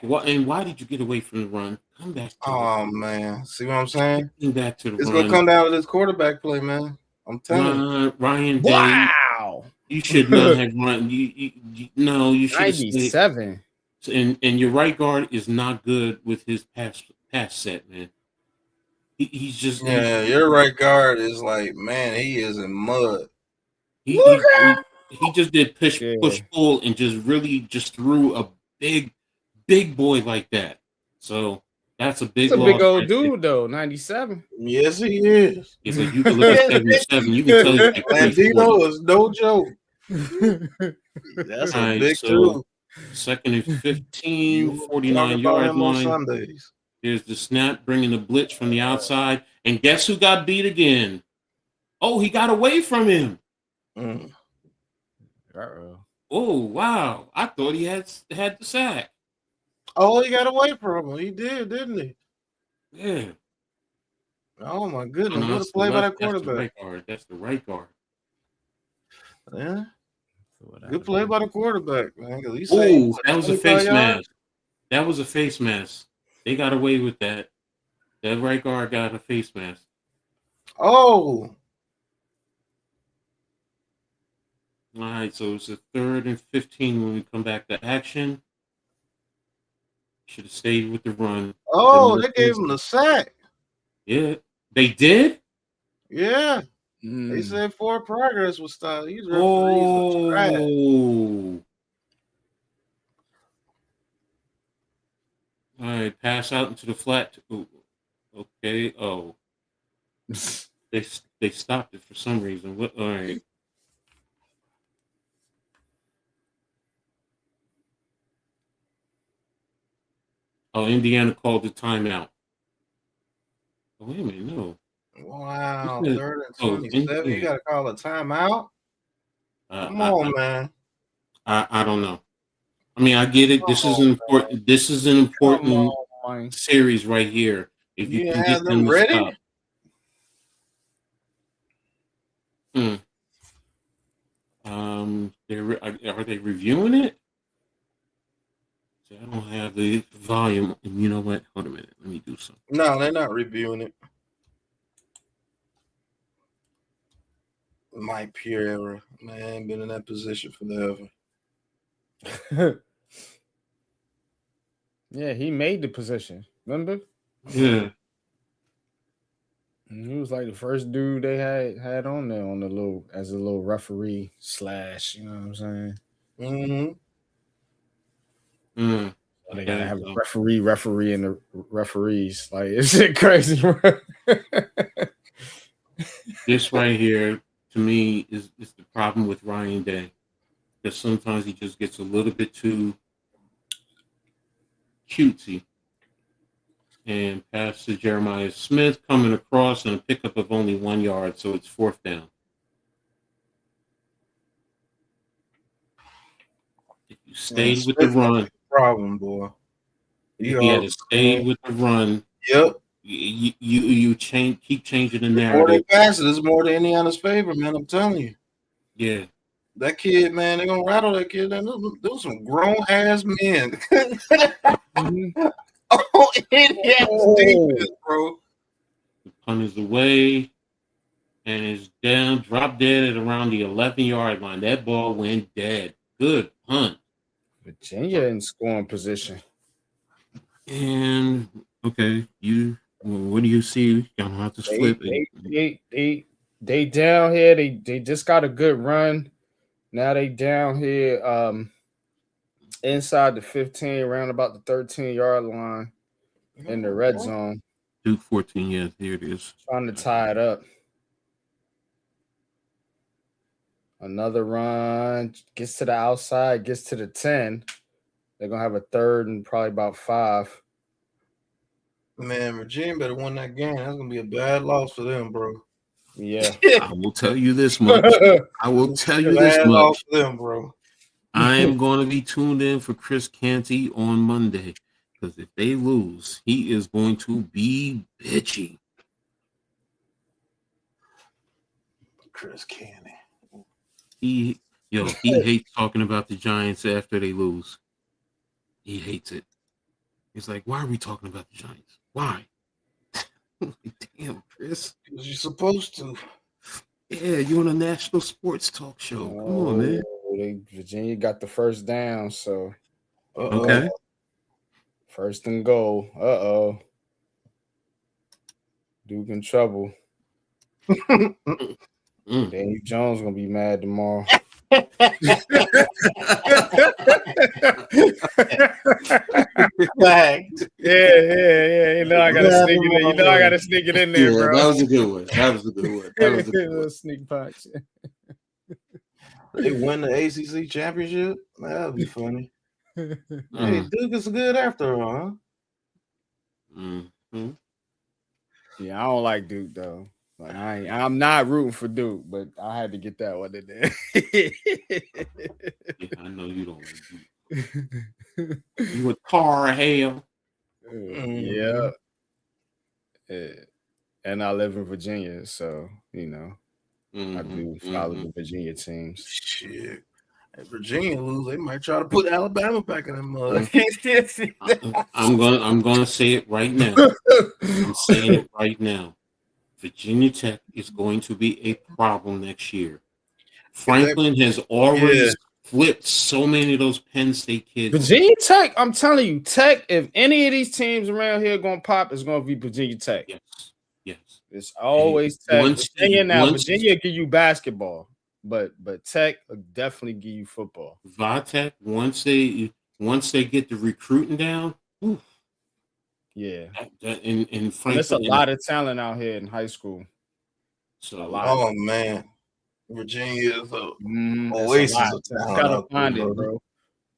What? And why did you get away from the run? Come back. Man, see what I'm saying? Come back to the it's run. Gonna come down to this quarterback play, man. I'm telling you, Ryan Day. Wow. You should not have run. You should have 97. And your right guard is not good with his pass set, man. He's just your right guard is like, man, he is in mud. He just did push pull and just threw a big boy like that. So that's a big loss. Big old dude though, 97. Yes, he is. Yeah, but you can look at 77. You can tell he's like Landino is no joke. That's a big dude. 2nd and 15, 49-yard line. Sundays. Here's the snap, bringing the blitz from the outside. And guess who got beat again? Oh, he got away from him. Oh, wow. I thought he had the sack. Oh, he got away from him. He did, didn't he? Yeah. Oh, my goodness. What a play by that quarterback. That's the right guard. Yeah. Good play by the quarterback, man. Oh, that was a face mask. That was a face mask. They got away with that. That right guard got a face mask. Oh. All right, so it's a 3rd and 15 when we come back to action. Should have stayed with the run. Oh, they gave him the sack. Yeah, they did? Yeah. They said forward progress was stopped. These referees are trash. All right, pass out into the flat. Ooh. Okay. Oh, they stopped it for some reason. What? All right. Oh, Indiana called the timeout. Oh, wait a minute, no. Wow, 3rd and 27. You got to call a timeout? Come on, man. I don't know. I mean, I get it. This is important. Man. This is an important series right here. If you can get them ready. Stop. Are they reviewing it? I don't have the volume. And you know what? Hold a minute. Let me do something. No, they're not reviewing it. Mike Pierre, man, been in that position forever. Yeah, he made the position. Remember? Yeah. And he was like the first dude they had on there on the as a little referee / you know what I'm saying? Mm-hmm. They gotta have a referee, and the referees. Like, is it crazy, bro? This right here, to me, is the problem with Ryan Day. Because sometimes he just gets a little bit too cutesy. And pass to Jeremiah Smith coming across and a pickup of only 1 yard, so it's 4th down. If you stayed with the run, problem, boy. If he had to stay with the run, yep. You keep changing the narrative. More they pass it, it's more to Indiana's favor, man. I'm telling you. Yeah. That kid, man, they're gonna rattle that kid. Those some grown ass men. Oh, Indiana's defense, bro. The punt is away and it's down, drop dead at around the 11-yard line. That ball went dead. Good punt. Virginia in scoring position. And okay, what do you see? You're gonna have to flip it. They down here. They just got a good run. Now they down here inside the 15, around about the 13-yard line in the red zone. Duke 14, yes, here it is. Trying to tie it up. Another run, gets to the outside, gets to the 10. They're going to have a third and probably about 5. Man, Virginia better win that game. That's going to be a bad loss for them, bro. Yeah. I will tell you this much. Loss for them, bro. I am going to be tuned in for Chris Canty on Monday because if they lose, he is going to be bitchy. Chris Canty. He hates talking about the Giants after they lose. He hates it. He's like, why are we talking about the Giants? Why? Damn, Chris. Because you're supposed to. Yeah, you're on a national sports talk show. Come on, man. Virginia got the first down, so. Okay. First and goal. Duke in trouble. Daniel Jones gonna be mad tomorrow. Yeah. You know I gotta sneak it in. You know I gotta sneak it in there, bro. That was a good one. That was a good one. Sneak punch. They win the ACC championship. That'd be funny. Hey, Duke is good after all, huh? Mm-hmm. Yeah, I don't like Duke though. Like I'm not rooting for Duke, but I had to get that one in there. Yeah, I know you don't like Duke. You a tar hell. Yeah. And I live in Virginia, so you know I do follow the Virginia teams. Shit. If Virginia lose, they might try to put Alabama back in the mud. I'm gonna say it right now. I'm saying it right now. Virginia Tech is going to be a problem next year. Franklin has already flipped so many of those Penn State kids. Virginia Tech, I'm telling you, Tech, if any of these teams around here going to pop, it's going to be Virginia Tech. Yes. It's always Tech. Virginia give you basketball, but Tech will definitely give you football. Vitek, once they get the recruiting down, yeah. And Franklin, there's a lot of talent out here in high school. So oh man, Virginia is a oasis of talent. Gotta find it, bro.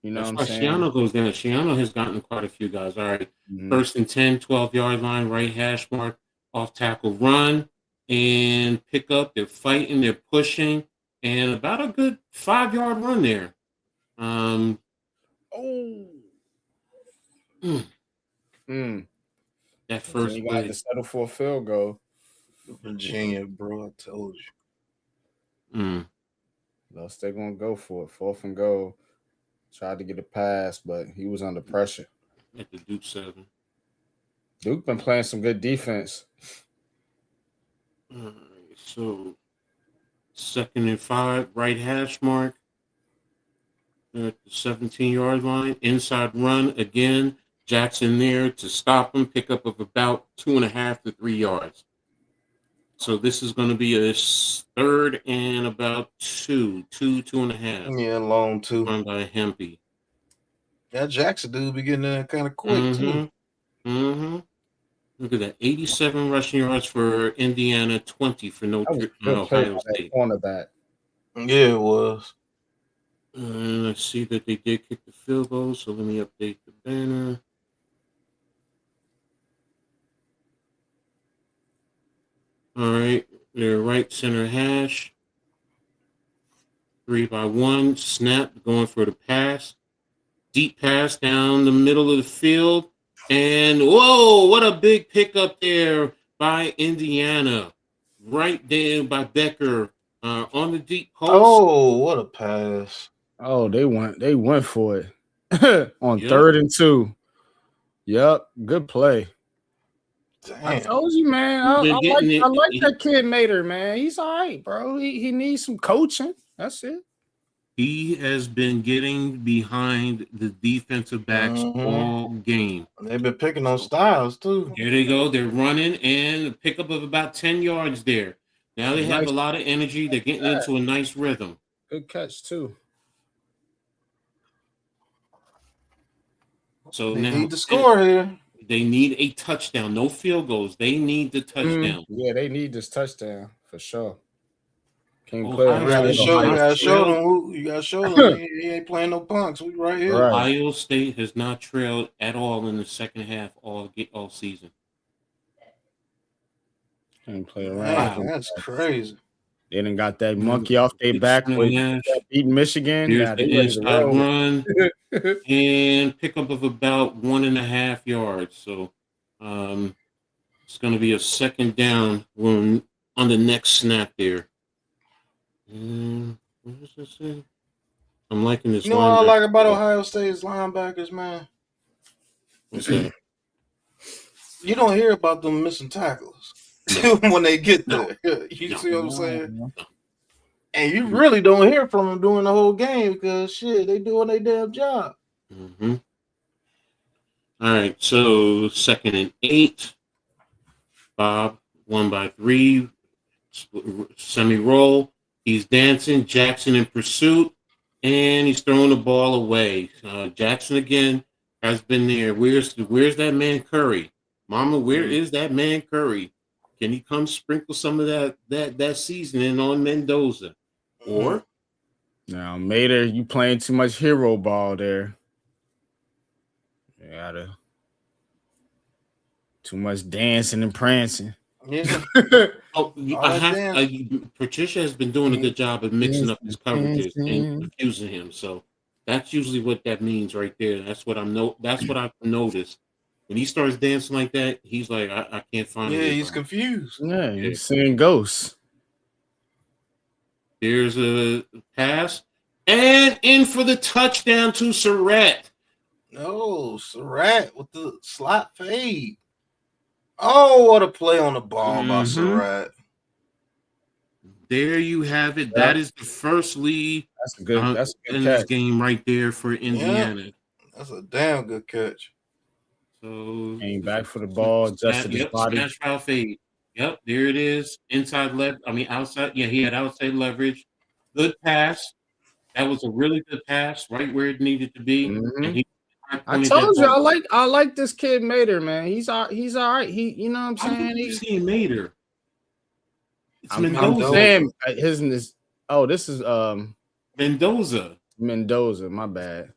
You know what I'm saying? Shiano goes down. Shiano has gotten quite a few guys. All right. First and 10, 12-yard line, right hash mark, off tackle run, and pick up. They're fighting, they're pushing, and about a good 5-yard run there. That first you got to settle for a field goal. Virginia, bro, I told you. Thus they're gonna go for it. 4th and goal. Tried to get a pass, but he was under pressure. At the Duke 7. Duke been playing some good defense. So 2nd and 5, right hash mark. At the 17-yard line, inside run again. Jackson there to stop him, pickup of about 2.5 to 3 yards. So this is going to be a 3rd and about 2.5. Yeah, long 2. Run by Hempy. That Jackson dude be getting there kind of quick too. Look at that, 87 rushing yards for Indiana, 20 for Ohio State. Cornerback. Yeah, it was. Let's see that they did kick the field goal. So let me update the banner. All right, their right center hash. 3-by-1 snap, going for the pass. Deep pass down the middle of the field. And whoa, what a big pickup there by Indiana. Right there by Becker on the deep post. Oh, what a pass. Oh, they went for it on 3rd and 2. Yep, good play. Damn. I told you, man. I like that kid Mater, man. He's all right, bro. He needs some coaching. That's it. He has been getting behind the defensive backs all game. They've been picking on Styles, too. Here they go. They're running and a pickup of about 10 yards there. Now they have a lot of energy. They're getting into a nice rhythm. Good catch, too. So they now need to score here. They need a touchdown. No field goals. They need the touchdown. Yeah, they need this touchdown for sure. Can't You play. gotta show them. He ain't playing no punks. We right here. Right. Ohio State has not trailed at all in the second half all season. Can't play around. Man, that's crazy. They done got that monkey off their back with beating Michigan. Here's the inside run and pickup of about 1.5 yards. So it's going to be a second down on the next snap there. What does this say? I'm liking this. You know what I like about Ohio State's linebackers, man? What's that? You don't hear about them missing tackles when they get there. You see what I'm saying? And you really don't hear from them during the whole game because shit, they doing their damn job. All right, so 2nd and 8. Bob 1-by-3, semi-roll. He's dancing. Jackson in pursuit, and he's throwing the ball away. Jackson again has been there. Where's that man Curry? Mama, where is that man Curry? Can he come sprinkle some of that seasoning on Mendoza? Or now, Mater, you playing too much hero ball there. You gotta too much dancing and prancing. Yeah. Patricia has been doing a good job of mixing up his coverages and confusing him. So that's usually what that means right there. That's what I've noticed. When he starts dancing like that, he's like, I can't find it. Yeah, he's confused. Yeah, he's seeing ghosts. There's a pass. And in for the touchdown to Surratt. No, Surratt with the slot fade. Oh, what a play on the ball by Surratt. There you have it. That is the first lead. That's a good in this game right there for Indiana. Yeah. That's a damn good catch. So came back for the ball, adjusted his body. Smash foul fade. Yep, there it is. Outside. Yeah, he had outside leverage. Good pass. That was a really good pass, right where it needed to be. And I told you, I like this kid Mater, man. He's all right. You know what I'm saying? How did you see Mater? It's Mendoza. I'm saying this is Mendoza. Mendoza, my bad.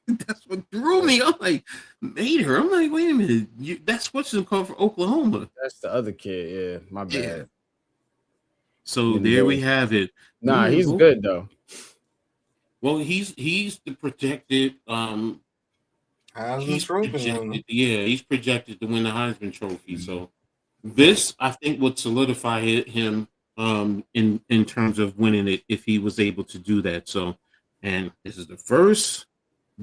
That's what threw me. I'm like, Mater. I'm like, wait a minute. That's what's called for Oklahoma. That's the other kid. Yeah, my bad. Yeah. So Mendoza. There we have it. Nah, he's good though. Well, he's the projected Heisman Trophy. He's projected to win the Heisman Trophy. So this, I think, would solidify him in terms of winning it if he was able to do that. So, and this is the first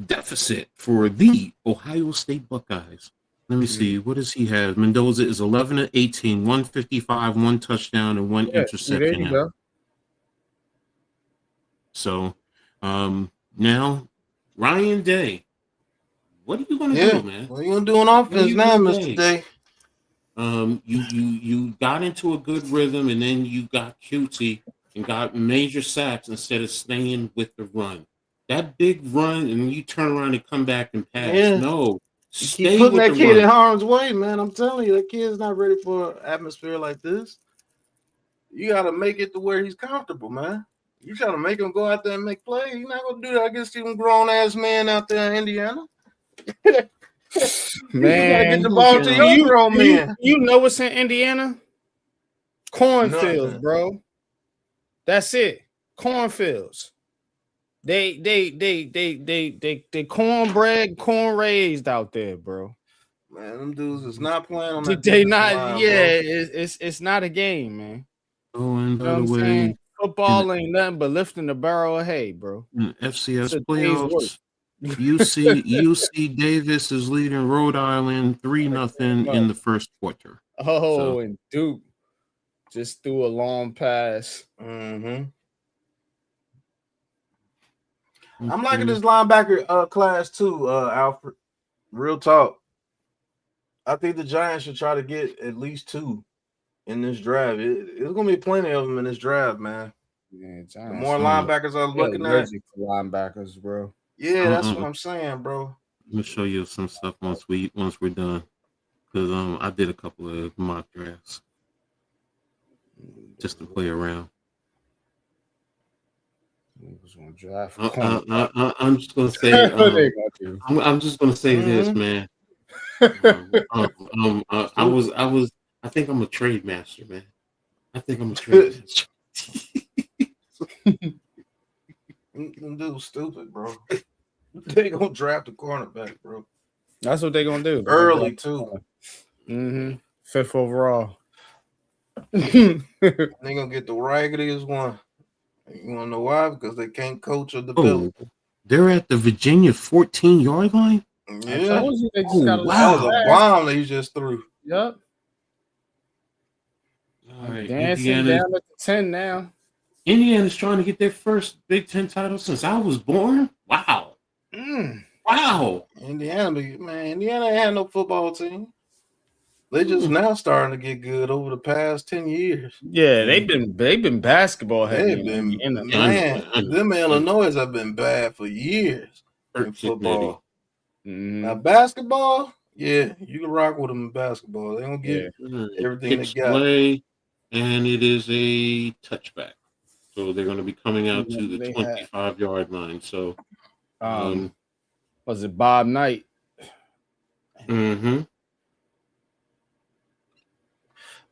deficit for the Ohio State Buckeyes. Let me see. What does he have? Mendoza is 11-18, 155, 1 touchdown, and 1 interception. There you go. So now Ryan Day. What are you going to do, man? What are you going to do on offense now, Mr. Day? You got into a good rhythm, and then you got cutesy and got major sacks instead of staying with the run. that big run and you turn around and come back and pass. Yeah. No, You stay keep putting with that the kid run. in harm's way, man. I'm telling you, that kid's not ready for an atmosphere like this. You got to make it to where he's comfortable, man. You trying to make him go out there and make plays. You're not going to do that against even grown-ass men out there in Indiana. Man, you got to get the ball to your grown men. You know what's in Indiana? Cornfields, Nothing. bro. That's it. Cornfields. They cornbread, corn raised out there, bro. Man, them dudes is not playing on that. They not, line, yeah. bro. It's not a game, man. Going You know what I'm way. saying? Football ain't nothing but lifting the barrel of hay, bro. In FCS It's a day's work. playoffs, UC Davis is leading Rhode Island 3-0 in the first quarter. Oh, So- and Duke just threw a long pass. Mm-hmm. I'm liking this linebacker class too, Alfred. Real talk. I think the Giants should try to get at least 2 in this draft. There's gonna be plenty of them in this draft, man. Yeah, The more linebackers I'm looking at, for linebackers, bro. yeah, that's what I'm saying, bro. Let me show you some stuff once we're done, because I did a couple of mock drafts just to play around. I'm just gonna say. I'm just gonna say this, man. I think I'm a trade master, man. I think I'm a trade master. Them dudes stupid, bro. They gonna draft a cornerback, bro. That's what they gonna do. Early too. Mm-hmm. 5th overall. They gonna get the raggediest one. You wanna know why? Because they can't coach or develop. Oh, they're at the Virginia 14-yard line. Yeah, they just wow. That was a bomb that he just threw. Yep. All right, Dancing down at the 10 now. Indiana's trying to get their first Big Ten title since I was born. Wow. Wow. Indiana ain't had no football team. They just now starting to get good over the past 10 years. Yeah, they've been basketball heavy. They've been, them Illinois have been bad for years in football. Now basketball, yeah, you can rock with them in basketball. They don't get everything they got. Play, and it is a touchback. So they're going to be coming out to the 25-yard line. So, was it Bob Knight? Mm-hmm.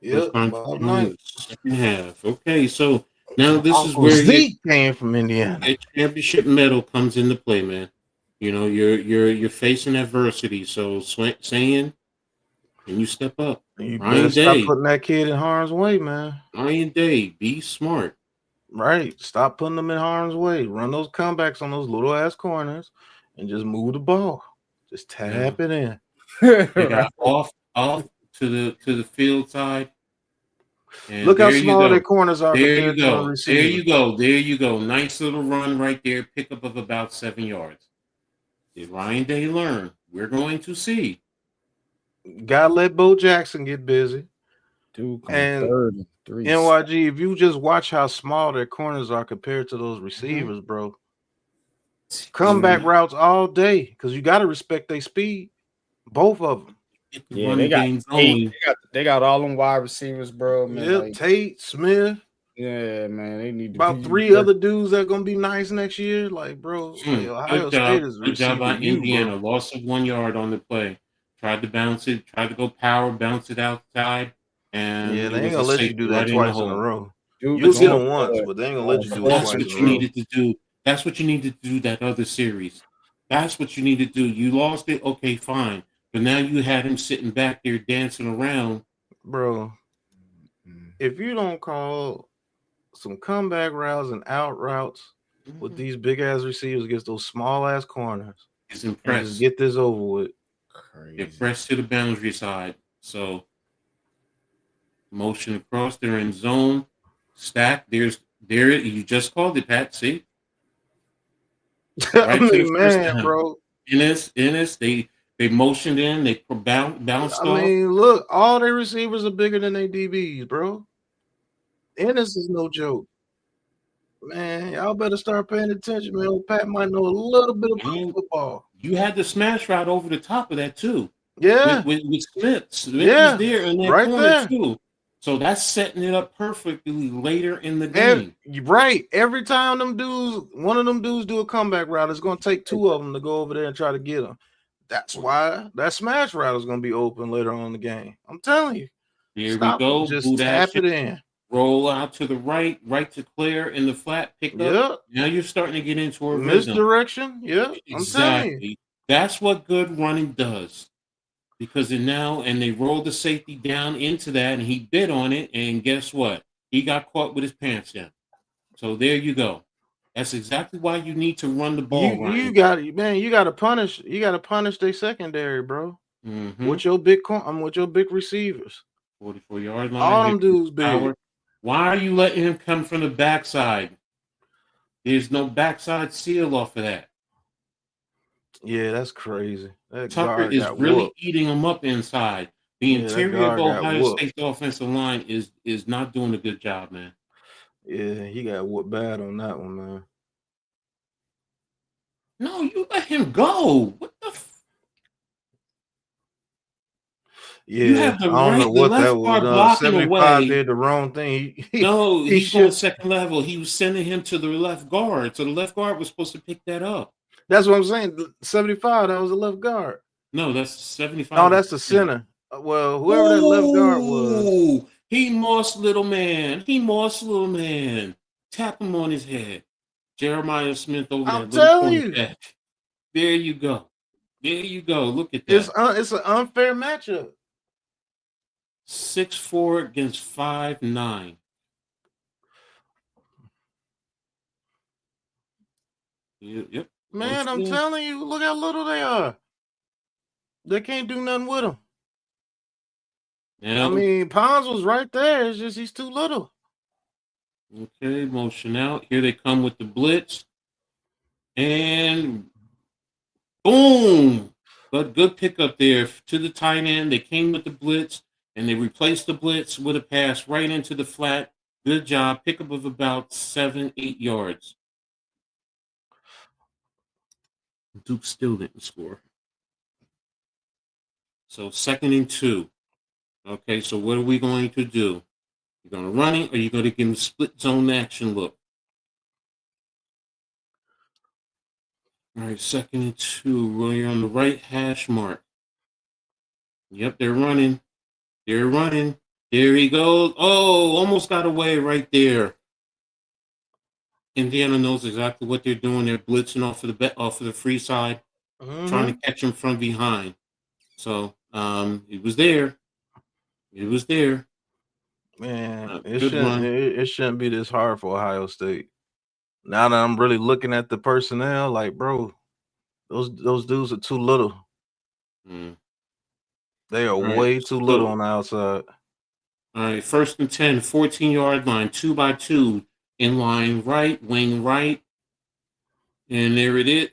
Yep, Bob Knight. Second half. Okay, so now this is where Zeke came from Indiana. The championship medal comes into play, man. You know, you're facing adversity. So saying, and you step up. You better stop putting that kid in harm's way, man. Ryan Day, be smart. Right. Stop putting them in harm's way. Run those comebacks on those little ass corners and just move the ball. Just tap it in. They got off to the field side. And look how small their corners are. There you go. There you go. There you go. Nice little run right there. Pickup of about 7 yards. Did Ryan Day learn? We're going to see. Gotta let Bo Jackson get busy. Dude, and NYG, if you just watch how small their corners are compared to those receivers, bro. Comeback routes all day because you got to respect their speed. Both of them. Yeah, they got all them wide receivers, bro. Man. Yep, like, Tate, Smith. Yeah, man. They need to about 3 other dudes that are gonna be nice next year. Like, bro, Ohio State is good job by Indiana. Loss of 1 yard on the play. Tried to bounce it, tried to go power, bounce it outside. And yeah, they ain't gonna let you do that twice in a row. You'll get them once, but they ain't gonna let you do it twice in a row. That's what you needed to do. That's what you needed to do that other series. That's what you need to do. You lost it, okay, fine. But now you had him sitting back there dancing around. Bro, if you don't call some comeback routes and out routes with these big ass receivers against those small ass corners, it's impressed. Just get this over with. They're pressed to the boundary side. So motion across, they're in zone. Stack. There you just called it, Pat. See? Right, I mean, man, bro. Ennis, they motioned in, they bounced off. I mean, look, all their receivers are bigger than their DBs, bro. Ennis is no joke. Man, y'all better start paying attention, man. Old Pat might know a little bit about football. You had the smash route over the top of that too. Yeah. With Smith. Smith Yeah, was there in that right corner there. too. So that's setting it up perfectly later in the game. Right. Every time one of them dudes do a comeback route, it's going to take two of them to go over there and try to get them. That's why that smash route is going to be open later on in the game. I'm telling you. Here we go. Just tap it in. Roll out to the right to clear in the flat, pick up. Yep. Now you're starting to get into a misdirection. Yep. Exactly. I'm telling you. That's what good running does. Because they rolled the safety down into that, and he bit on it, and guess what? He got caught with his pants down. So there you go. That's exactly why you need to run the ball. You got to punish their secondary, bro. Mm-hmm. With your big receivers. 44-yard line. All them dudes big. Why are you letting him come from the backside? There's no backside seal off of that. Yeah, that's crazy. That Tucker is really eating him up inside. The interior of Ohio State's offensive line is not doing a good job, man. Yeah, he got whooped bad on that one, man. No, you let him go. What the Yeah, I don't know what that was. 75 did the wrong thing. He's going second level. He was sending him to the left guard. So the left guard was supposed to pick that up. That's what I'm saying. 75, that was the left guard. No, that's 75. No, that's the center. Well, whoever that left guard was. He mossed little man. Tap him on his head. Jeremiah Smith over there. I'm telling you. There you go. Look at that. It's an unfair matchup. 6'4" against 5'9". Yep. Man, I'm telling you, look how little they are. They can't do nothing with them. Yeah. I mean, Pons was right there. It's just he's too little. Okay, motion out. Here they come with the blitz. And boom. But good pickup there to the tight end. They came with the blitz, and they replaced the blitz with a pass right into the flat. Good job. Pickup of about 7-8 yards. Duke still didn't score. So 2nd and 2. Okay, so what are we going to do? You're going to run it, or you're going to give him split zone action look? All right, 2nd and 2. We're on the right hash mark. Yep, they're running. There he goes. Oh, almost got away right there. Indiana knows exactly what they're doing. They're blitzing off of the free side, trying to catch him from behind. So it was there. Man, it shouldn't be this hard for Ohio State. Now that I'm really looking at the personnel, like, bro, those dudes are too little. They are way too little on the outside. All right, 1st and 10, 14-yard line, 2x2, in line right, wing right. And there it is.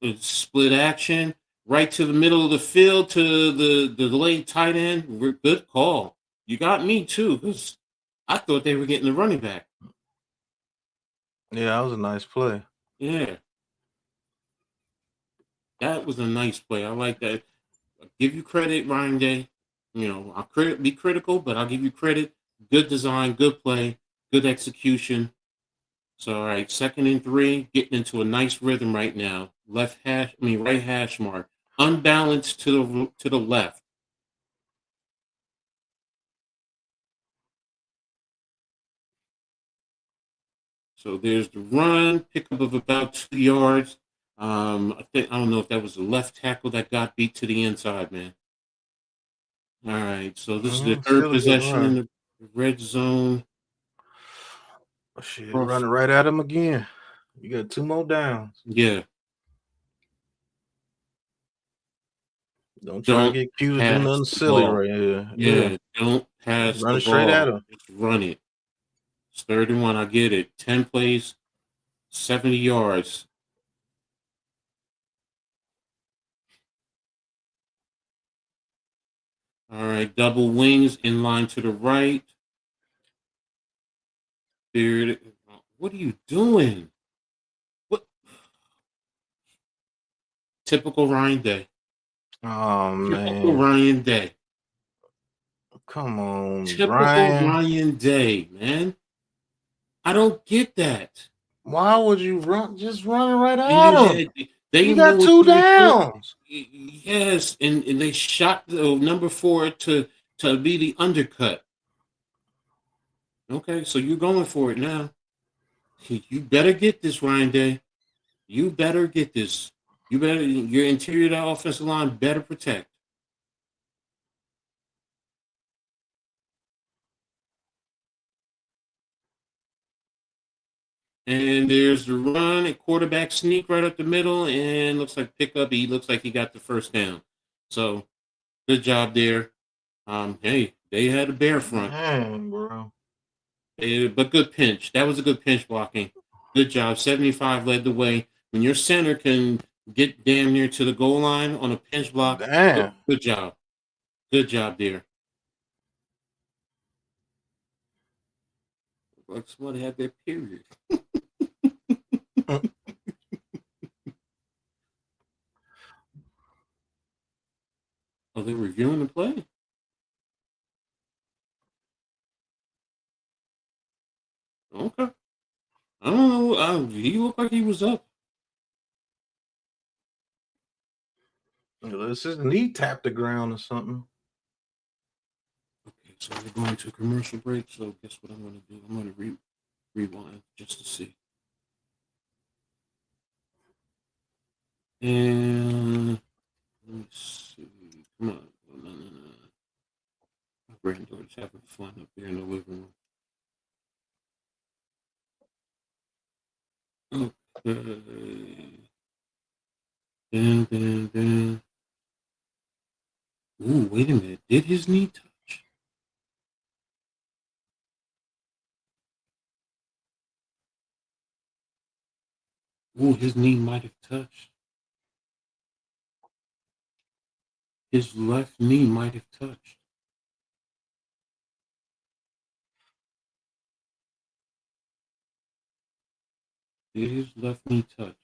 It's split action. Right to the middle of the field to the delayed tight end. Good call. You got me too, because I thought they were getting the running back. Yeah, that was a nice play. Yeah. That was a nice play. I like that. I'll give you credit, Ryan Day. I'll be critical, but I'll give you credit. Good design, good play, good execution. So, all right, 2nd and 3, getting into a nice rhythm right now. Right hash mark. Unbalanced to the left. So there's the run, pickup of about 2 yards. I don't know if that was the left tackle that got beat to the inside, man. All right, so this is the 3rd possession in the red zone. Oh, shit, running right at him again. You got 2 more downs. Yeah. Don't try to get accused of doing nothing silly right here. Yeah, don't pass run straight at him. Just run it. It's 3rd and 1. I get it. 10 plays, 70 yards. All right, double wings in line to the right. There, What are you doing? What? Typical Ryan Day. Oh Typical man, Ryan Day. come on, Typical Ryan. Ryan Day, man. I don't get that. Why would you run? Just run right And at him. they You knew got what 2 you were doing. downs. Yes, and they shot the number 4 to be the undercut. Okay, so you're going for it now. You better get this, Ryan Day. You better get this. You better, your interior of the offensive line better protect. And there's the run, a quarterback sneak right up the middle, and looks like pickup. He looks like he got the first down. So good job there. Hey, they had a bear front. Man, bro. But good pinch. That was a good pinch blocking. Good job. 75 led the way. When your center can get damn near to the goal line on a pinch block, Damn. good job. Good job there. Like somebody had their period. Oh, they're reviewing the play? Okay. I don't know. He looked like he was up. Unless his knee tapped the ground or something. Okay, so we're going to a commercial break. So guess what I'm going to do? I'm going to rewind just to see. And let me see. Come on. No. My granddaughter's having fun up there in the living room. Okay. Then. Ooh, wait a minute. Did his knee touch? Ooh, his knee might have touched. His left knee might have touched. Did his left knee touch?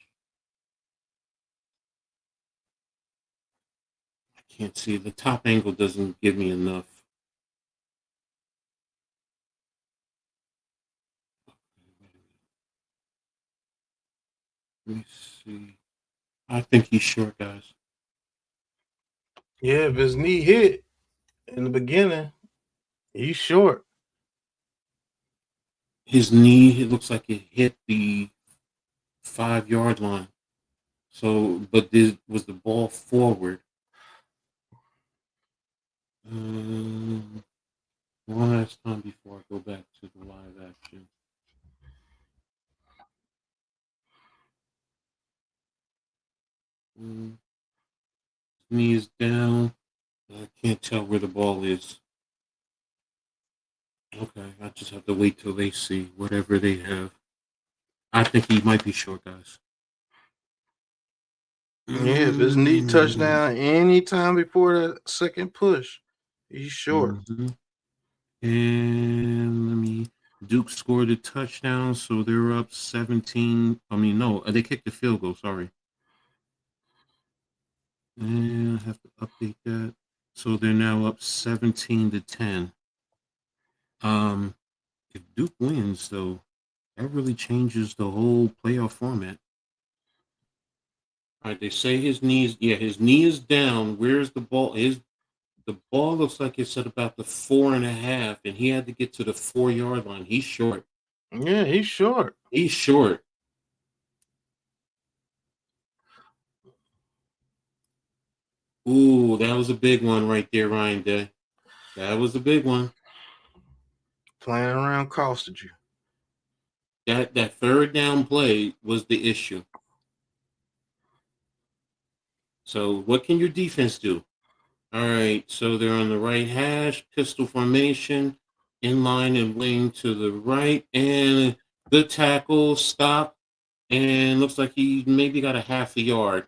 I can't see. The top angle doesn't give me enough. Let me see. I think he's short, guys. Yeah, if his knee hit in the beginning, he's short. His knee, it looks like it hit the 5-yard line. So, but this was the ball forward. One last time before I go back to the live action. Knee is down. I can't tell where the ball is. Okay, I just have to wait till they see whatever they have. I think he might be short, guys. Yeah, if his knee touched down anytime before that second push, he's short. Mm-hmm. And Duke scored a touchdown, so they're up 17. I mean, no, they kicked the field goal, sorry. And I have to update that. So they're now up 17-10. If Duke wins, though, that really changes the whole playoff format. All right, they say his knee is down. Where's the ball? The ball looks like it's at about the 4.5, and he had to get to the 4-yard line. He's short. Yeah, he's short. He's short. Ooh, that was a big one right there, Ryan Day. That was a big one. Playing around costed you. That third down play was the issue. So what can your defense do? All right, so they're on the right hash, pistol formation, in line and wing to the right, and good tackle, stop, and looks like he maybe got a half a yard.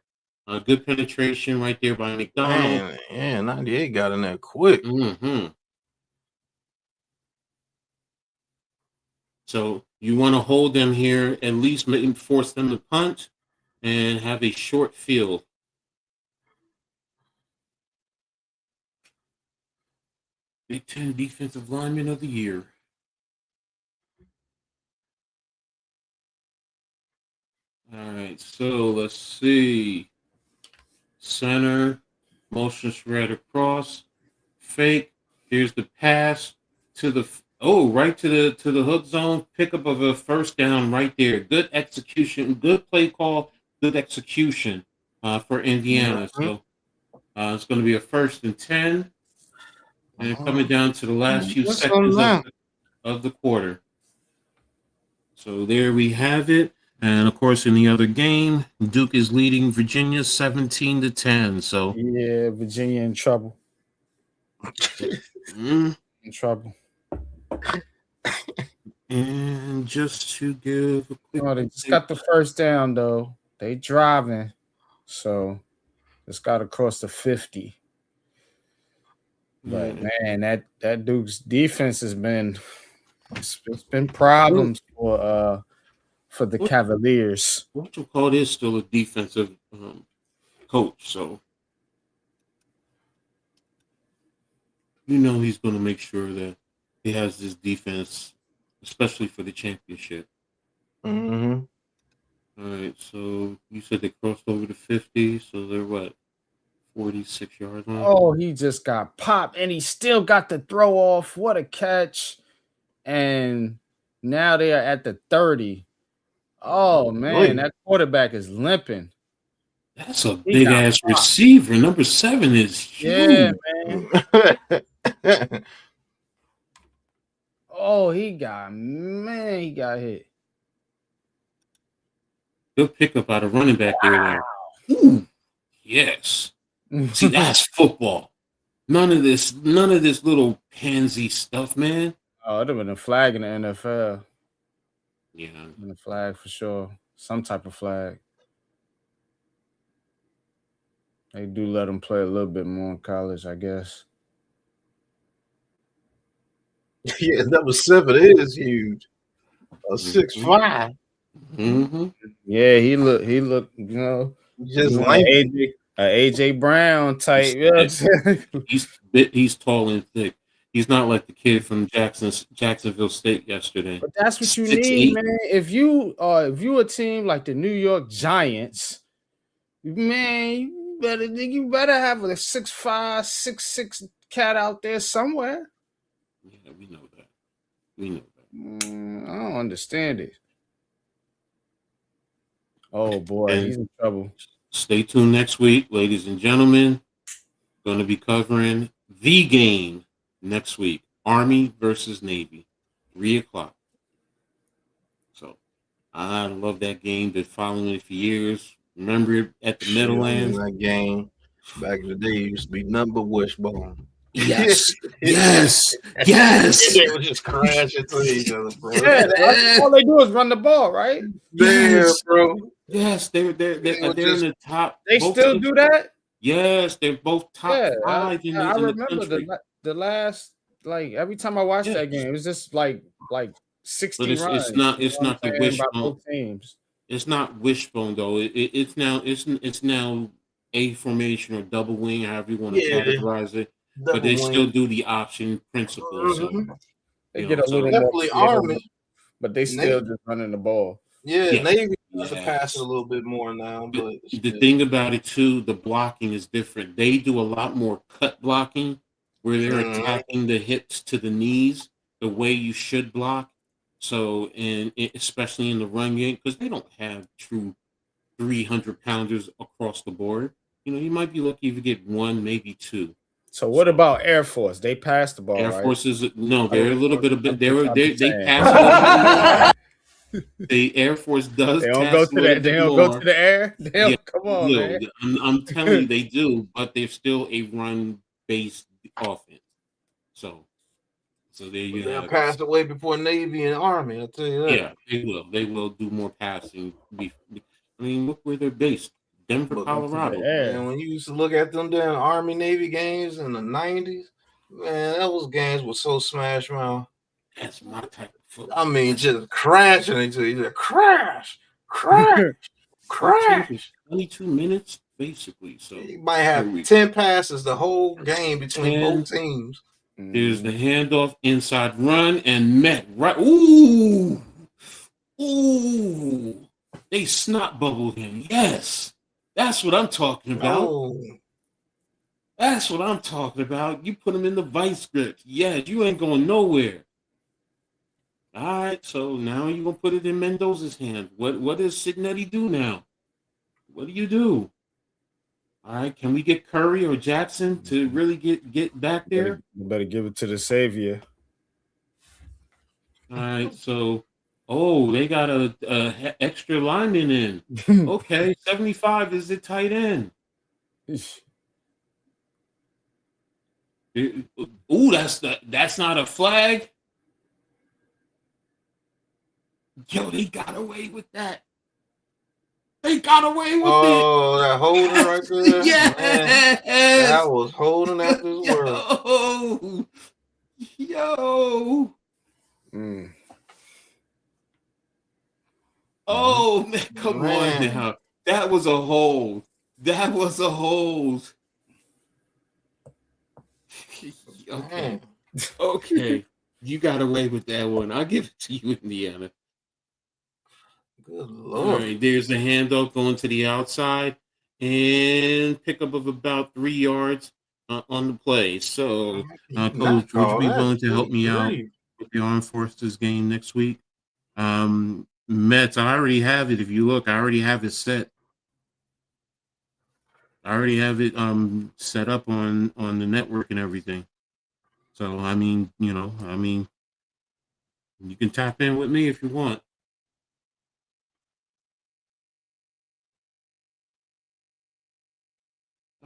Good penetration right there by McDonald. Man, yeah, 98 got in there quick. Mm-hmm. So You want to hold them here, at least force them to punt and have a short field. Big Ten Defensive Lineman of the Year. All right, so let's see. Center, motion spread across, fake. Here's the pass to the right to the hook zone. Pickup of a first down right there. Good execution, good play call, good execution for Indiana. So it's going to be a 1st and 10, and coming down to the last few seconds of the quarter. So there we have it. And of course, in the other game, Duke is leading Virginia 17-10. So yeah, Virginia in trouble. In trouble. And just to give a quick, they just got the first down though. They driving, so it's got to cross the 50. But man, that Duke's defense has been it's been problems for the Cavaliers. What you call this still a defensive coach, so you know he's going to make sure that he has this defense, especially for the championship. Mm-hmm. All right, so you said they crossed over the 50, so they're what, 46 yards on? Oh, he just got popped, and he still got the throw off. What a catch! And now they are at the 30. Oh man, that quarterback is limping. That's a big ass receiver. Number 7 is huge. Yeah, man. Oh, he got hit. Good pickup out of running back there. Ooh, yes. See, that's football. None of this little pansy stuff, man. Oh, it'd have been a flag in the NFL. Yeah. Been a flag for sure. Some type of flag. They do let them play a little bit more in college, I guess. Yeah, number 7 is huge. A 6'5". Mm-hmm. Yeah, he looked, you know, just like AJ Brown type. He's tall and thick. He's not like the kid from Jacksonville State yesterday. But that's what you need, man. If you a team like the New York Giants, man, you better have a 6'5", 6'6" cat out there somewhere. Yeah, we know that. I don't understand it. Oh boy, he's in trouble. Stay tuned next week, ladies and gentlemen. Going to be covering the game next week. Army versus Navy, 3:00. So I love that game. Been following it for years. Remember it at the Meadowlands. That game back in the day used to be number wishbone. Yes, yes, yes. They would just crash into each other, bro. Yeah, all they do is run the ball, right? Yes, bro. Yes, they're in the top. They still do that. Yes, they're both top 5 in I the remember country. the last, like every time I watched that game, it was just like 60 but runs. It's not the wishbone. Both teams. It's not wishbone though. It's now A formation or double wing, however you want to categorize it. But they still do the option principle. Mm-hmm. So, they get a little definitely more Army, but they still just running the ball. Yeah, Navy has to pass it a little bit more now. But the thing about it too, the blocking is different. They do a lot more cut blocking, where they're attacking the hips to the knees the way you should block. So, especially in the run game, because they don't have true 300-pounders across the board. You know, you might be lucky if you get 1, maybe 2. So what about Air Force? They pass the ball. Air right? Force is they're a little bit they pass. The Air Force does. They don't go to that. They don't go to the air. Come on, man. I'm telling you, they do, but they're still a run-based offense. So there you go. They'll pass away before Navy and Army. I'll tell you that. Yeah, they will. They will do more passing. I mean, look where they're based. Denver, Colorado. And when you used to look at them damn Army Navy games in the 90s, man, those games were so smash mouth. That's my type of I mean, just crashing into each other. Crash. 22 minutes, basically. So you might have 10 passes the whole game between both teams. Here's the handoff, inside run, and met right. Ooh. They snot bubbled him. Yes. That's what I'm talking about. Oh. That's what I'm talking about. You put him in the vice grip. Yeah, you ain't going nowhere. All right, so now you're going to put it in Mendoza's hand. What does Signetti do now? What do you do? All right, can we get Curry or Jackson to really get back there? You better give it to the savior. All right, so they got a extra lineman in. Okay, 75 is the tight end. Ooh, that's not a flag. Yo, they got away with that. They got away with it. Oh, that holding right there. Yes. Man, that was holding out this world. Yo. Oh, man, come on now. That was a hold. Okay. You got away with that one. I'll give it to you, Indiana. Good Lord. All right, there's the handoff going to the outside and pickup of about 3 yards on the play. So, Coach, would you be willing to help me out with the Armed Forces game next week? Mets, I already have it. If you look, I already have it set. I already have it set up on the network and everything. So, I mean, you can tap in with me if you want.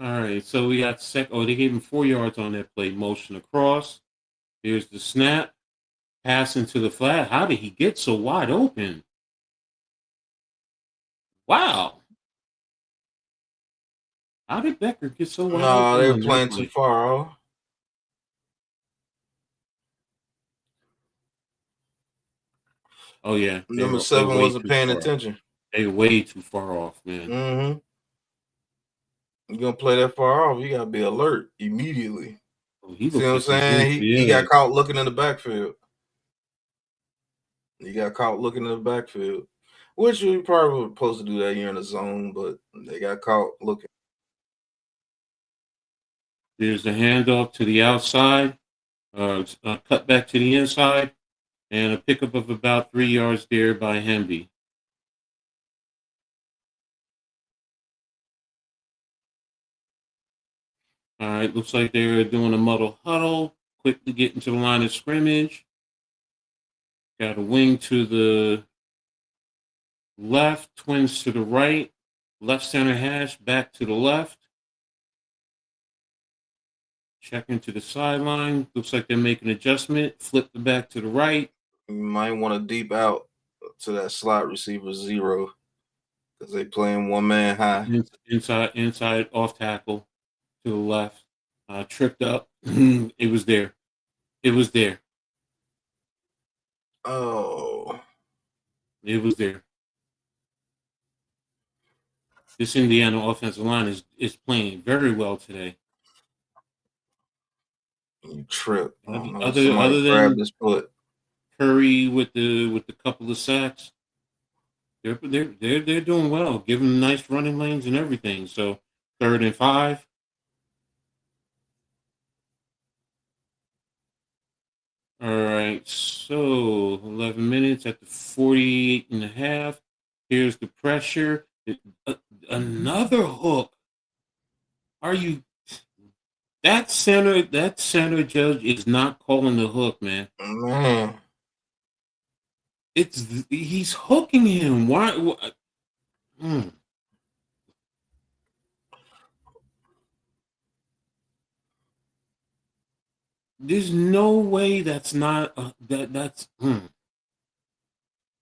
All right, so we got they gave him 4 yards on that play. Motion across. Here's the snap. Pass into the flat. How did he get so wide open? Wow. How did Becker get so wide open? No, they were playing too far off. Oh, yeah. Number 7 wasn't paying attention. They were way too far off, man. Mm-hmm. You're going to play that far off, you got to be alert immediately. See what I'm saying? He got caught looking in the backfield. Which you probably were supposed to do that here in the zone, but they got caught looking. There's the handoff to the outside, cut back to the inside, and a pickup of about 3 yards there by Hemby. All right, looks like they're doing a muddle huddle. Quickly get into the line of scrimmage. Got a wing to the left, twins to the right, left center hash, back to the left. Checking to the sideline. Looks like they're making an adjustment. Flip the back to the right. You might want to deep out to that slot receiver 0 because they playing one man high. Inside off tackle to the left. Tripped up. It was there. Oh. It was there. This Indiana offensive line is playing very well today. You trip. Other than this foot. Curry with the couple of sacks, they're doing well. Give them nice running lanes and everything. So 3rd and 5. All right, so 11 minutes at the 48.5. Here's the pressure. Another hook. Are you? That center judge is not calling the hook, man. Man. He's hooking him. Why? There's no way that's not that's. All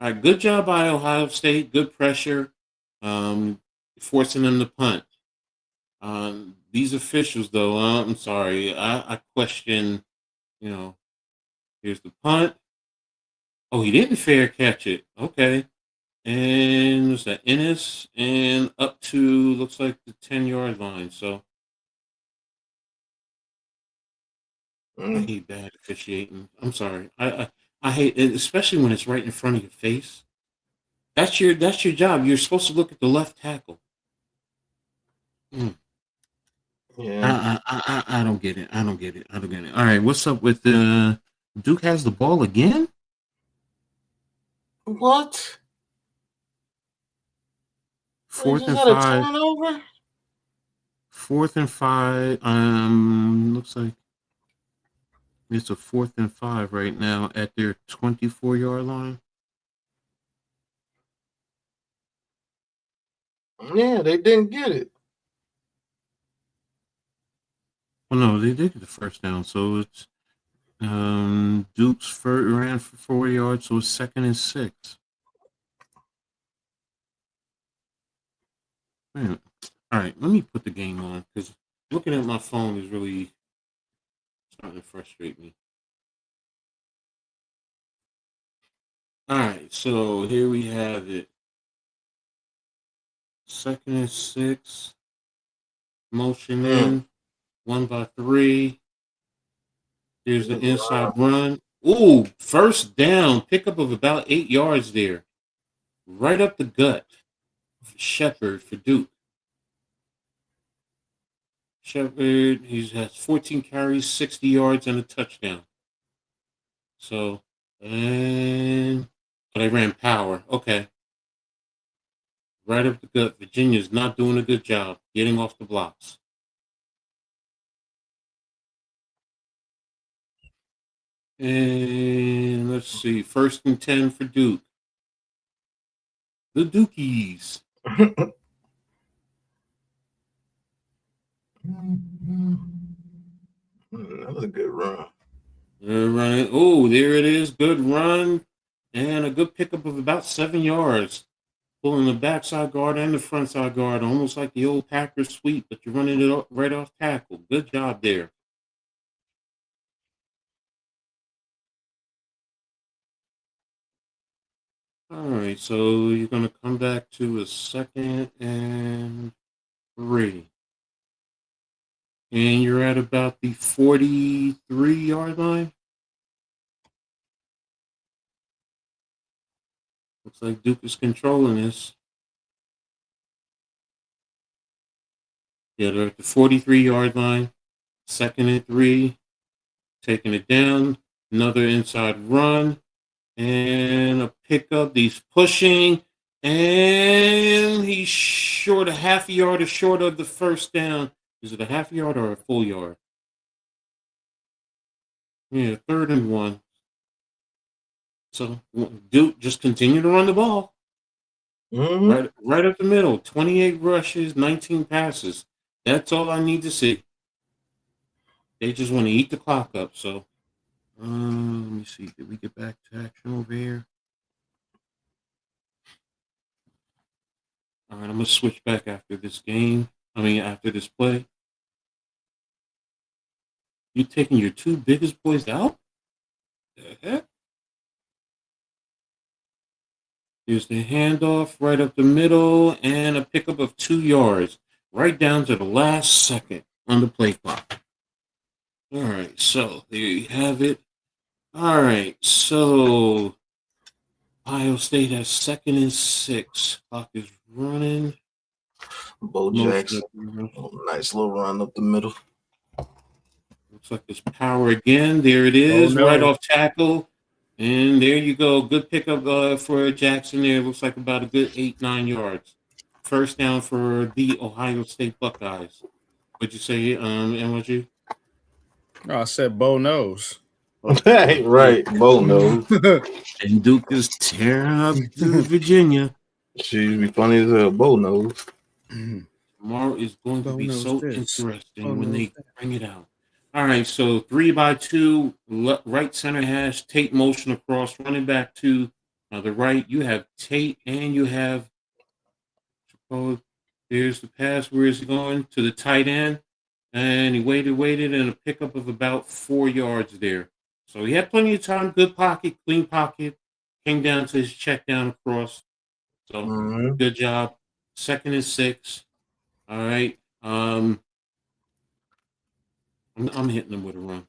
right, good job by Ohio State. Good pressure, forcing them to punt. These officials, though, I'm sorry. I question. Here's the punt. Oh, he didn't fair catch it. Okay. And was that Ennis? And up to, looks like the 10-yard line. So I hate bad officiating. I'm sorry. I hate it, especially when it's right in front of your face. That's your job. You're supposed to look at the left tackle. Yeah. I don't get it. I don't get it. I don't get it. All right, what's up with Duke has the ball again? What? Fourth They and just had a 5. turnover? 4th and 5. Looks like it's a 4th and 5 right now at their 24-yard line. Yeah, they didn't get it. Well, no, they did get the first down. So it's Duke's ran for 4 yards, so it's 2nd and 6. Man. All right, let me put the game on because looking at my phone is really starting to frustrate me. All right, so here we have it. 2nd and 6. Motion in. 1 by 3. Here's the inside run. Ooh, first down. Pickup of about 8 yards there. Right up the gut. Shepard for Duke. Shepard, he has 14 carries, 60 yards, and a touchdown. So, and they ran power. Okay. Right up the gut. Virginia's not doing a good job getting off the blocks. And let's see. 1st and 10 for Duke. The Dukies. That was a good run. They're running. Oh, there it is. Good run. And a good pickup of about 7 yards. Pulling the backside guard and the front side guard, almost like the old Packers sweep, but you're running it right off tackle. Good job there. All right, so you're going to come back to a 2nd and 3. And you're at about the 43-yard line. Looks like Duke is controlling this. Yeah, they're at the 43-yard line. 2nd and 3. Taking it down. Another inside run. And a pickup. He's pushing. And he's short, a half a yard or short of the first down. Is it a half yard or a full yard? Yeah, 3rd and 1. So Duke just continue to run the ball. Right up the middle. 28 rushes, 19 passes. That's all I need to see. They just want to eat the clock up. So let me see. Did we get back to action over here? All right, I'm going to switch back after this game. After this play. You taking your 2 biggest boys out? The heck? Here's the handoff right up the middle and a pickup of 2 yards. Right down to the last second on the play clock. All right, so there you have it. All right, so Ohio State has 2nd and 6. Clock is running. Bo Jackson, nice little run up the middle. Looks like there's power again. There it is, right off tackle. And there you go. Good pickup for Jackson there. Looks like about a good 8-9 yards. First down for the Ohio State Buckeyes. What'd you say, MLG? I said Bo knows. Hey, right. Bo knows. And Duke is tearing up Virginia. She'd be funny as hell. Bo knows. Tomorrow is going to be so interesting when they bring it out. All right, so 3 by 2, right center hash, Tate motion across, running back to the right. You have Tate and you have, there's the pass. Where is he going? To the tight end. And he waited, and a pickup of about 4 yards there. So he had plenty of time, good pocket, clean pocket. came down to his check down across. So good job. 2nd and 6. All right. I'm hitting them with a run.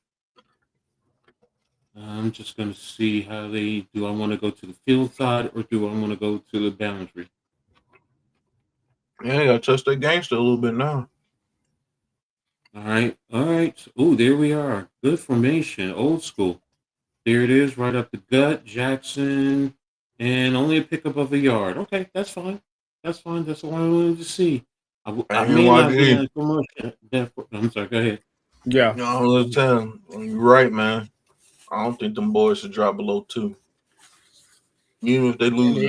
I'm just going to see how they do. I want to go to the field side or do I want to go to the boundary? Yeah, you got to touch that gangster a little bit now. All right. Oh, there we are. Good formation. Old school. There it is, right up the gut. Jackson. And only a pickup of a yard. Okay, that's fine. That's fine. That's all I wanted to see. I may not be in commercial. I'm sorry, go ahead. Yeah. No, I was telling you, you're right, man. I don't think them boys should drop below 2. Even if they lose this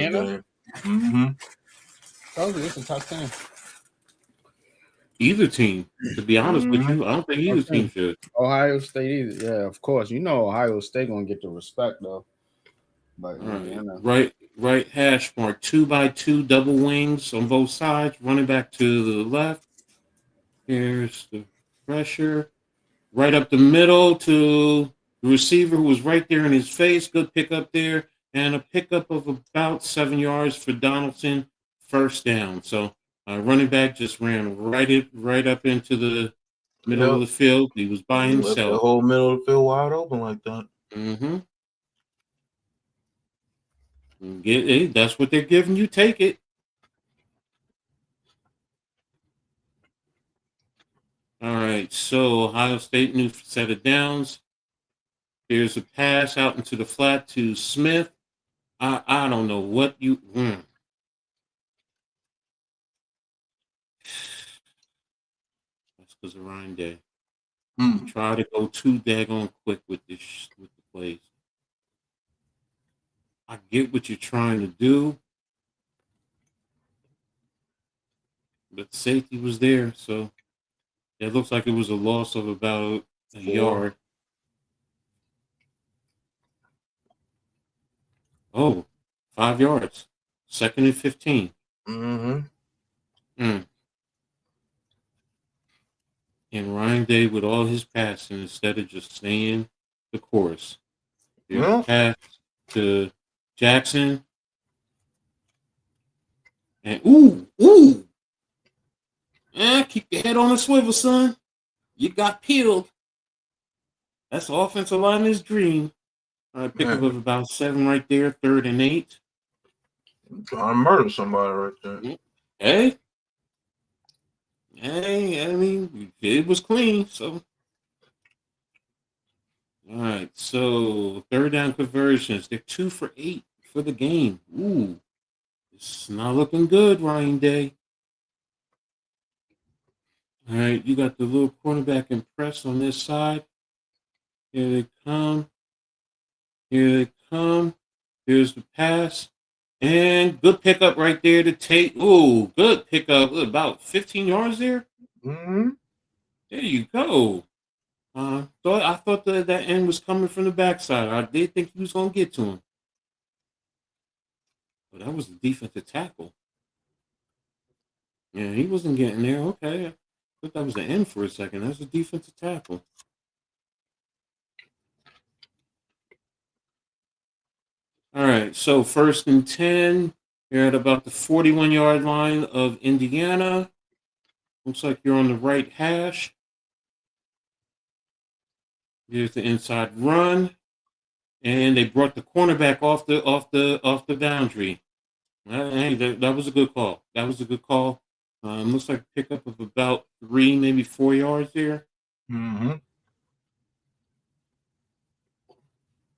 game. Told you, it's a top 10. Either team, to be honest with you, I don't think either team should. Ohio State either. Yeah, of course. You know Ohio State gonna get the respect though. But right hash mark 2x2 double wings on both sides, running back to the left. Here's the pressure. Right up the middle to the receiver who was right there in his face. Good pickup there. And a pickup of about 7 yards for Donaldson. First down. So running back just ran right up into the middle of the field. He was by himself. Left the whole middle of the field wide open like that. That's what they're giving you. Take it. All right, so Ohio State, new set of downs. There's a pass out into the flat to Smith. I don't know what you. That's because of Ryan Day. Try to go too daggone quick with the plays. I get what you're trying to do, but safety was there, so it looks like it was a loss of about a yard. Oh, 5 yards. 2nd and 15. And Ryan Day with all his passing instead of just staying the course. There's a pass to Jackson. And ooh. Keep your head on a swivel, son. You got peeled. That's offensive lineman's dream. Pickup of about 7 right there, 3rd and 8. Trying to murder somebody right there. Hey, I mean, it was clean, so. All right, so 3rd down conversions. They're 2 for 8 for the game. Ooh, it's not looking good, Ryan Day. All right, you got the little cornerback and press on this side. Here they come. Here's the pass. And good pickup right there to take. Ooh, good pickup. About 15 yards there. There you go. So I thought that end was coming from the backside. I did think he was going to get to him. But that was the defensive tackle. Yeah, he wasn't getting there. Okay. I thought that was the end for a second. That's a defensive tackle. All right, so 1st and 10. You're at about the 41-yard line of Indiana. Looks like you're on the right hash. Here's the inside run, and they brought the cornerback off the boundary. Hey, that was a good call. Looks like a pickup of about 3, maybe 4 yards there.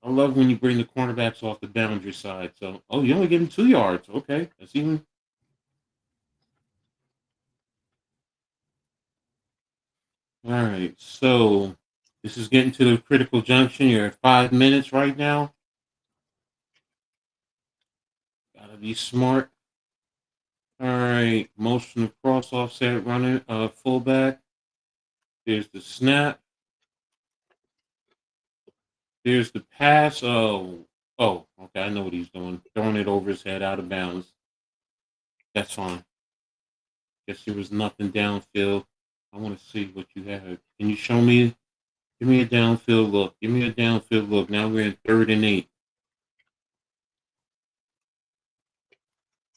I love when you bring the cornerbacks off the boundary side. So, you only give them 2 yards. Okay, that's even. All right, so this is getting to the critical junction. You're at 5 minutes right now. Gotta be smart. All right, motion across offset running fullback. There's the snap. There's the pass. Oh, okay. I know what he's doing. Throwing it over his head out of bounds. That's fine. Guess there was nothing downfield. I want to see what you have. Can you show me? Give me a downfield look. Now we're in 3rd and 8.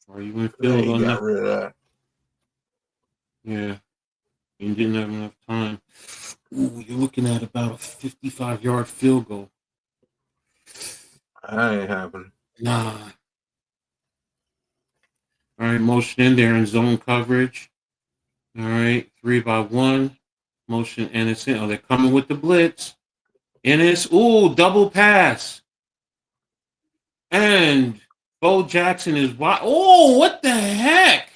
Or you went They field on got that. rid of that. Yeah. You didn't have enough time. Ooh, you're looking at about a 55-yard field goal. That ain't happening. Nah. All right, motion in there in zone coverage. All right, 3-by-1. Motion, and it's in. Oh, they're coming with the blitz. And it's, double pass. And Bo Jackson is wide. Oh, what the heck?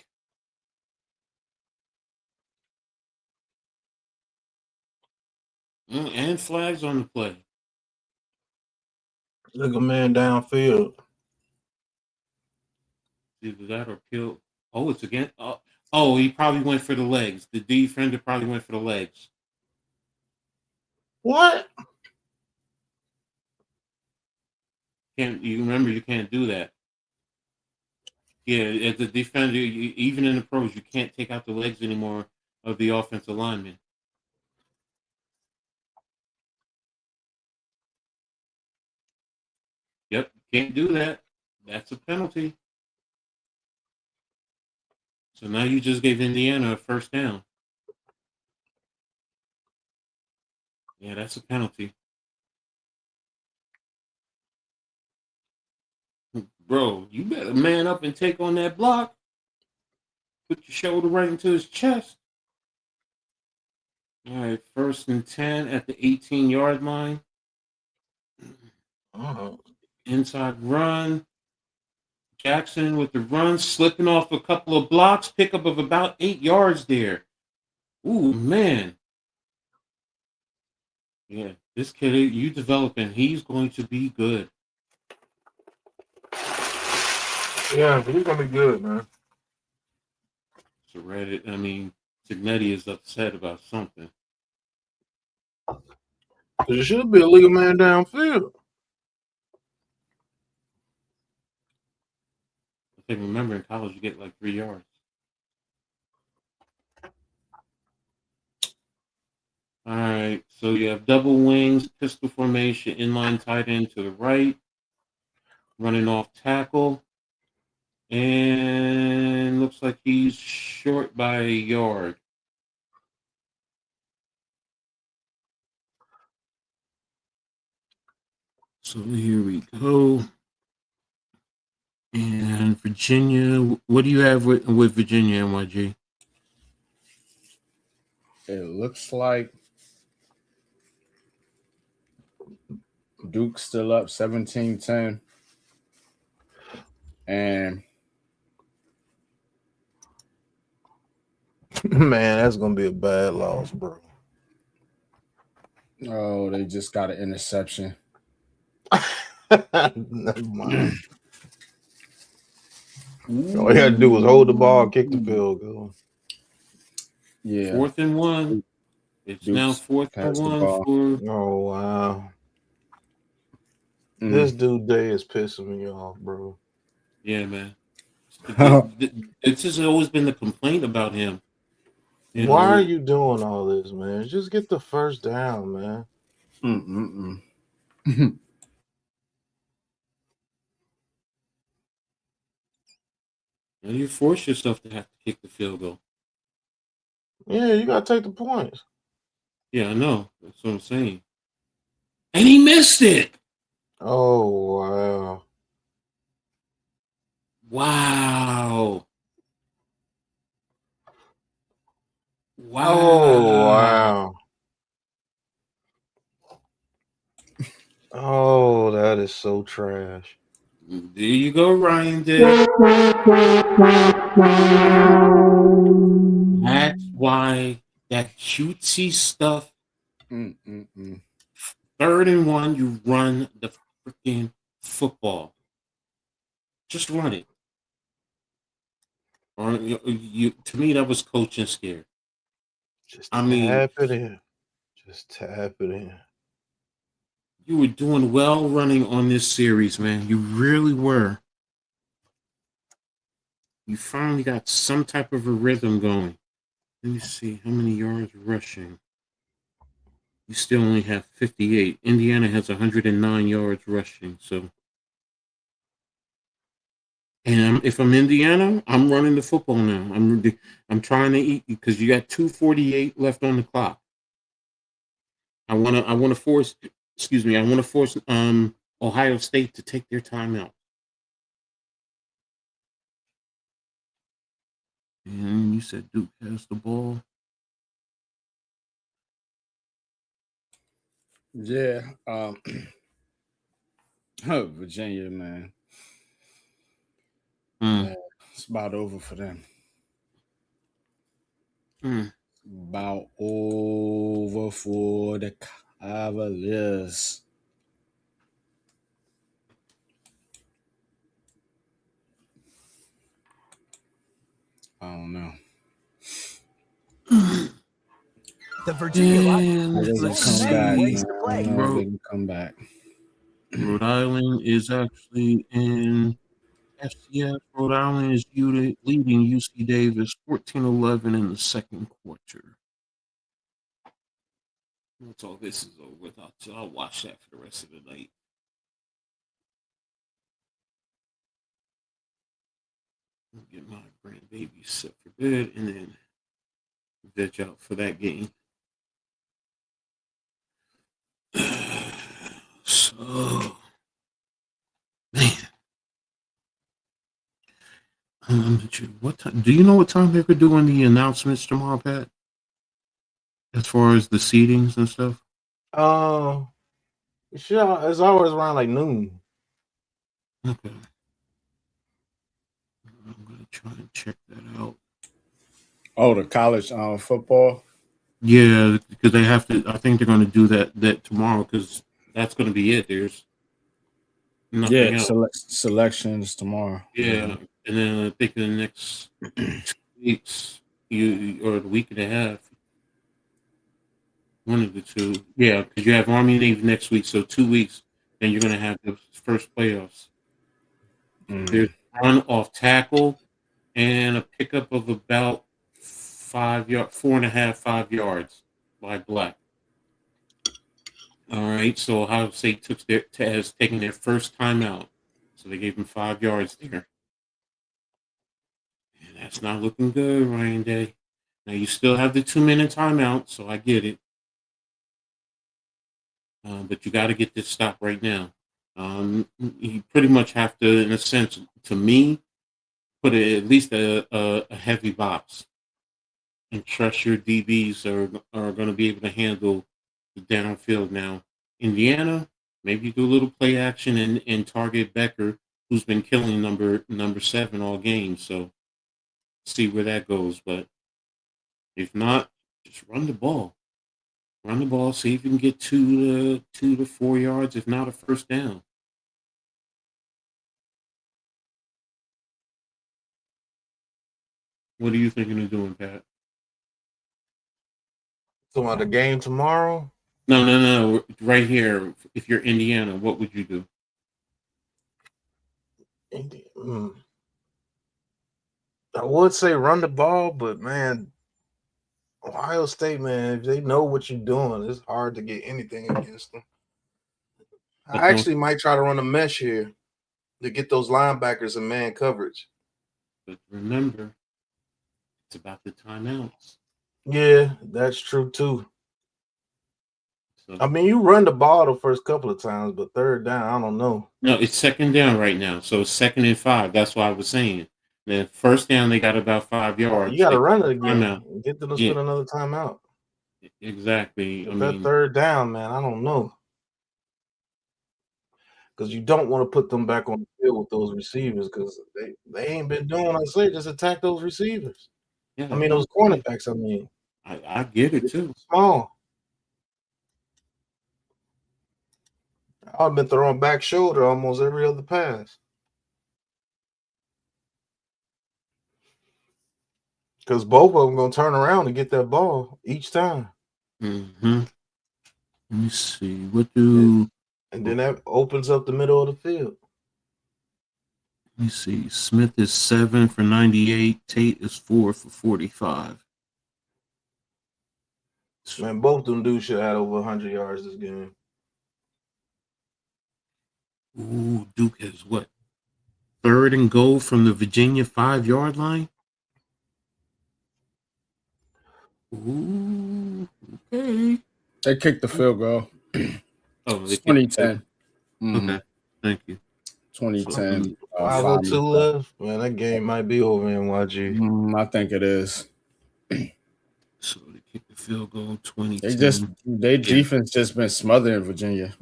And flags on the play. Look a man downfield. Either that or kill. Oh, it's again. Oh, he probably went for the legs. The defender probably went for the legs. What? You remember you can't do that. Yeah, as a defender, even in the pros, you can't take out the legs anymore of the offensive lineman. Yep, can't do that. That's a penalty. So now you just gave Indiana a first down. Yeah, that's a penalty. Bro, you better man up and take on that block. Put your shoulder right into his chest. All right, 1st and 10 at the 18-yard line. Inside run. Jackson with the run, slipping off a couple of blocks, pickup of about 8 yards there. Ooh, man. Yeah, this kid, you developing, he's going to be good. Yeah, he's gonna be good, man. So Reddit, Signetti is upset about something. There should be a legal man downfield. I think, remember, in college, you get like 3 yards. All right, so you have double wings, pistol formation, inline tight end to the right, running off tackle, and looks like he's short by a yard. So here we go. And Virginia, what do you have with Virginia, NYG? It looks like Duke's still up 17-10. And Man, that's gonna be a bad loss, bro. oh, they just got an interception. Never mind. All you had to do was hold the ball, kick the field goal. Yeah. 4th and 1. It's Duke's now 4th and 1 for. Oh wow. This dude Day is pissing me off, bro. Yeah, man. It's just always been the complaint about him. Why are you doing all this, man? Just get the first down, man. And you force yourself to have to kick the field goal. Yeah, you gotta take the points. Yeah, I know. That's what I'm saying. And he missed it. Oh wow. Wow. Wow. Oh wow. Oh, that is so trash. There you go, Ryan Dick. That's why that cutesy stuff. 3rd and 1, you run the freaking football. Just run it. Or to me, that was coaching scared. Just tap it in. Just tap it in. You were doing well running on this series, man. You really were. You finally got some type of a rhythm going. Let me see how many yards rushing. You still only have 58. Indiana has 109 yards rushing, so And if I'm Indiana, I'm running the football now. I'm trying to eat because you got 2:48 left on the clock. I want to force. Excuse me. I want to force Ohio State to take their timeout. And you said Duke has the ball. Yeah. Virginia, man. Yeah, it's about over for them. About over for the Cavaliers. I don't know. The Virginia Let's Rockets ways see. to play. They can come back. Rhode Island is actually in FCS. Rhode Island is leading UC Davis 14-11 in the second quarter. Once all this is over with, I'll watch that for the rest of the night. I'll get my grandbaby set for bed and then veg out for that game. So, man. What time? Do you know what time they're doing the announcements tomorrow, Pat? As far as the seatings and stuff? Sure, it's always around like noon. Okay. I'm gonna try and check that out. Oh, the college football. Yeah, because they have to. I think they're going to do that tomorrow because that's going to be it. There's nothing else. Selections tomorrow. Yeah, and then I think in the next 2 weeks, or the week and a half, one of the two. Yeah, because you have Army and Navy next week, so 2 weeks. Then you're going to have the first playoffs. There's a run off tackle and a pickup of about 4.5, 5 yards by Black. All right, so Ohio State has taken their first timeout, so they gave him 5 yards there, and that's not looking good, Ryan Day. Now you still have the 2-minute timeout, so I get it, but you got to get this stop right now. You pretty much have to, in a sense, to me, put at least a heavy box and trust your DBs are going to be able to handle the downfield now. Indiana, maybe you do a little play action and target Becker, who's been killing number 7 all game. So see where that goes. But if not, just run the ball. Run the ball. See if you can get 2 to 4 yards, if not a first down. What are you thinking of doing, Pat? So on the game tomorrow? No. Right here, if you're Indiana, what would you do? I would say run the ball, but man, Ohio State, man, if they know what you're doing, it's hard to get anything against them. I actually might try to run a mesh here to get those linebackers in man coverage. But remember, it's about the timeouts. Yeah, that's true too. So, I mean, you run the ball the first couple of times, but third down, I don't know. No, it's second down right now. So it's 2nd and 5. That's what I was saying. Then first down, they got about 5 yards. You got to run it again. Timeout. Get them to spend another timeout. Exactly. That third down, man, I don't know. Because you don't want to put them back on the field with those receivers because they ain't been doing what I say. Just attack those receivers. Yeah, I mean, those cornerbacks, I get it too. Small. I've been throwing back shoulder almost every other pass. Because both of them going to turn around and get that ball each time. Mm-hmm. Let me see. What do... And then that opens up the middle of the field. Let me see. Smith is 7 for 98. Tate is 4 for 45. Man, both of them dudes should have had over 100 yards this game. Ooh, Duke has what? 3rd and goal from the Virginia 5-yard line. Ooh, okay. They kicked the field goal. Oh, It's 2010. Okay, thank you. 2010. 502 left. Man, that game might be over in YG. I think it is. So they kicked the field goal 2010. Their defense just been smothering Virginia.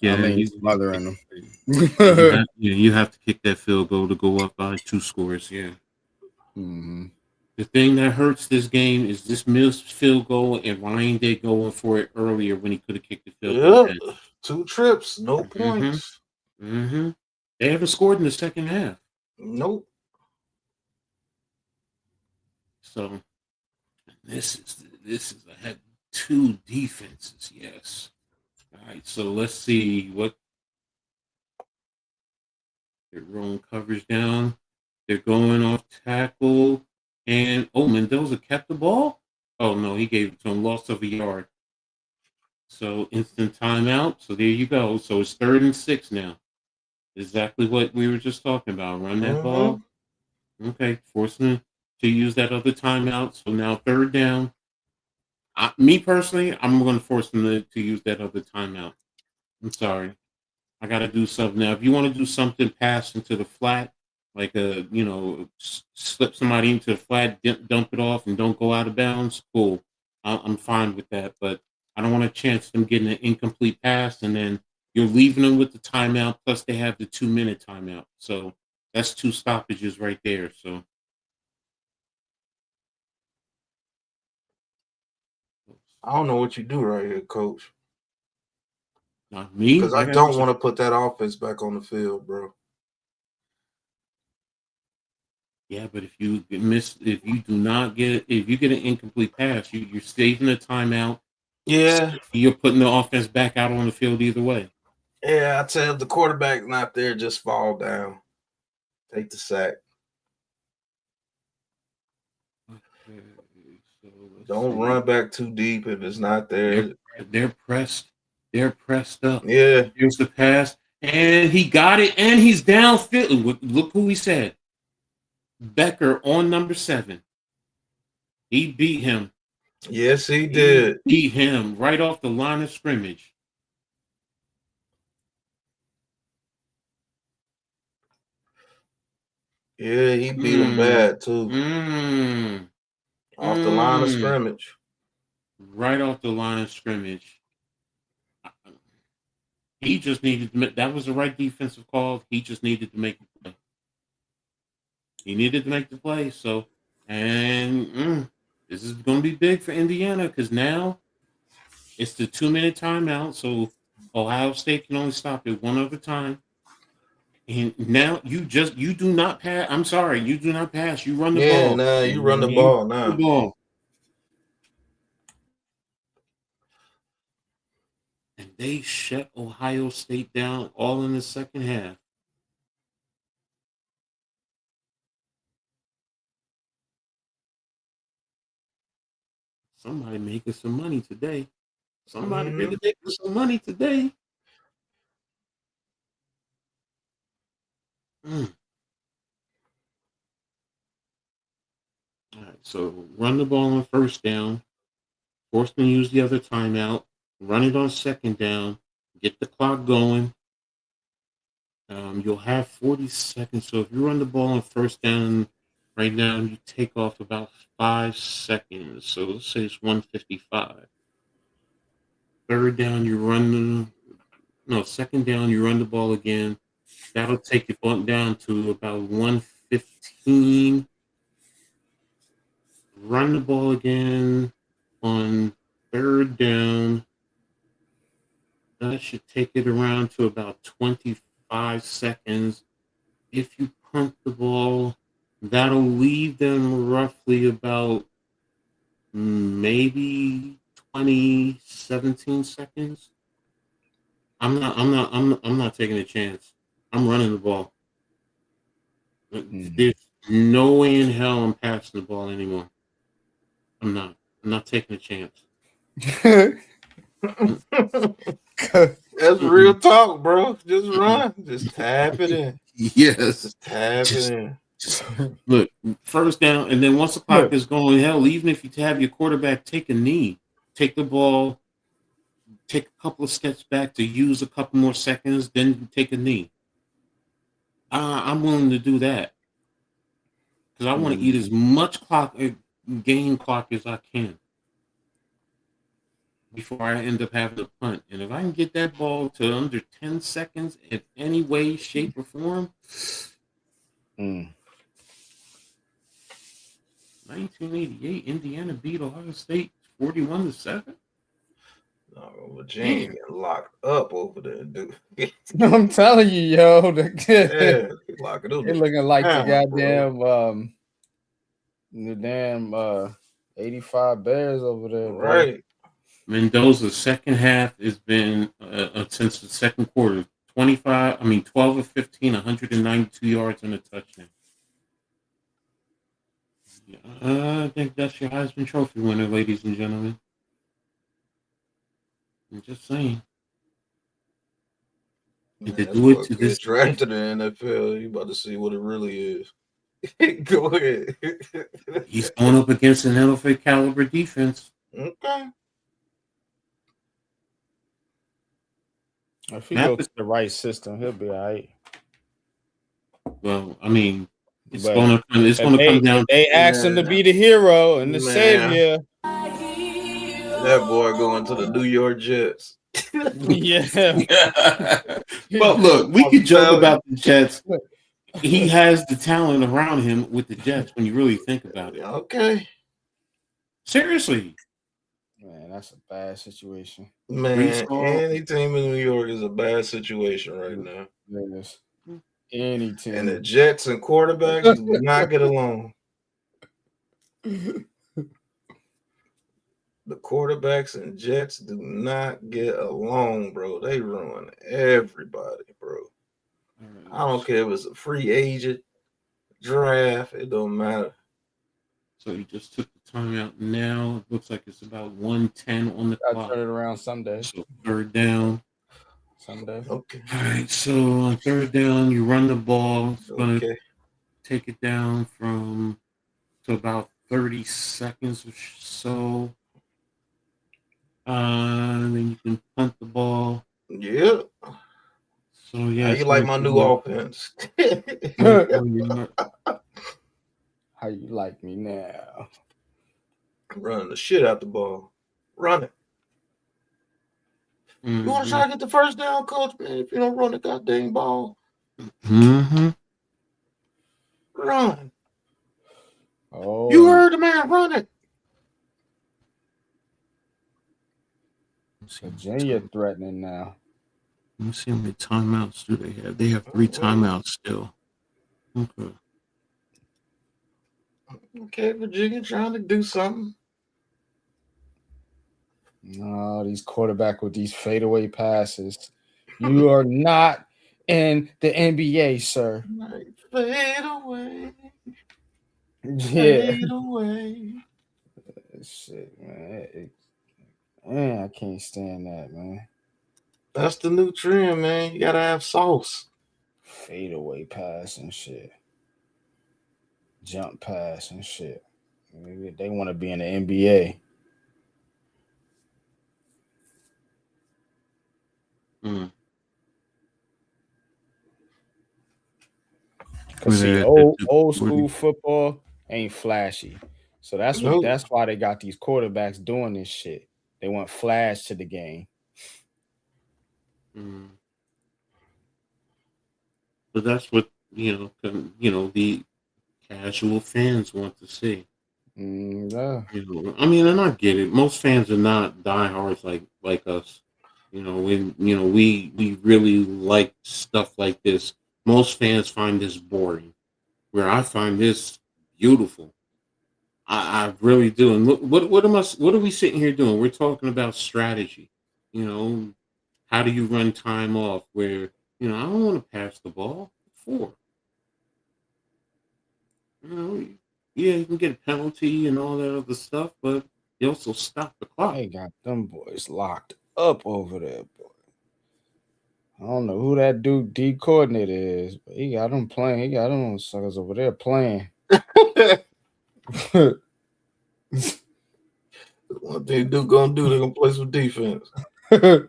Yeah, I mean, smothering them. you have to kick that field goal to go up by 2 scores. Yeah. Mm-hmm. The thing that hurts this game is this missed field goal, and Ryan did going for it earlier when he could have kicked the field goal. Yep. 2 trips, no points. Mm-hmm. They haven't scored in the second half. Nope. So this is a head 2 defenses. Yes. All right. So let's see what they're rolling coverage down. They're going off tackle. And Mendoza kept the ball. Oh no, he gave it to him, loss of a yard. So instant timeout. So there you go. So it's 3rd and 6 now. Exactly what we were just talking about. Run that ball. Okay, force them to use that other timeout. So now 3rd down. Me personally, I'm going to force them to use that other timeout. I'm sorry. I got to do something now. If you want to do something, pass into the flat, like slip somebody into the flat, dump it off, and don't go out of bounds. Cool, I'm fine with that. But I don't want to chance them getting an incomplete pass, and then you're leaving them with the timeout. Plus, they have the 2-minute timeout, so that's 2 stoppages right there. So. I don't know what you do right here, Coach. Not me. Because I don't want to put that offense back on the field, bro. Yeah, but if you get an incomplete pass, you're saving a timeout. Yeah. You're putting the offense back out on the field either way. Yeah, I tell you, if the quarterback's not there, just fall down. Take the sack. Okay, so don't run back too deep if it's not there. They're pressed. They're pressed up. Yeah. Here's the pass. And he got it, and he's downfield. Look who he said. Becker on number 7. He beat him. Yes, he did. Beat him right off the line of scrimmage. Yeah, he beat him bad, too. Off the line of scrimmage. Right off the line of scrimmage. He just needed to make, that was the right defensive call. He just needed to make the play. He needed to make the play. So, and this is going to be big for Indiana because now it's the 2-minute timeout. So Ohio State can only stop it one other time. And now you do not pass. I'm sorry, you do not pass. You run the ball. Yeah, nah, you run the ball now. The ball. And they shut Ohio State down all in the second half. Somebody making some money today. Somebody really making some money today. All right, so run the ball on 1st down. Force them to use the other timeout. Run it on 2nd down. Get the clock going. You'll have 40 seconds. So if you run the ball on 1st down right now, you take off about 5 seconds. So let's say it's 1:55. 3rd down, you run 2nd down, you run the ball again. That'll take your bump down to about 1:15. Run the ball again on 3rd down. That should take it around to about 25 seconds. If you punt the ball, that'll leave them roughly about maybe 17 seconds. I'm not taking a chance. I'm running the ball. There's no way in hell I'm passing the ball anymore. I'm not taking a chance. That's real talk, bro. Just run. Just tap it in. Yes. Just tap it in. Look, first down, and then once the clock is going, hell, even if you have your quarterback take a knee, take the ball, take a couple of steps back to use a couple more seconds, then take a knee. I'm willing to do that because I want to eat as much game clock as I can before I end up having to punt. And if I can get that ball to under 10 seconds in any way, shape, or form, 1988, Indiana beat Ohio State 41-7. No, Virginia getting locked up over there, dude. I'm telling you, yo, Yeah, lock it up. they're looking like the Damn, goddamn the damn 85 Bears over there, bro. Right. Mendoza's second half has been since the second quarter 12 of 15, 192 yards and a touchdown. I think that's your Heisman Trophy winner, ladies and gentlemen. I'm just saying. Man, to do it to this drafted in the NFL, you about to see what it really is. Go ahead. He's going up against an NFL caliber defense. Okay. If he goes to the right system, he'll be all right. Well, I mean, it's going to come down. They asked him to be the hero and the savior. That boy going to the New York Jets. Yeah. But look, we could joke about the Jets. He has the talent around him with the Jets when you really think about it. Okay. Seriously. Man, that's a bad situation. Man, any team in New York is a bad situation right now. Yes. Any team. And the Jets and quarterbacks do not get along. The quarterbacks and Jets do not get along, bro. They ruin everybody, bro. I don't care if it's a free agent, draft, it don't matter. So he just took the timeout now. It looks like it's about 1:10 on the clock. I turn it around Sunday. So third down. Sunday. Okay. All right. So on third down, you run the ball. It's going to take it down to about 30 seconds or so. And then you can punt the ball. Yeah. So yeah. How you like my new offense? How you like me now? Run the shit out the ball. Run it. You want to try to get the first down, coach, man? If you don't run the goddamn ball. Run. Oh. You heard the man. Run it. Virginia threatening now. Let me see how many timeouts do they have. They have 3 timeouts still. Okay. Okay, Virginia trying to do something. No, these quarterback with these fadeaway passes. You are not in the NBA, sir. Fade away. Yeah. Fade away. Shit, man. Man, I can't stand that, man. That's the new trend, man. You gotta have sauce. Fadeaway pass and shit. Jump pass and shit. Maybe they want to be in the NBA. Cause see, old school football ain't flashy. So that's why they got these quarterbacks doing this shit. They want flash to the game. But that's what the casual fans want to see. Yeah. I mean, and I get it. Most fans are not diehards like us. When we really like stuff like this. Most fans find this boring, where I find this beautiful. I really do. And look, what are we sitting here doing? We're talking about strategy. How do you run time off? Where I don't want to pass the ball. Yeah, you can get a penalty and all that other stuff, but you also stop the clock. They got them boys locked up over there, boy. I don't know who that dude D coordinator is, but he got them playing. He got them suckers over there playing. What they gonna do? They're gonna play some defense. The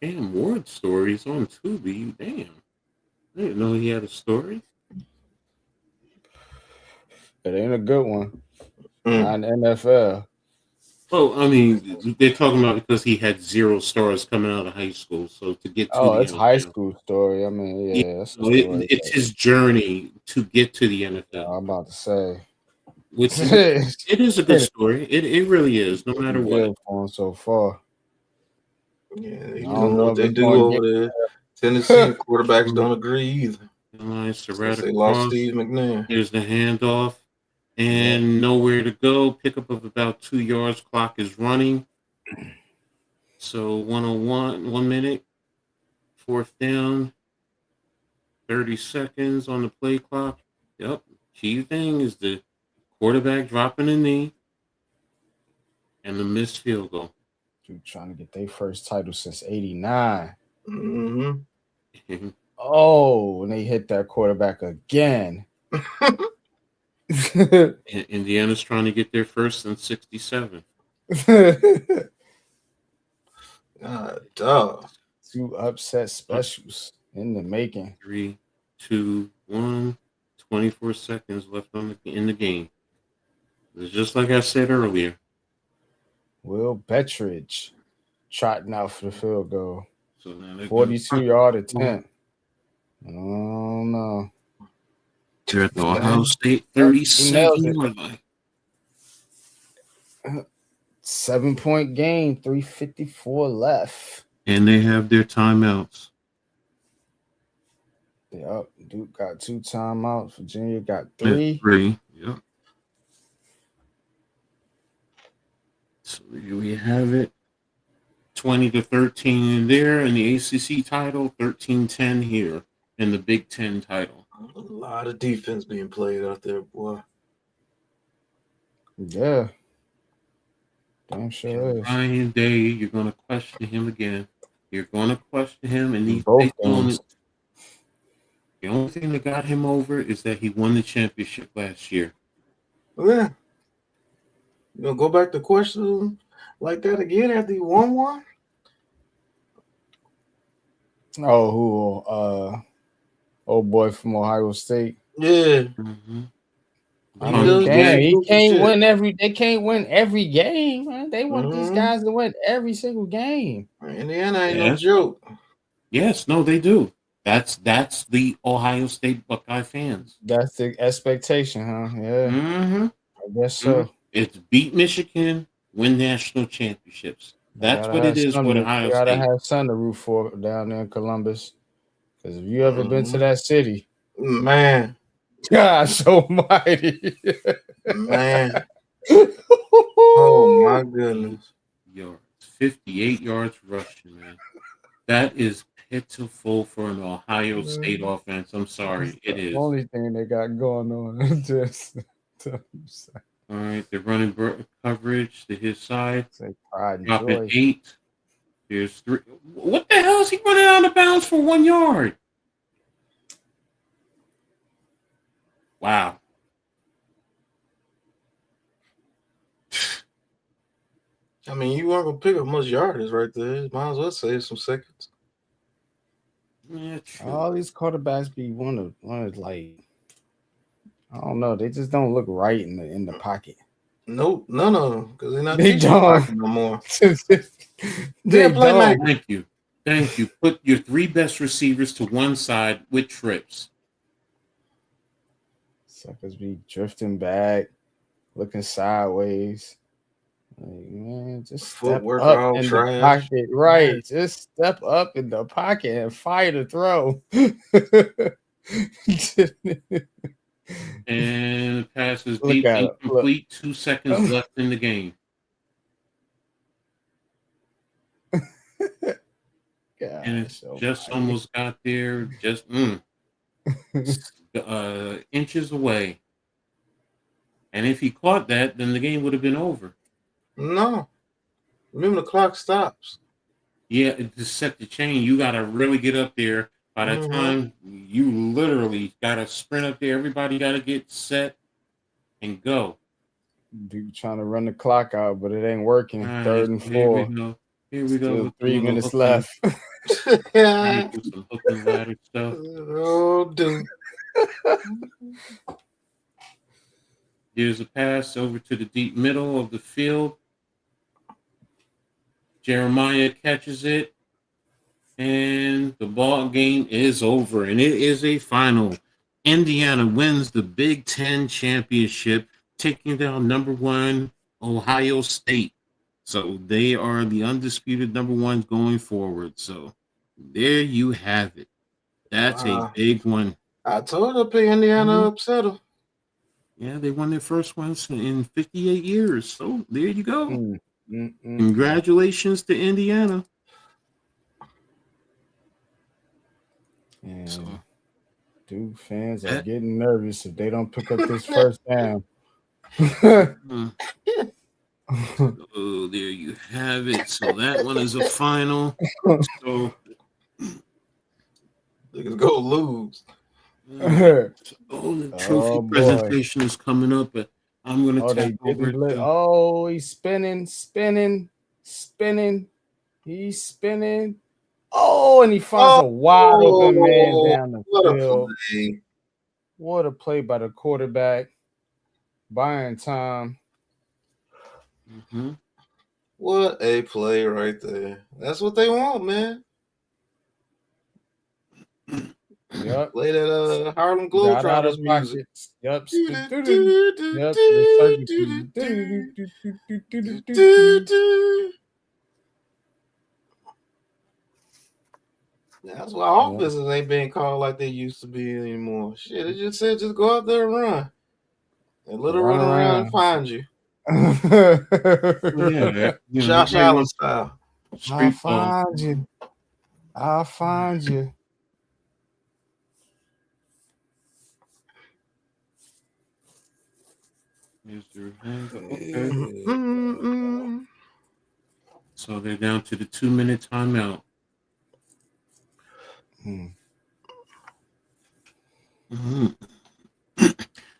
Cam Ward story is on Tubi. Damn. I didn't know he had a story. It ain't a good one. Not in the NFL. Oh, I mean, they're talking about because he had 0 stars coming out of high school. So to get to the it's NFL, high school story. I mean, yeah, that's a story. it's his journey to get to the NFL. I'm about to say, Which it is a good story. It really is, no matter what. For him so far. Yeah, they I don't know what if they it's do gonna over there. Tennessee quarterbacks don't agree either. Nice, They lost Steve McNair. Here's the handoff. And nowhere to go. Pickup of about 2 yards. Clock is running. So 101, 1 minute. 4th down. 30 seconds on the play clock. Yep. Key thing is the quarterback dropping a knee and the missed field goal. Dude trying to get their first title since '89. Mm-hmm. Oh, and they hit that quarterback again. Indiana's trying to get their first in 67. Dog. 2 upset specials in the making. 3, 2, 1. 24 seconds left in the game. It's just like I said earlier. Will Bettridge trotting out for the field goal. So 42-yard attempt. I don't know. They're at the Ohio State 37-yard line. 7-point game, 3:54 left. And they have their timeouts. Yep, Duke got 2 timeouts. Virginia got 3. 3, yep. So we have it 20-13 in there in the ACC title, 13-10 here in the Big Ten title. A lot of defense being played out there, boy. Yeah. Damn sure is. Ryan Day, you're going to question him again. You're going to question him, and these Both big games. The only thing that got him over is that he won the championship last year. Yeah. You gonna go back to question like that again after you won one? Oh, old boy from Ohio State. Yeah. Mm-hmm. I mean, damn, he can't win they can't win every game, man. They want these guys to win every single game. Indiana ain't no joke. Yes, no, they do. That's the Ohio State Buckeye fans. That's the expectation, huh? Yeah. Mm-hmm. I guess so. Mm-hmm. It's beat Michigan, win national championships. That's what it is with Ohio State. Gotta have something to root for down there in Columbus. Because if you ever been to that city, man, gosh almighty, man, oh my goodness, yards, 58 yards rushing, man. That is pitiful for an Ohio State offense. I'm sorry, it is. The only thing they got going on. All right, they're running coverage to his side. Dropping 8. Here's 3. What the hell is he running out of bounds for 1 yard? Wow. I mean, you aren't gonna pick up much yardage right there. Might as well save some seconds. Yeah, true. All these quarterbacks be one of like, I don't know. They just don't look right in the pocket. Nope, none of them, because they're not they don't no more. they don't. Thank you. Put your 3 best receivers to one side with trips. Suckers be drifting back, looking sideways. Like, man, just step up in the pocket, right? Man. Just step up in the pocket and fire the throw. And the pass is deep, incomplete. 2 seconds left in the game. And it's just almost got there, just inches away. And if he caught that, then the game would have been over. No. Remember, the clock stops. Yeah, to set the chain, you got to really get up there. By the time you literally got to sprint up there, everybody got to get set and go. Dude trying to run the clock out, but it ain't working. All right, Third and here we 4. go. Here we go. Still With 3 minutes hooking, left. some hook and ladder stuff. Oh, dude. Here's a pass over to the deep middle of the field. Jeremiah catches it, and the ball game is over, and it is a final. Indiana wins the Big Ten championship, taking down number 1 Ohio State. So they are the undisputed number 1 going forward. So there you have it. That's a big one. I told her pick Indiana upset her. Yeah, they won their first ones in 58 years. So there you go. Congratulations to Indiana. And Duke fans are getting nervous if they don't pick up this first down. Oh, there you have it. So that one is a final. So niggas go lose. The trophy presentation is coming up, but I'm going to tap over it. He's spinning. He's spinning. Oh, and he finds a wide open man down the field. What a play by the quarterback. Buying time. What a play right there. That's what they want, man. Yep. Play that Harlem Globetrotters music. Yep. That's why offenses ain't being called like they used to be anymore. Shit, it just said just go out there and run. And let her run around and find you. Josh Allen style. I'll find you. Okay. So they're down to the 2-minute timeout.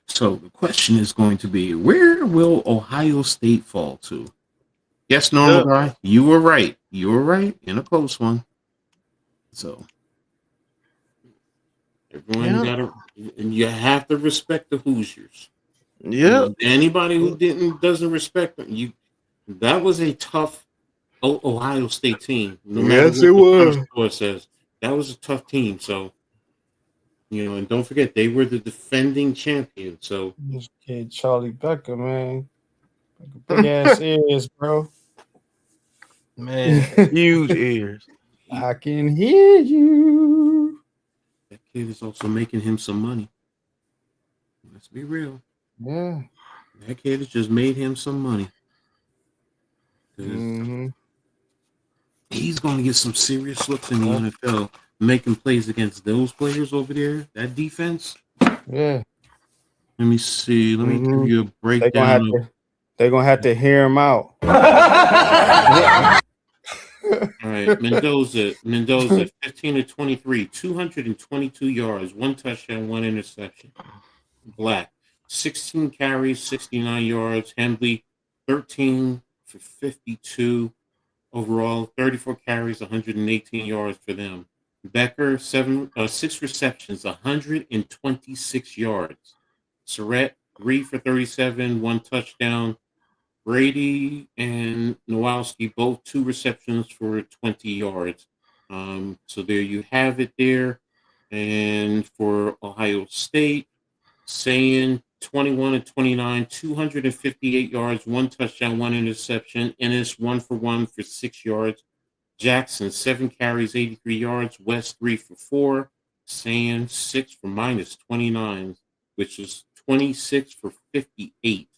So the question is going to be, where will Ohio State fall to? Yes, normal guy, you were right. You were right in a close one. So everyone and you have to respect the Hoosiers. Yeah. Anybody who doesn't respect them, that was a tough Ohio State team. No matter what the score says, that was a tough team. So, and don't forget they were the defending champion. So this kid Charlie Becker, man, big ass ears, bro. Man, huge ears. I can hear you. That kid is also making him some money. Let's be real. Yeah. That kid has just made him some money. He's going to get some serious looks in the NFL, making plays against those players over there. That defense. Yeah. Let me see. Let me give you a breakdown. They're going to have to hear him out. All right. Mendoza, 15 to 23, 222 yards, 1 touchdown, 1 interception. Black, 16 carries, 69 yards. Hembley, 13 for 52. Overall, 34 carries, 118 yards for them. Becker, 6 receptions, 126 yards. Surratt, 3 for 37, 1 touchdown. Brady and Nowalski, both 2 receptions for 20 yards. So there you have it there. And for Ohio State, Sayin, 21 and 29, 258 yards, 1 touchdown, 1 interception. Ennis, 1 for 1 for 6 yards. Jackson, 7 carries, 83 yards. West, 3 for 4. Sayin, 6 for minus 29, which is 26 for 58.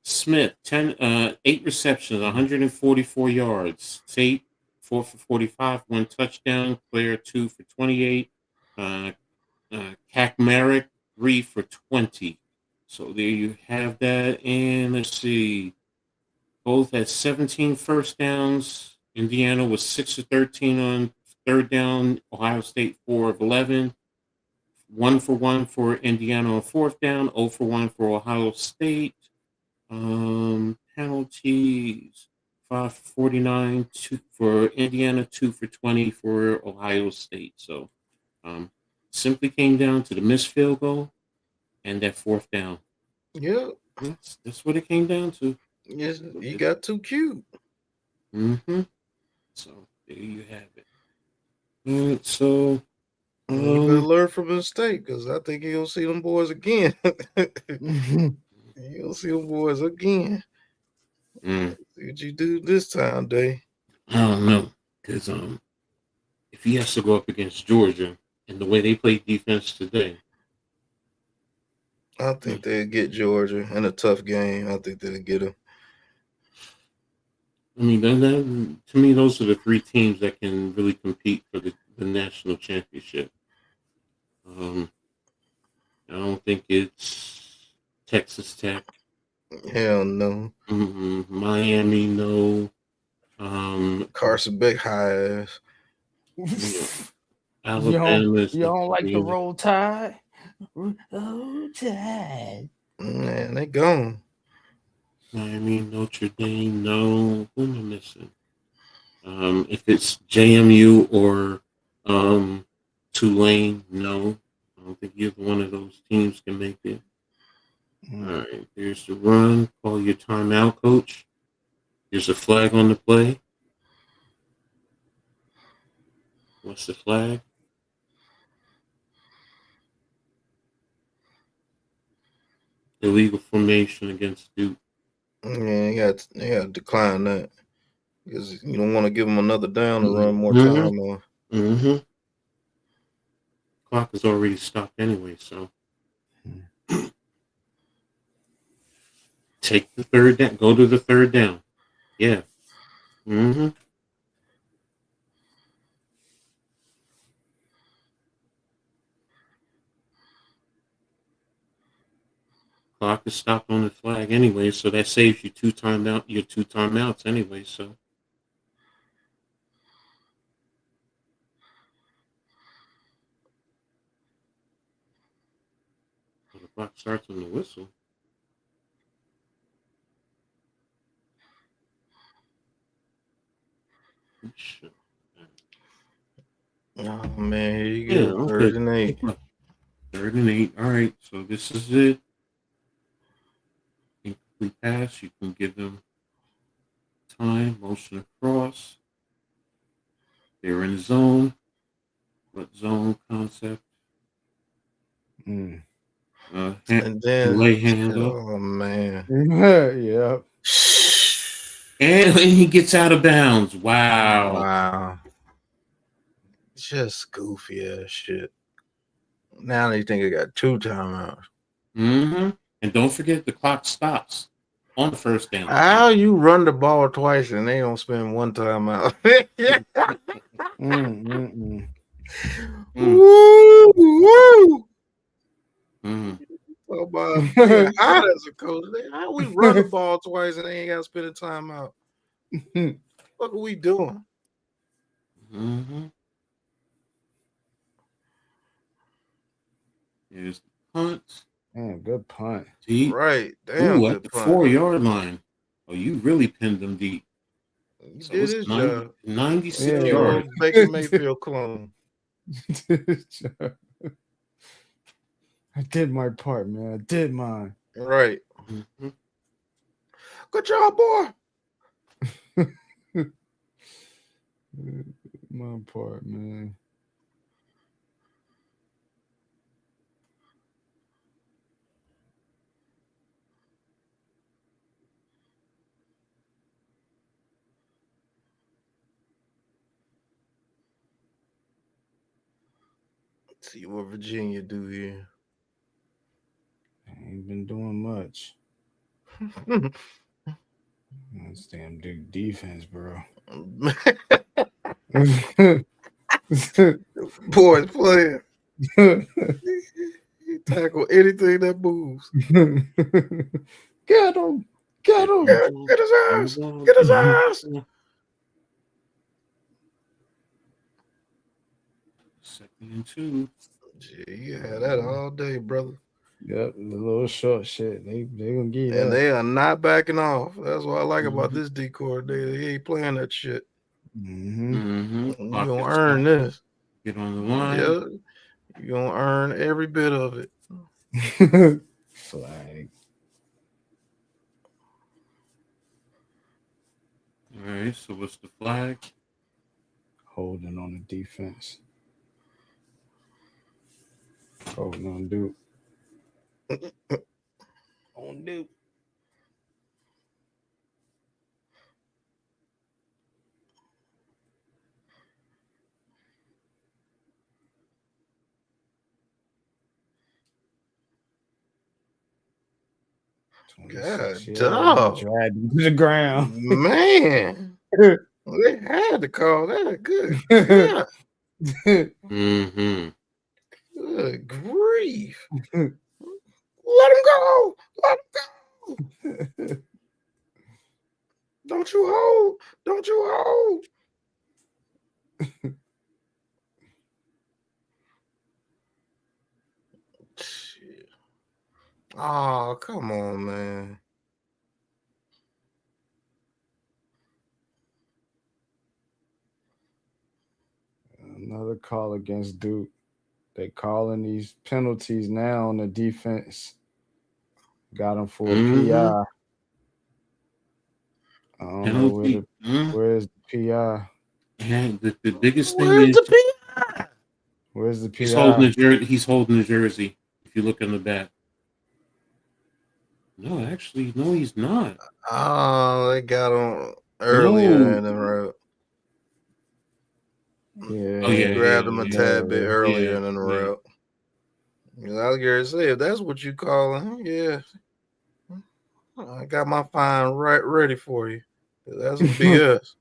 Smith, 8 receptions, 144 yards. Tate, 4 for 45, 1 touchdown. Claire, 2 for 28. Kakmarek, 3 for 20. So there you have that. And let's see. both had 17 first downs. Indiana was 6 of 13 on third down. Ohio State 4 of 11. 1 for 1 for Indiana on fourth down. 0 for 1 for Ohio State. Penalties 5 for 49, 2 for Indiana, 2 for 20 for Ohio State. So simply came down to the missed field goal and that fourth down. Yeah. That's what it came down to. Yes, he got too cute. Mm-hmm. So there you have it. All right, so He better learn from his mistake, because I think he'll see them boys again. He'll see them boys again. See what you do this time, Day. I don't know, because if he has to go up against Georgia and the way they play defense today, I think they'll get Georgia in a tough game. I think they'll get them. I mean, to me, those are the three teams that can really compete for the national championship. I don't think it's Texas Tech. Hell no. Miami, no. Carson Beck high ass. Alabama. You don't like the Roll Tide? Roll Tide. Man, they gone. Miami, Notre Dame, no. Who am I missing? If it's JMU or Tulane, no. I don't think either one of those teams can make it. All right, there's the run. Call your timeout, coach. There's a flag on the play. What's the flag? Illegal formation against Duke. Yeah, you got to decline that, because you don't want to give them another down to run more time on. Clock is already stopped anyway, so take the third down. Go to the third down. Yeah. Clock is stopped on the flag anyway, so that saves you your two timeouts anyway, so. The clock starts on the whistle. Oh man, here you go. Yeah, 3rd and 8. 3rd and 8. All right, so this is it. Incomplete pass. You can give them time, motion across. They're in zone. What zone concept? And then lay hand up. Oh man. Yeah. And he gets out of bounds. Wow. Just goofy ass shit. Now they think I got 2 timeouts. And don't forget the clock stops on the first down. How you run the ball twice and they don't spend 1 timeout? Woo! Oh my! Hot as a coach. How we run the ball twice and they ain't got to spend a timeout? What are we doing? Here's the punt. Good punt. Deep. Right. Damn. At the 4-yard line. Oh, you really pinned them deep. You So did it's his job. 96 yards. Baker Mayfield clone. I did my part, man. I did mine. Right. Good job, boy. My part, man. Let's see what Virginia do here. Ain't been doing much. This damn Duke defense, bro. Boys playing. He tackle anything that moves. Get him. Get him. Get his ass. Get his ass. Second and 2. Gee, you had that all day, brother. Yep, the little short shit. They gonna get And that. they are not backing off. That's what I like about this D coordinator. He ain't playing that shit. Mm-hmm. You gonna earn this. Get on the line. Yeah, you gonna earn every bit of it. Flag. All right, so what's the flag? Holding on the defense. Holding on Duke. On Duke. God, dog. Dragged him to the ground. Man. They had to call that. Good. Yeah. Mm-hmm. Good grief. Let him go. Let him go. Don't you hold. Don't you hold. Shit. Oh, come on, man. Another call against Duke. They calling these penalties now on the defense. Got him for a PI. I don't know where's the PI. And the biggest thing Where's is the PI? Where's the PI? He's holding the jersey. If you look in the back. No, actually, no, he's not. Oh, they got him earlier in the route. Yeah. Oh, yeah. Grabbed him a tad bit earlier in the route. I was going to say, if that's what you call him, yeah. I got my fine right ready for you. That's some BS.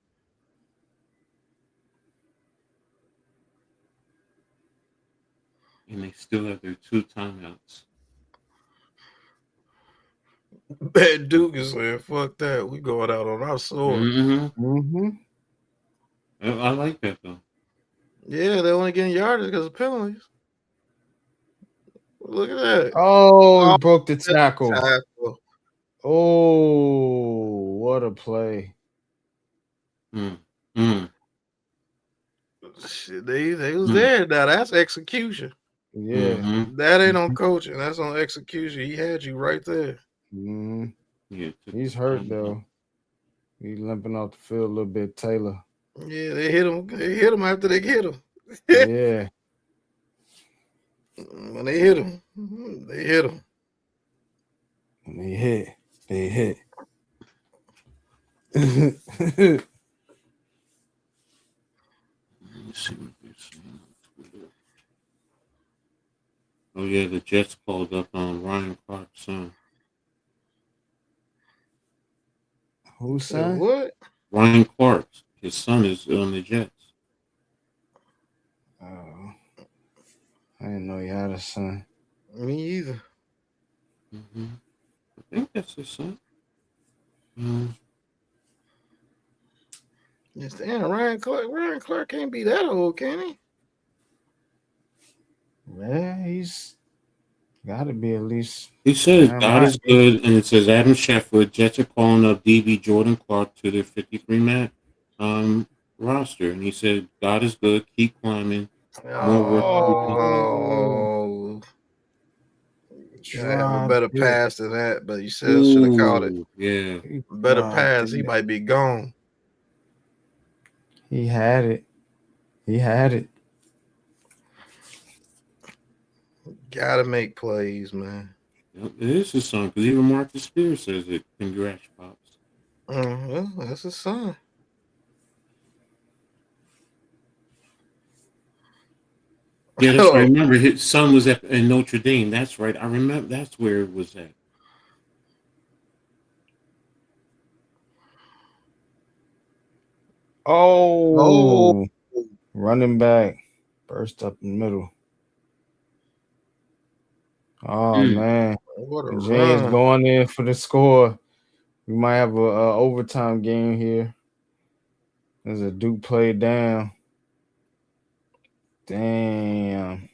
And they still have their 2 timeouts. Bad Duke is saying, fuck that. We going out on our sword. Mm-hmm. I like that, though. Yeah, they're only getting yardage because of penalties. Look at that. Oh, he broke the tackle. Tackle. Oh, what a play. Shit, they was there. Now that's execution. Yeah. That ain't on coaching. That's on execution. He had you right there. Yeah, he's hurt though. He's limping off the field a little bit. Taylor. Yeah, they hit him. They hit him after they hit him. Yeah. When they hit him, they hit him. When they hit. They hit. Let's see what they're saying on Twitter. Oh yeah, the Jets called up on Ryan Clark's son. Who's son? What? Ryan Clark. His son is on the Jets. Oh, I didn't know he had a son. Me either. I think that's his son. Yes, damn, Ryan Clark can't be that old, can he? Yeah, he's got to be at least. He says God is good, and it says Adam Sheffield, Jets are calling up DB Jordan Clark to their 53-man roster, and he said God is good, keep climbing. Oh, have a better pass than that, but you said should have caught it. Yeah, better pass. He might be gone. He had it. He had it. Gotta make plays, man. It is his son, because even Marcus Spears says it. Congrats, Pops. Well, that's his son. Yeah, that's right. I remember his son was in Notre Dame. That's right. I remember that's where it was at. Oh. Running back. Burst up in the middle. Oh, man. What a James run. going in for the score. We might have a overtime game here. There's a Duke play down. Damn.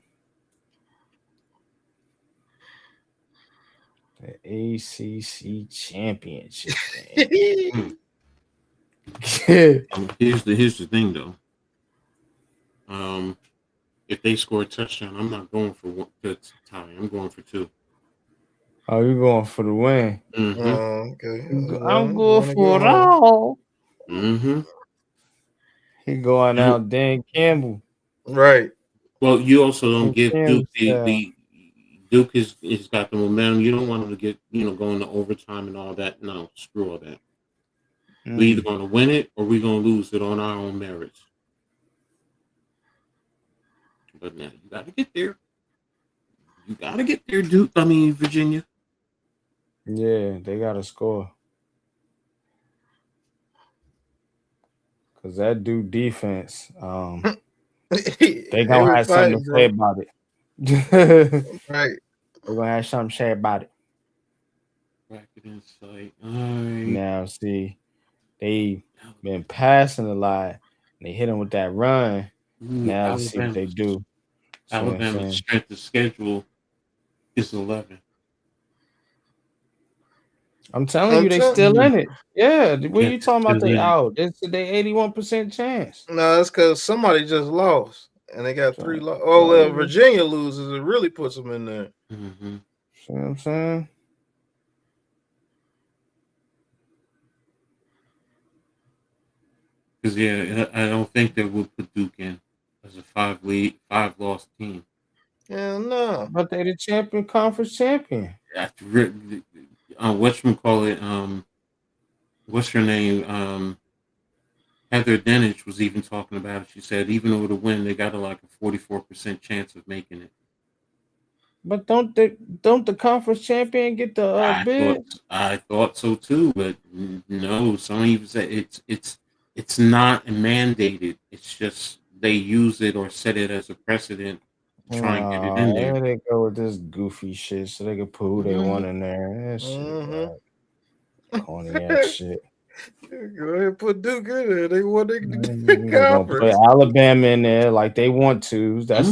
The ACC championship game. Here's the thing though. If they score a touchdown, I'm not going for one to tie. I'm going for 2. Oh, you going for the win? Mm-hmm. Okay. I'm going for it all. Mm-hmm. He going out Dan Campbell. Right. Well, you also don't give Duke Campbell. the Duke is got the momentum. You don't want them to get going to overtime and all that. No, screw all that. We either going to win it or we're going to lose it on our own merits. But now you got to get there. You got to get there, Duke. I mean, Virginia. Yeah, they got to score. Because that Duke defense, they going to have something to say about it. Right. They're going to have something to say about it. Bracket insight. All right. Now, see, they been passing a lot. And they hit them with that run. Now let's see what they do. Alabama's strength of schedule is 11. I'm telling you, they still in it. Yeah, what are you talking about? They out. It's they 81% chance. No, that's because somebody just lost, and they got 3 losses. Oh, well, Virginia loses. It really puts them in there. Mm-hmm. See what I'm saying? Because I don't think they would put Duke in as a 5-loss team. Yeah, no. But they the conference champion. Whatchamacallit, what's her name? Heather Dinich was even talking about it. She said even with a win, they got a 44% chance of making it. But don't the conference champion get the bid? I thought so too, but no. Some even say it's not mandated. It's just they use it or set it as a precedent. Try and get it in there. They go with this goofy shit so they can put who they want in there. That shit, corny ass shit. Go ahead and put Duke in there. They want to put Alabama in there like they want to. That's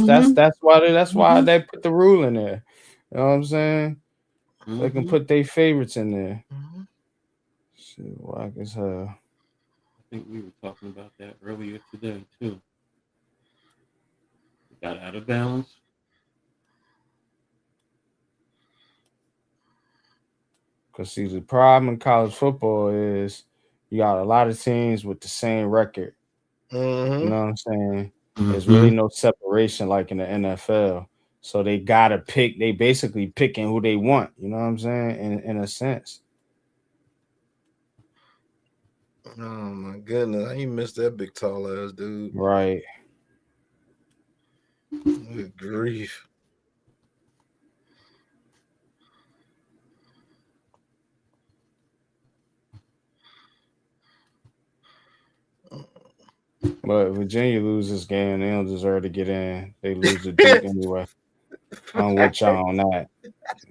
why they put the rule in there. You know what I'm saying? So they can put their favorites in there. Shit, whack as hell. I think we were talking about that earlier today too. Got out of bounds. Because see, the problem in college football is you got a lot of teams with the same record. You know what I'm saying? There's really no separation like in the NFL. So they gotta pick. They basically picking who they want. You know what I'm saying? In a sense. Oh my goodness! He missed that big tall ass dude. Right. Good grief. But Virginia loses game, they don't deserve to get in. They lose to Duke anyway. I'm with y'all on that.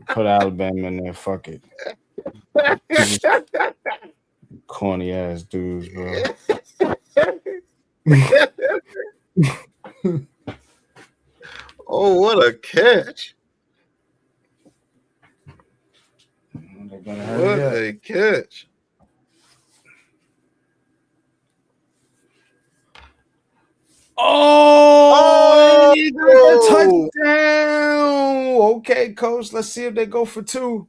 Put Alabama in there. Fuck it. Corny ass dudes, bro. Oh, what a catch! What a catch! Oh, touchdown! Okay, coach. Let's see if they go for 2.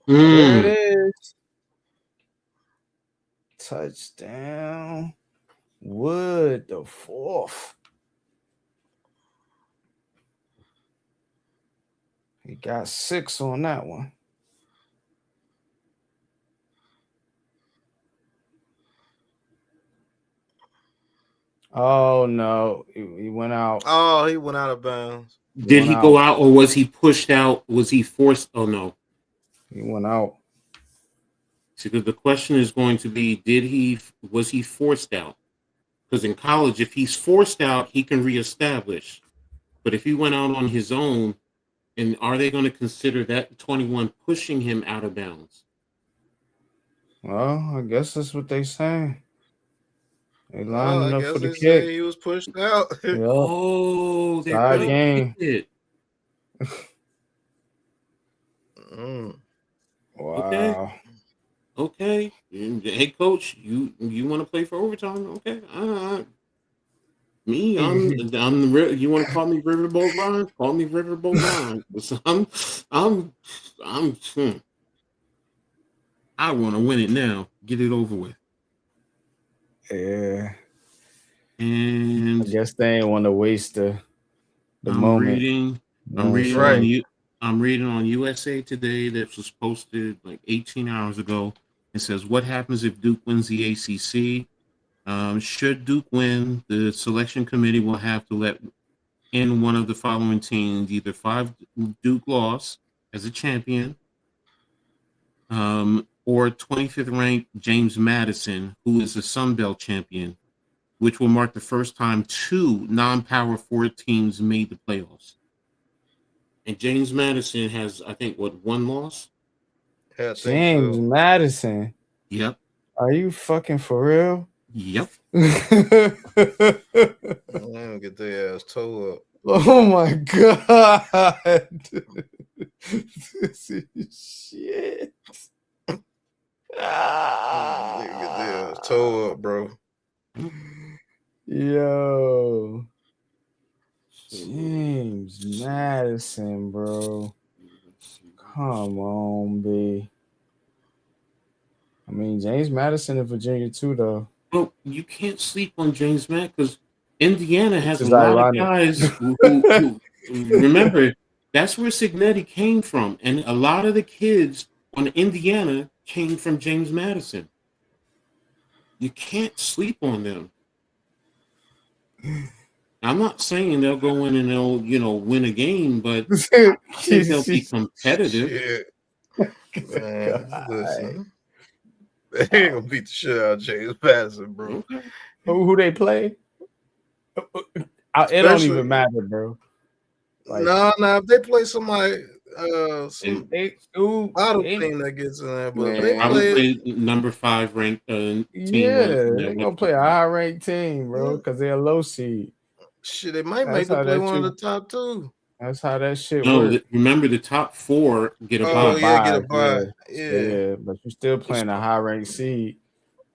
There it is. Touchdown. Wood, the 4th. He got 6 on that one. Oh no, he went out. Oh, he went out of bounds. Did he go out or was he pushed out? Was he forced? Oh no, he went out. See, the question is going to be: was he forced out? Because in college, if he's forced out, he can reestablish. But if he went out on his own, and are they going to consider that 21 pushing him out of bounds? Well, I guess that's what they saying. They Well, lining I up guess for the they say kick. he was pushed out. Yep. Oh, they're Side gonna game. kick it. Wow. Okay. Hey, coach, you want to play for overtime? Okay. Me, you want to call me Riverboat Ron? Call me Riverboat Ron. 'Cause I want to win it now. Get it over with. Yeah. And I guess they ain't want to waste the I'm moment. reading Right. I'm reading on USA Today that was posted like 18 hours ago. It says, what happens if Duke wins the ACC? Should Duke win, the selection committee will have to let in one of the following teams, either 5 Duke loss as a champion, or 25th ranked James Madison, who is the Sun Belt champion, which will mark the first time 2 non-power 4 teams made the playoffs. And James Madison has, I think, what, 1 loss? Yeah, I think James so. Madison. Yep. Are you fucking for real? Yep. Man, get their ass toe up. Oh my god. This is shit. Get their ass toe up, bro. Yo. James Madison, bro. Come on, B. I mean, James Madison in Virginia too, though. Well, you can't sleep on James Madison because Indiana has Which a is lot ironic. of guys who remember, that's where Signetti came from. And a lot of the kids on Indiana came from James Madison. You can't sleep on them. I'm not saying they'll go in and they'll, win a game, but I think they'll be competitive. Shit. Man, listen. They ain't gonna beat the shit out of James Madison, bro. Okay. Who they play? It don't even matter, bro. Like, no, if they play somebody, some bottom they team that gets in there, but Man. they I would play. play number 5 ranked team. they're gonna play a high ranked team, bro, because they're a low seed. Shit, they might That's make them how play that one shit- of the top 2. That's how that shit No, works. remember the top 4 get a Oh bye. yeah, get a bye. Yeah, but you're still playing a high ranked seed.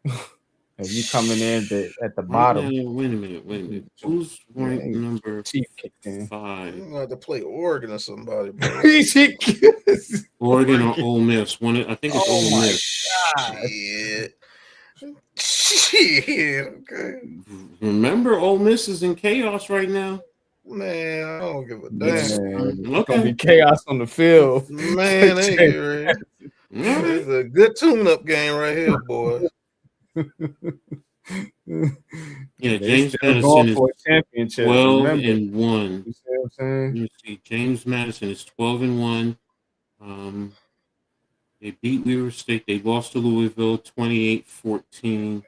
If you coming in at the bottom, Wait a minute. Who's ranked number Chief kicked in. 5? You have to play Oregon or somebody, bro. Oregon or Ole Miss? I think it's Ole Miss. Shit. Okay. Remember, Ole Miss is in chaos right now. Man, I don't give a damn. It's gonna be chaos on the field. Man, they get ready. It's a good tune-up game right here, boy. Yeah, James Madison is 12-1. You see what I'm saying? You see, James Madison is 12-1. They beat Weaver State. They lost to Louisville 28-14.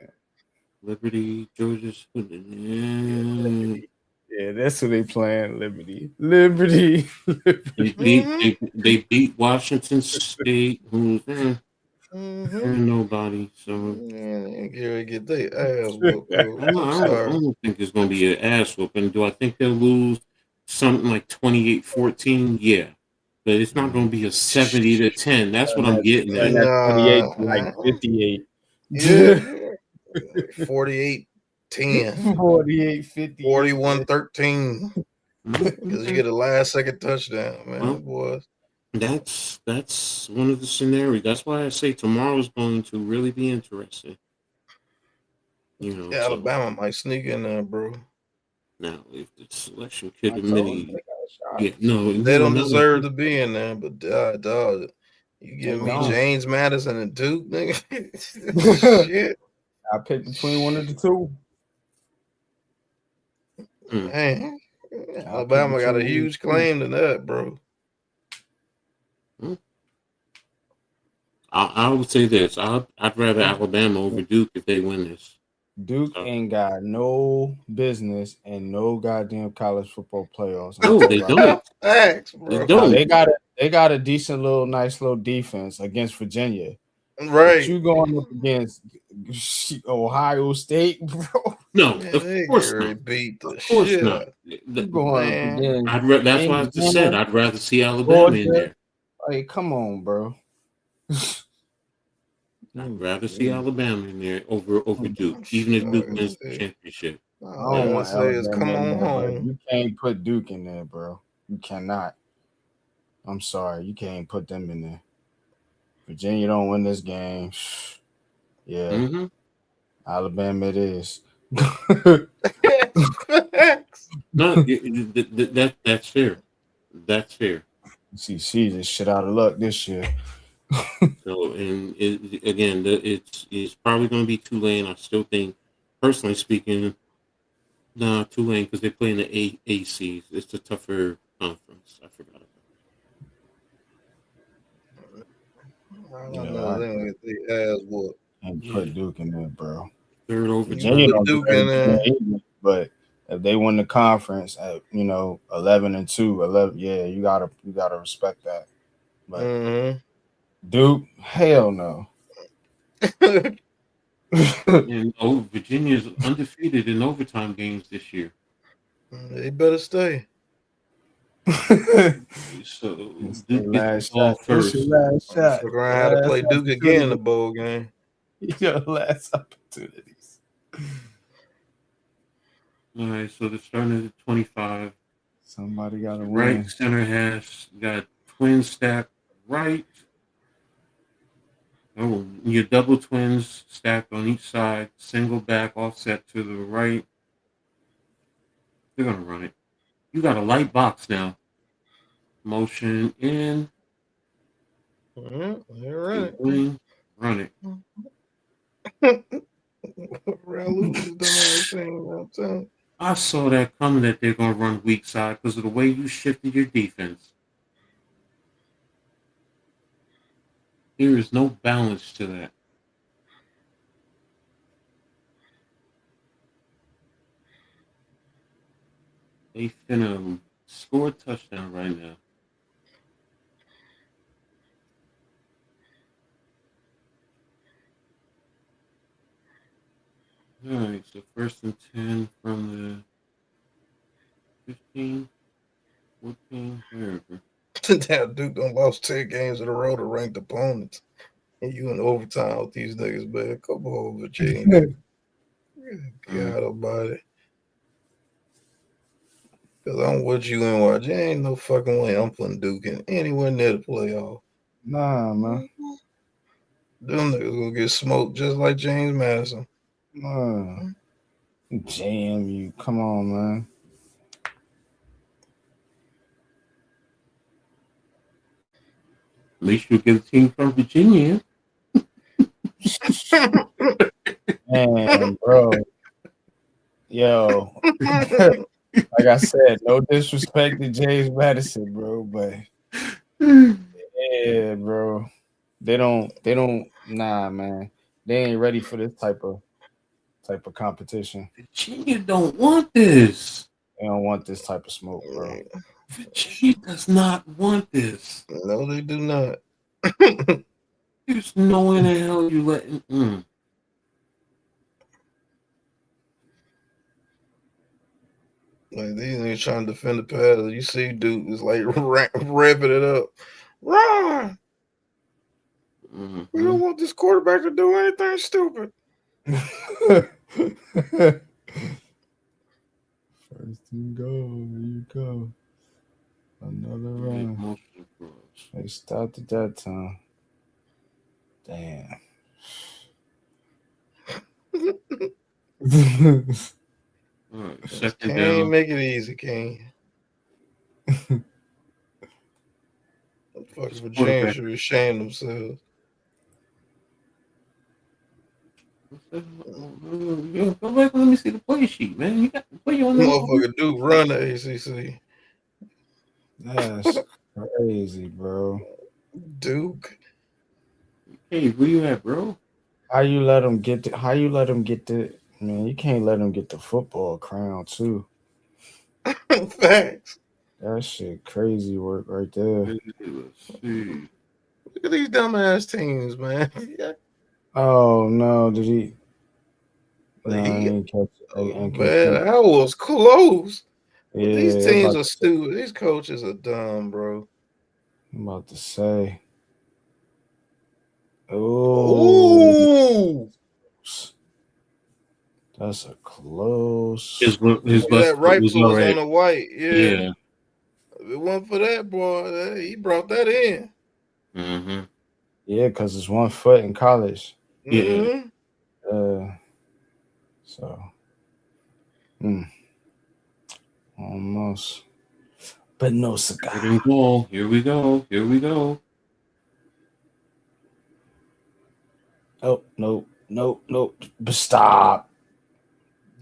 Liberty, Georgia's. Yeah, that's who they playing. Liberty. They beat Washington State, who's nobody. So Get their ass whooped. I don't think it's going to be an ass whooping. Do I think they'll lose something like 28-14? Yeah, but it's not going to be a 70-10. That's what I'm getting at. 28 like 58. Yeah. 48-10. 48-50. 41-13. Because you get a last-second touchdown, man, boys. That's one of the scenarios. That's why I say tomorrow is going to really be interesting. Alabama might sneak in there, bro. Now, if the selection committee, they don't deserve to be in there. But dog, you give me James Madison and Duke, nigga. Shit. I picked between one of the two. Man, Alabama got a huge claim to that, bro. I would say this. I'd rather Alabama over Duke if they win this. Duke ain't got no business and no goddamn college football playoffs. No, they don't. Thanks, bro. They don't. They got a decent nice little defense against Virginia, Right. You going up against Ohio State, bro? No, Man, of they course get not. beat the Of course shit not. out. You going up Man. against That's why I just said Indiana, I'd rather see Alabama in Georgia? there. Like, come on, bro. I'd rather see Alabama in there over Duke, even if Duke wins the championship. I All I don't gotta want say is Alabama come in on there, but home. you can't put Duke in there, bro. You cannot. I'm sorry, you can't put them in there. Virginia don't win this game. Yeah, Mm-hmm. Alabama it is. No, that's fair. That's fair. CC just shit out of luck this year. So, and it's probably going to be Tulane. I still think, personally speaking, Tulane because they play in the ACs. It's a tougher conference. I forgot about I don't know. They don't get the ass whooped. And put Duke in there, bro. third Virginia overtime. Put don't Duke do in there. either, but if they win the conference at 11-2, 11, yeah, you gotta respect that. But Duke, hell no. And Virginia's undefeated in overtime games this year. They better stay. So Duke gets the ball first. Last shot. Fuck around how to play Duke again in the bowl game. Your last opportunities. All right, so they're starting at 25. Somebody got to Right win. center has got twin stack right. Oh, your double twins stacked on each side, single back offset to the right. They're gonna run it. You got a light box now. Motion in. They're right. Wing, run it. I saw that coming that they're gonna run weak side because of the way you shifted your defense. There is no balance to that. They finna score a touchdown right now. All right, so 1st and 10 from the 15, 14, wherever. Damn, Duke done lost 10 games in a row to ranked opponents. And you in overtime with these niggas, man. Come on, Virginia. God almighty. Because I'm with you and watch. There ain't no fucking way I'm putting Duke in anywhere near the playoff. Nah, man. Them niggas gonna get smoked just like James Madison. Nah. JMU. Come on, man. At least you get a team from Virginia. Man, bro. Yo. Like I said, no disrespect to James Madison, bro, but yeah, bro. They don't nah, man. They ain't ready for this type of competition. Virginia don't want this. They don't want this type of smoke, bro. Virginia does not want this. No, they do not. There's no way in the hell you let. Like these niggas trying to defend the pass. You see, Duke is like ramping it up. Run! We don't want this quarterback to do anything stupid. First and goal. Here you go. Another run. They stopped at that time. Damn. Second Can't down. make it easy, King. Fucking Virginia should be ashamed themselves. Yo, go back and let me see the play sheet, man. You got to play on the Motherfucker Duke run the ACC. That's crazy, bro. Duke. Hey, where you at, bro? How you let them get the man, you can't let them get the football crown too. Facts. That shit crazy work right there. Let's see. Look at these dumbass teams, man. Oh no, did he? No, Like, he ain't catch it. man, that was close. But these Yeah, teams are stupid. These coaches are dumb, bro. I'm about to say. Oh, that's a close. His that rifle was on the white. Yeah. If it wasn't for that, boy, he brought that in. Mm-hmm. Yeah, because it's 1 foot in college. Yeah. So. Almost. But no cigar. Here we go. Oh, nope. But stop.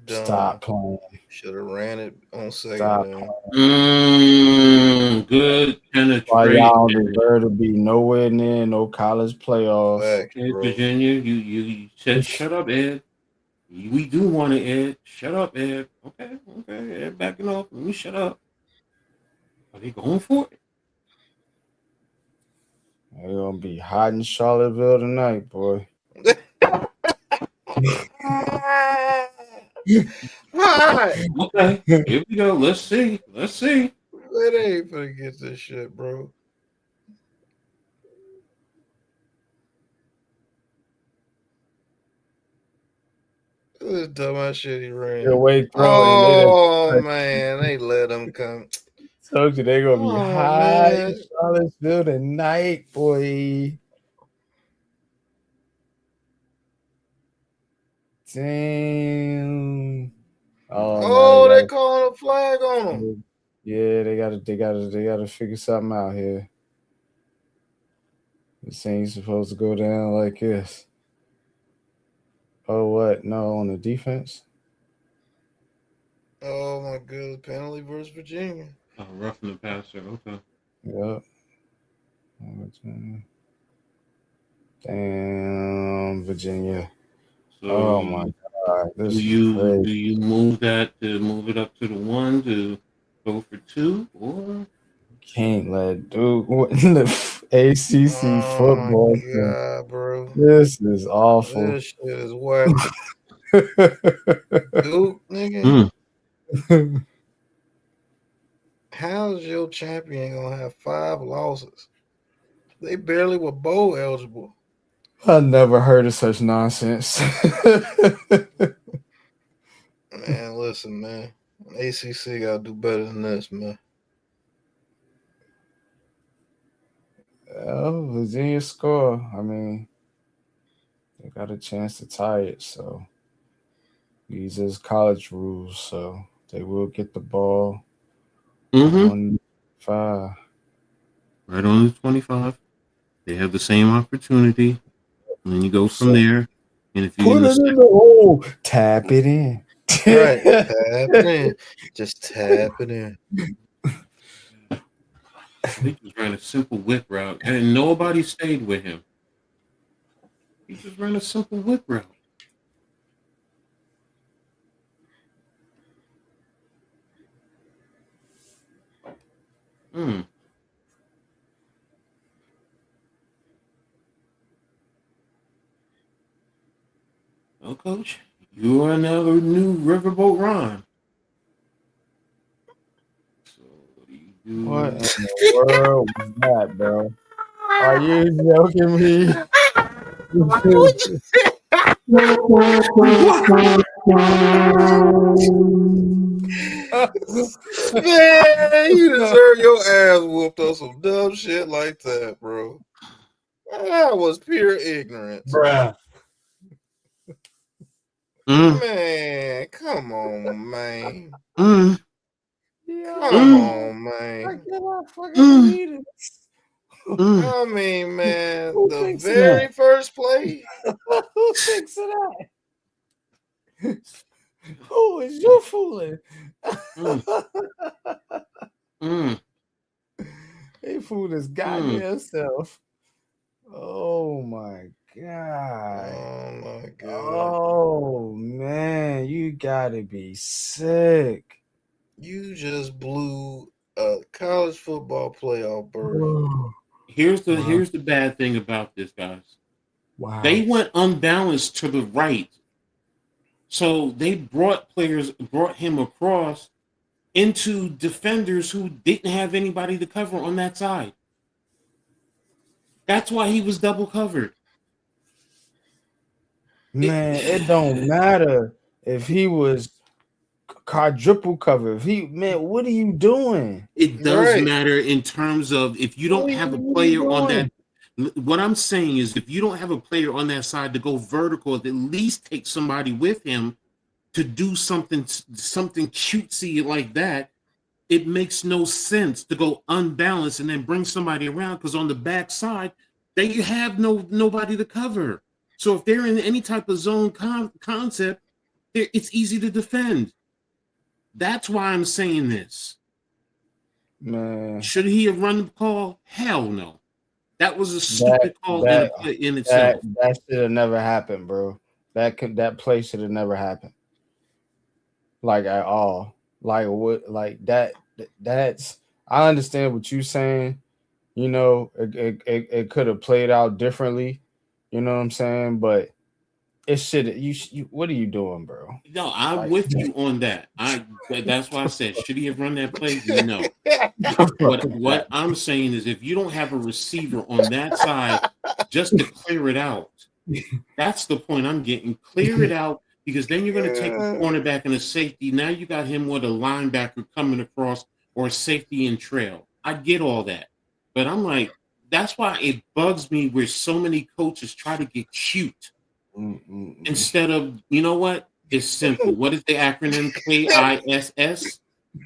Dumb. Stop playing. Should have ran it on second. Stop good penetration. Why y'all deserve to be nowhere near no college playoffs. Facts, bro. Virginia, you said shut up, Ed. We do want it, Ed. Shut up, Ed. Okay, Ed backing off. Let me shut up. Are they going for it? They're gonna be hot in Charlottesville tonight, boy. Okay, here we go. Let's see. They ain't gonna get this shit, bro. This dumbass shit he ran. Man, they let him come. Told you they're gonna be high in Charlottesville tonight, boy. Damn. Oh, they calling a flag on them. Yeah, they gotta figure something out here. This ain't supposed to go down like this. Oh, what? No, on the defense? Oh my god, penalty versus Virginia. Oh, roughing the passer, okay. Yep. Damn, Virginia. So oh my god. Do you move it up to the 1 to go for 2, or can't let dude in the ACC football? God, bro. This is awful. This shit is whack. Dude, nigga. How's your champion gonna have 5 losses? They barely were bowl eligible. I never heard of such nonsense. Man, listen, man. ACC gotta do better than this, man. Oh, Virginia score. I mean, they got a chance to tie it, so these is college rules, so they will get the ball on 5. Right on the 25. They have the same opportunity. And then you go from there. And if you put it in the hole, tap it in. Right. Tap it in. Just tap it in. He just ran a simple whip route, and nobody stayed with him. He just ran a simple whip route. Well, Coach, you are now the new Riverboat Ron. So what do you do? What in the world was that, bro? Are you joking me? Man, you deserve your ass whooped on some dumb shit like that, bro. That was pure ignorance. Bruh. Man, come on, man. Yeah. Come on, man. I cannot fucking read it. I mean, man, the very first play. Who thinks of that? Who is you fooling? He fooled his goddamn self. Oh my god. Oh my god. Oh man, you gotta be sick. You just blew a college football playoff berth. here's the bad thing about this, guys. Wow. They went unbalanced to the right. So they brought him across into defenders who didn't have anybody to cover on that side. That's why he was double covered. Man, it don't matter if he was quadruple cover. What are you doing? It does matter in terms of if you don't have a player on that. What I'm saying is if you don't have a player on that side to go vertical, at least take somebody with him to do something cutesy like that. It makes no sense to go unbalanced and then bring somebody around, because on the back side, they have nobody to cover. So if they're in any type of zone concept, it's easy to defend. That's why I'm saying this. Man, should he have run the call? Hell no. That was a stupid call in itself. That should have never happened, bro. That play should have never happened. Like at all. Like what? Like that. That's. I understand what you're saying. You know, it could have played out differently. You know what I'm saying? But it should. You what are you doing, bro? No, I'm with you on that. That's why I said, should he have run that play? No. What I'm saying is, if you don't have a receiver on that side just to clear it out, that's the point I'm getting. Clear it out, because then you're going to take a cornerback and a safety. Now you got him with a linebacker coming across, or a safety in trail. I get all that. But I'm like, that's why it bugs me where so many coaches try to get cute instead of, you know what? It's simple. What is the acronym? KISS?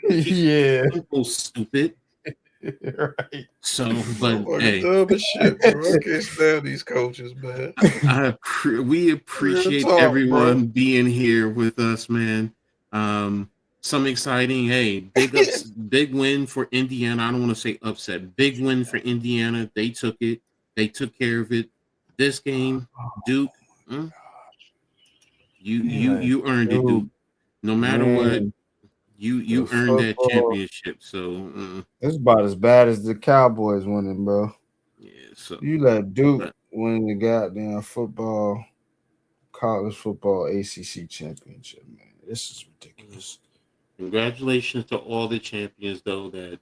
Yeah. Simple, stupid. Right. So, but hey, shit, bro. I can't stand these coaches, man. We appreciate everyone being here with us, man. Some exciting, big win for Indiana. I don't want to say upset. Big win for Indiana. They took it. They took care of it. This game, Duke, you earned it, Duke. No matter what, you earned that championship. So it's about as bad as the Cowboys winning, bro. Yeah. So you let Duke win the goddamn college football ACC championship, man. This is ridiculous. Congratulations to all the champions, though, that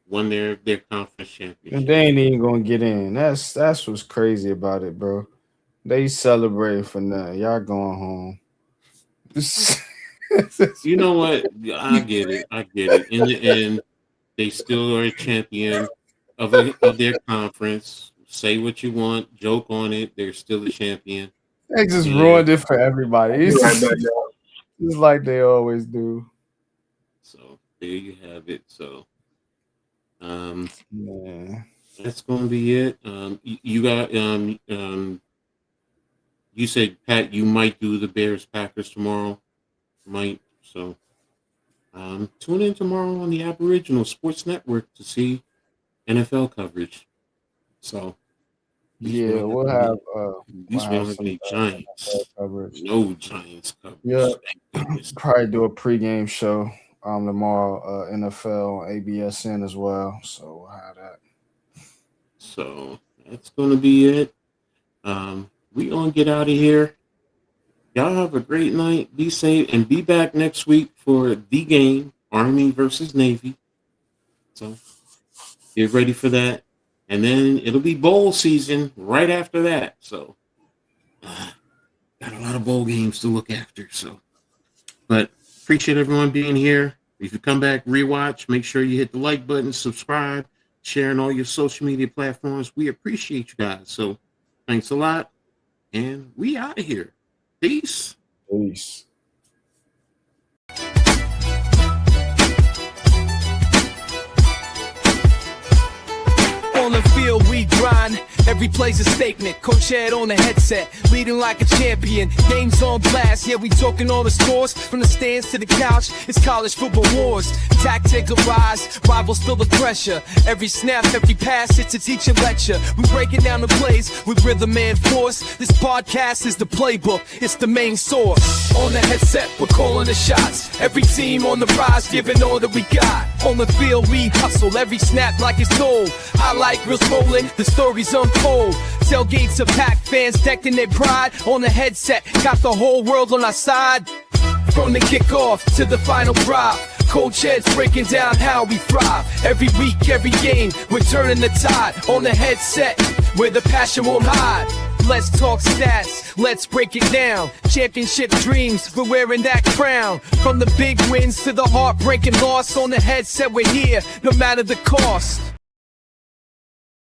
won their conference championship. And they ain't even gonna get in. That's what's crazy about it, bro. They celebrating for nothing. Y'all going home. You know what? I get it. In the end, they still are a champion of their conference. Say what you want, joke on it. They're still a champion. They just ruined it for everybody. It's just like they always do. So there you have it. So that's gonna be it. You got you said, Pat, you might do the Bears Packers tomorrow. Might. So tune in tomorrow on the Aboriginal Sports Network to see NFL coverage. So we'll have any Giants coverage. No Giants coverage. Yeah, probably do a pregame show tomorrow, NFL on ABSN as well. So we'll have that. So that's gonna be it. We gonna get out of here. Y'all have a great night. Be safe and be back next week for the game, Army versus Navy. So get ready for that. And then it'll be bowl season right after that. So got a lot of bowl games to look after. So, but appreciate everyone being here. If you come back, rewatch, make sure you hit the like button, subscribe, share on all your social media platforms. We appreciate you guys. So thanks a lot. And we out of here. Peace. Peace. On the field we grind, Every play's a statement, coach head on the headset, leading like a champion. Games on blast, yeah, we talking all the scores. From the stands to the couch, it's college football wars. Tactical rise, rivals feel the pressure. Every snap, every pass, it's a teacher lecture. We breaking down the plays with rhythm and force. This podcast is the playbook, it's the main source. On the headset, we're calling the shots. Every team on the rise, giving all that we got. On the field, we hustle every snap like it's gold. Highlight reels rolling, the stories unfold. Tailgates are packed, fans decked in their pride. On the headset, got the whole world on our side. From the kickoff to the final drop, coach heads breaking down how we thrive. Every week, every game, we're turning the tide. On the headset, where the passion won't hide. Let's talk stats, let's break it down. Championship dreams, we're wearing that crown. From the big wins to the heartbreaking loss. On the headset, we're here, no matter the cost.